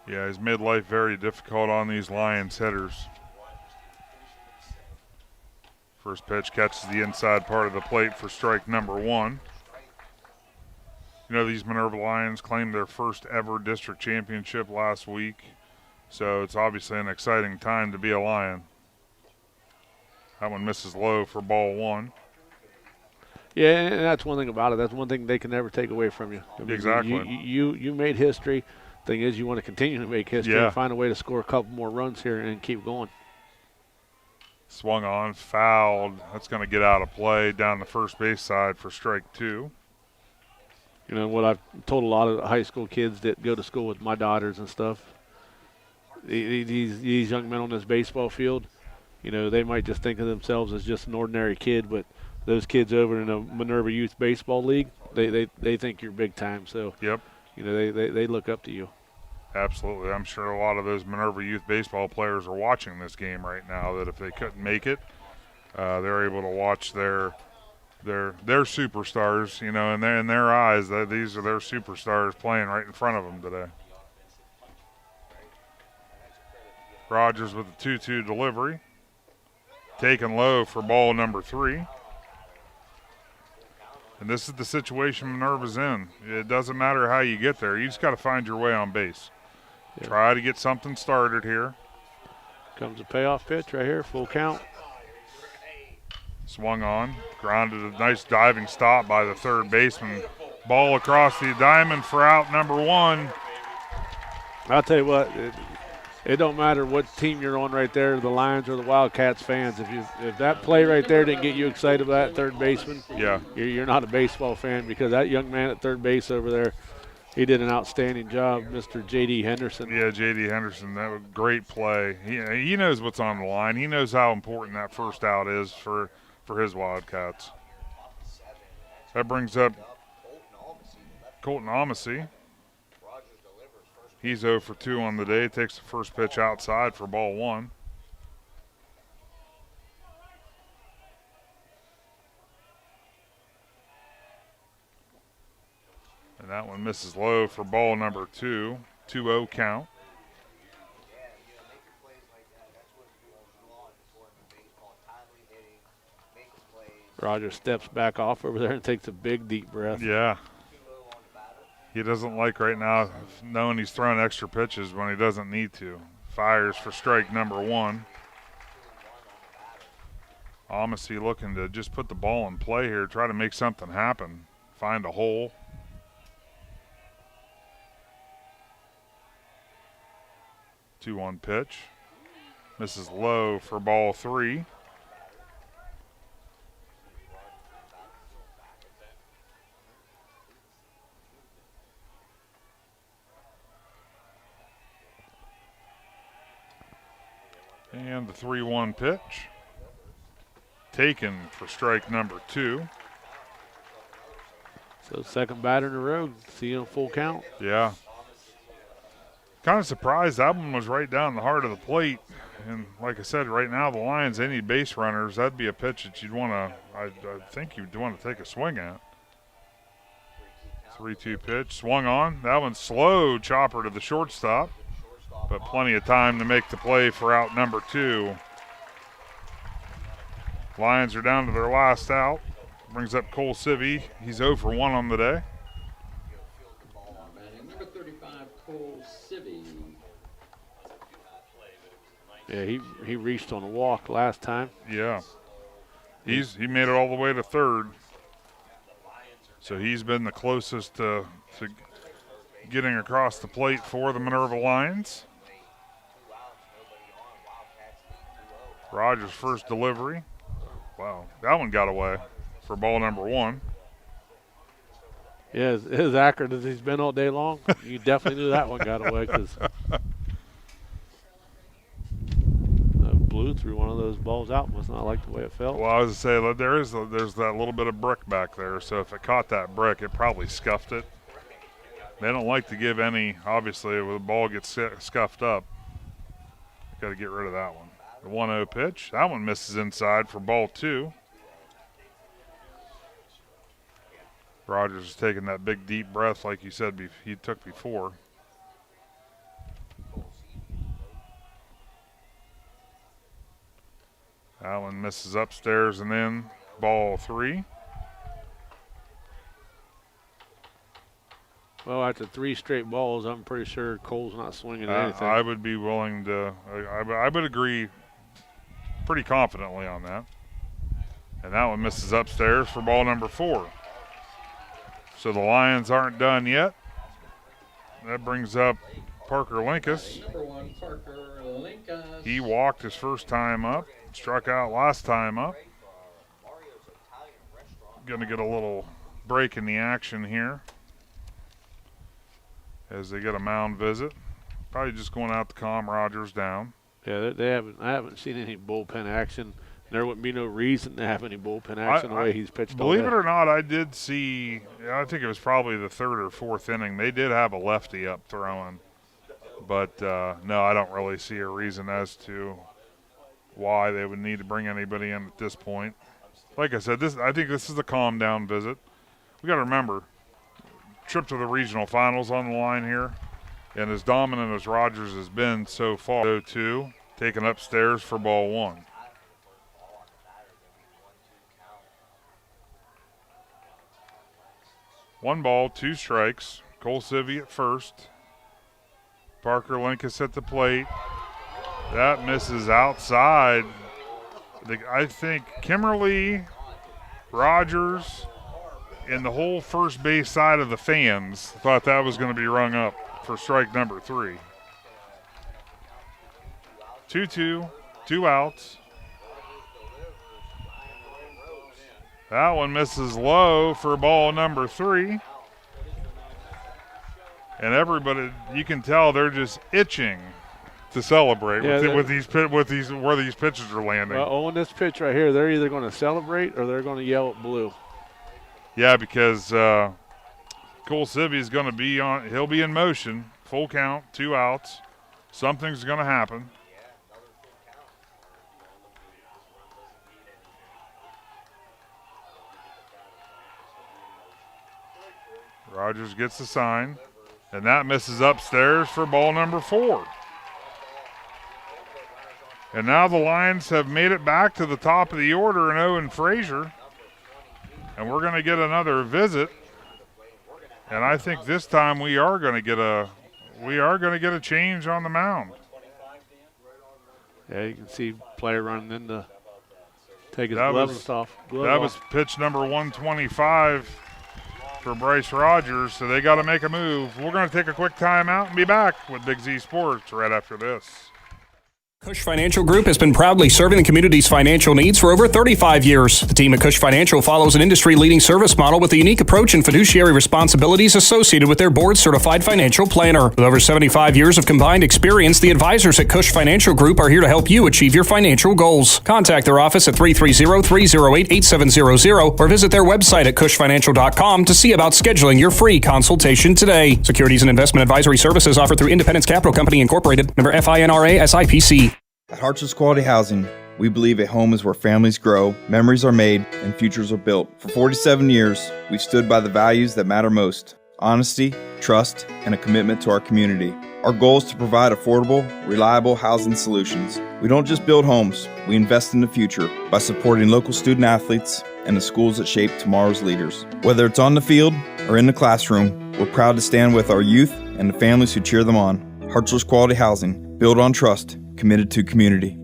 Speaker 2: Yeah, he's made life very difficult on these Lions hitters. First pitch catches the inside part of the plate for strike number 1. You know, these Minerva Lions claimed their first ever district championship last week, so it's obviously an exciting time to be a Lion. That one misses low for ball 1.
Speaker 3: Yeah, and that's one thing about it. That's one thing they can never take away from you. I mean,
Speaker 2: exactly.
Speaker 3: You made history. thing is you want to continue to make history and find a way to score a couple more runs here and keep going.
Speaker 2: Swung on, fouled. That's going to get out of play down the first base side for strike 2.
Speaker 3: You know, what I've told a lot of high school kids that go to school with my daughters and stuff, these young men on this baseball field, you know, they might just think of themselves as just an ordinary kid, but those kids over in the Minerva Youth Baseball League, they think you're big time. So,
Speaker 2: yep,
Speaker 3: you know, they look up to you.
Speaker 2: Absolutely. I'm sure a lot of those Minerva Youth Baseball players are watching this game right now, that if they couldn't make it, they're able to watch their superstars, you know, in their eyes, that these are their superstars playing right in front of them today. Rogers with a 2-2 delivery. Taken low for ball number 3. And this is the situation Minerva's in. It doesn't matter how you get there. You just got to find your way on base. Yeah. Try to get something started here.
Speaker 3: Comes a payoff pitch right here, full count.
Speaker 2: Swung on, grounded a nice diving stop by the third baseman. Ball across the diamond for out number 1.
Speaker 3: I'll tell you what, it don't matter what team you're on right there, the Lions or the Wildcats fans. If that play right there didn't get you excited about that third baseman, you're not a baseball fan, because that young man at third base over there, he did an outstanding job, Mr. J.D. Henderson.
Speaker 2: Yeah, J.D. Henderson, that was a great play. He knows what's on the line. He knows how important that first out is for his Wildcats. That brings up Colton Omacy. He's 0 for 2 on the day. Takes the first pitch outside for ball 1. And that one misses low for ball number 2. 2-0 count.
Speaker 3: Roger steps back off over there and takes a big, deep breath.
Speaker 2: Yeah. He doesn't like right now knowing he's throwing extra pitches when he doesn't need to. Fires for strike number 1. Omacy looking to just put the ball in play here, try to make something happen, find a hole. Two-one pitch. Misses low for ball 3. And the 3-1 pitch. Taken for strike number 2.
Speaker 3: So second batter in a row, seeing a full count.
Speaker 2: Yeah. Kind of surprised that one was right down the heart of the plate. And like I said, right now the Lions, they need base runners. That'd be a pitch that you'd want to, I think you'd want to take a swing at. 3-2 pitch, swung on. That one's slow, chopper to the shortstop. But plenty of time to make the play for out number 2. Lions are down to their last out. Brings up Cole Civvy. He's 0 for 1 on the day.
Speaker 1: Number 35, Cole Civvy.
Speaker 3: Yeah, he reached on a walk last time.
Speaker 2: Yeah. He made it all the way to third. So he's been the closest to getting across the plate for the Minerva Lions. Rogers' first delivery. Wow, that one got away for ball number 1.
Speaker 3: Yeah, as accurate as he's been all day long, you definitely knew that one got away, because blew through one of those balls out. Must not like the way it felt.
Speaker 2: Well, I was going to say, there's that little bit of brick back there, so if it caught that brick, it probably scuffed it. They don't like to give any, obviously, when the ball gets scuffed up. Got to get rid of that one. The 1-0 pitch. That one misses inside for ball 2. Rogers is taking that big, deep breath like you said he took before. That one misses upstairs and in. Ball 3.
Speaker 3: Well, after 3 straight balls, I'm pretty sure Cole's not swinging at anything.
Speaker 2: I would be willing to, I would agree pretty confidently on that. And that one misses upstairs for ball number 4. So the Lions aren't done yet. That brings up Parker Linkus.
Speaker 1: Number 1, Parker Linkus.
Speaker 2: He walked his first time up, struck out last time up. Going to get a little break in the action here as they get a mound visit. Probably just going out to calm Rogers down.
Speaker 3: Yeah, I haven't seen any bullpen action. There wouldn't be no reason to have any bullpen action the way he's pitched.
Speaker 2: Believe it or not, I did see, I think it was probably the 3rd or 4th inning, they did have a lefty up throwing. But, no, I don't really see a reason as to why they would need to bring anybody in at this point. Like I said, I think this is a calm down visit. We got to remember, trip to the regional finals on the line here. And as dominant as Rogers has been so far, 0-2, taken upstairs for ball 1. One ball, 2 strikes. Cole Civvy at first. Parker Linkus at the plate. That misses outside. I think Kimberly, Rogers, and the whole first base side of the fans thought that was going to be rung up for strike number 3. 2-2, 2 outs. That one misses low for ball number 3. And everybody, you can tell they're just itching to celebrate with these where these pitches are landing.
Speaker 3: Well, on this pitch right here, they're either going to celebrate or they're going to yell at blue.
Speaker 2: Yeah, because Cole Civvy is going to be on. He'll be in motion. Full count, 2 outs. Something's going to happen. Rogers gets the sign, and that misses upstairs for ball number 4. And now the Lions have made it back to the top of the order in Owen Frazier. And we're going to get another visit. And I think this time we are going to get a change on the mound.
Speaker 3: Yeah, you can see player running in to take his gloves off.
Speaker 2: That was pitch number 125 for Bryce Rogers, so they got to make a move. We're going to take a quick timeout and be back with Big Z Sports right after this.
Speaker 4: Cush Financial Group has been proudly serving the community's financial needs for over 35 years. The team at Cush Financial follows an industry-leading service model with a unique approach and fiduciary responsibilities associated with their board-certified financial planner. With over 75 years of combined experience, the advisors at Cush Financial Group are here to help you achieve your financial goals. Contact their office at 330-308-8700 or visit their website at cushfinancial.com to see about scheduling your free consultation today. Securities and investment advisory services offered through Independence Capital Company Incorporated, member FINRA SIPC.
Speaker 6: At Harts's Quality Housing, we believe a home is where families grow, memories are made, and futures are built. For 47 years, we've stood by the values that matter most: honesty, trust, and a commitment to our community. Our goal is to provide affordable, reliable housing solutions. We don't just build homes, we invest in the future by supporting local student athletes and the schools that shape tomorrow's leaders. Whether it's on the field or in the classroom, we're proud to stand with our youth and the families who cheer them on. Harts's Quality Housing, built on trust, committed to community.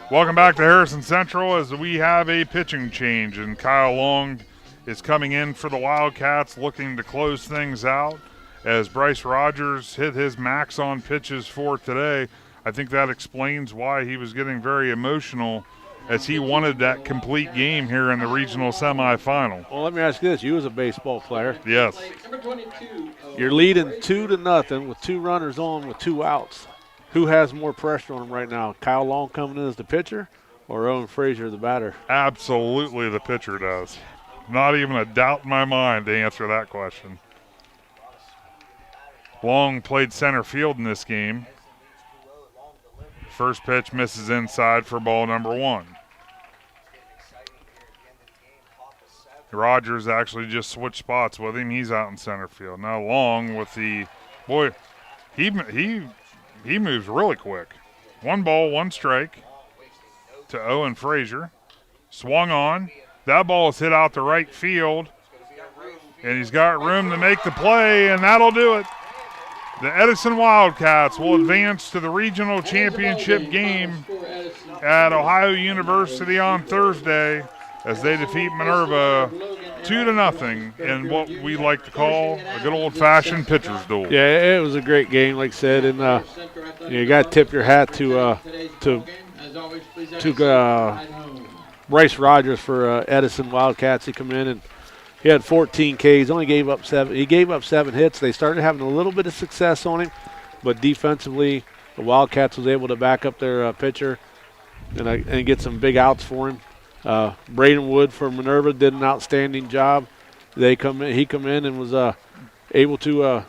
Speaker 2: Welcome back to Harrison Central as we have a pitching change, and Kyle Long is coming in for the Wildcats, looking to close things out as Bryce Rogers hit his max on pitches for today. I think that explains why he was getting very emotional, as he wanted that complete game here in the regional semifinal.
Speaker 3: Well, let me ask you this. You as a baseball player.
Speaker 2: Yes.
Speaker 3: You're leading 2-0 with 2 runners on with 2 outs. Who has more pressure on him right now? Kyle Long coming in as the pitcher or Owen Frazier the batter?
Speaker 2: Absolutely the pitcher does. Not even a doubt in my mind to answer that question. Long played center field in this game. First pitch misses inside for ball number 1. Rogers actually just switched spots with him. He's out in center field. Now Long with the, boy, he moves really quick. 1 ball, 1 strike to Owen Frazier. Swung on. That ball is hit out to right field. And he's got room to make the play, and that'll do it. The Edison Wildcats will advance to the regional championship game at Ohio University on Thursday as they defeat Minerva 2-0 in what we like to call a good old-fashioned pitcher's duel.
Speaker 3: Yeah, it was a great game, like I said, and you got to tip your hat to Bryce Rogers for Edison Wildcats. He come in and he had 14 Ks, only gave up 7. He gave up 7 hits. They started having a little bit of success on him, but defensively, the Wildcats was able to back up their pitcher and get some big outs for him. Braden Wood for Minerva did an outstanding job. He come in and was able to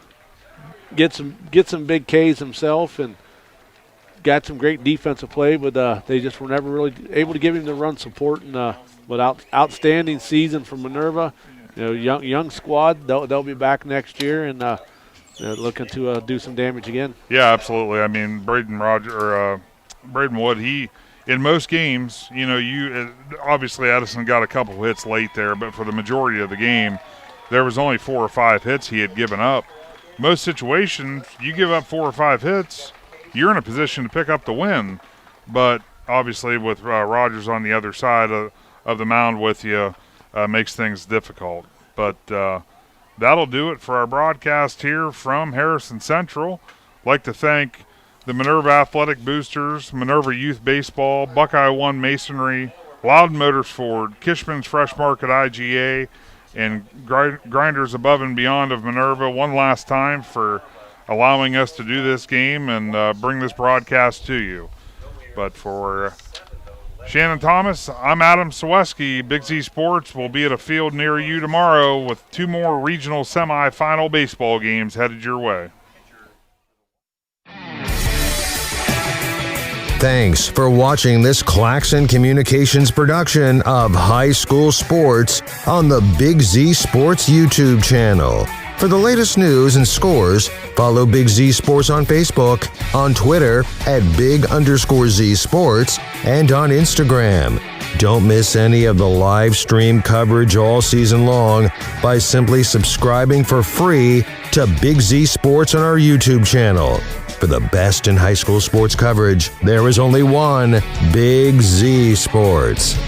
Speaker 3: get some big Ks himself and got some great defensive play, but they just were never really able to give him the run support. And but outstanding season for Minerva. Young squad. They'll be back next year and looking to do some damage again.
Speaker 2: Yeah, absolutely. I mean, Braden Wood. In most games, obviously Edison got a couple hits late there, but for the majority of the game, there was only 4 or 5 hits he had given up. Most situations, you give up 4 or 5 hits, you're in a position to pick up the win. But obviously with Rogers on the other side of the mound with you, makes things difficult. But that'll do it for our broadcast here from Harrison Central. I'd like to thank the Minerva Athletic Boosters, Minerva Youth Baseball, Buckeye One Masonry, Loudon Motors Ford, Kishman's Fresh Market IGA, and Grinders Above and Beyond of Minerva one last time for allowing us to do this game and bring this broadcast to you. But for Shannon Thomas, I'm Adam Cierewzewski. Big Z Sports will be at a field near you tomorrow with 2 more regional semifinal baseball games headed your way.
Speaker 20: Thanks for watching this Claxon Communications production of High School Sports on the Big Z Sports YouTube channel. For the latest news and scores, follow Big Z Sports on Facebook, on Twitter @Big_Z Sports, and on Instagram. Don't miss any of the live stream coverage all season long by simply subscribing for free to Big Z Sports on our YouTube channel. For the best in high school sports coverage, there is only one Big Z Sports.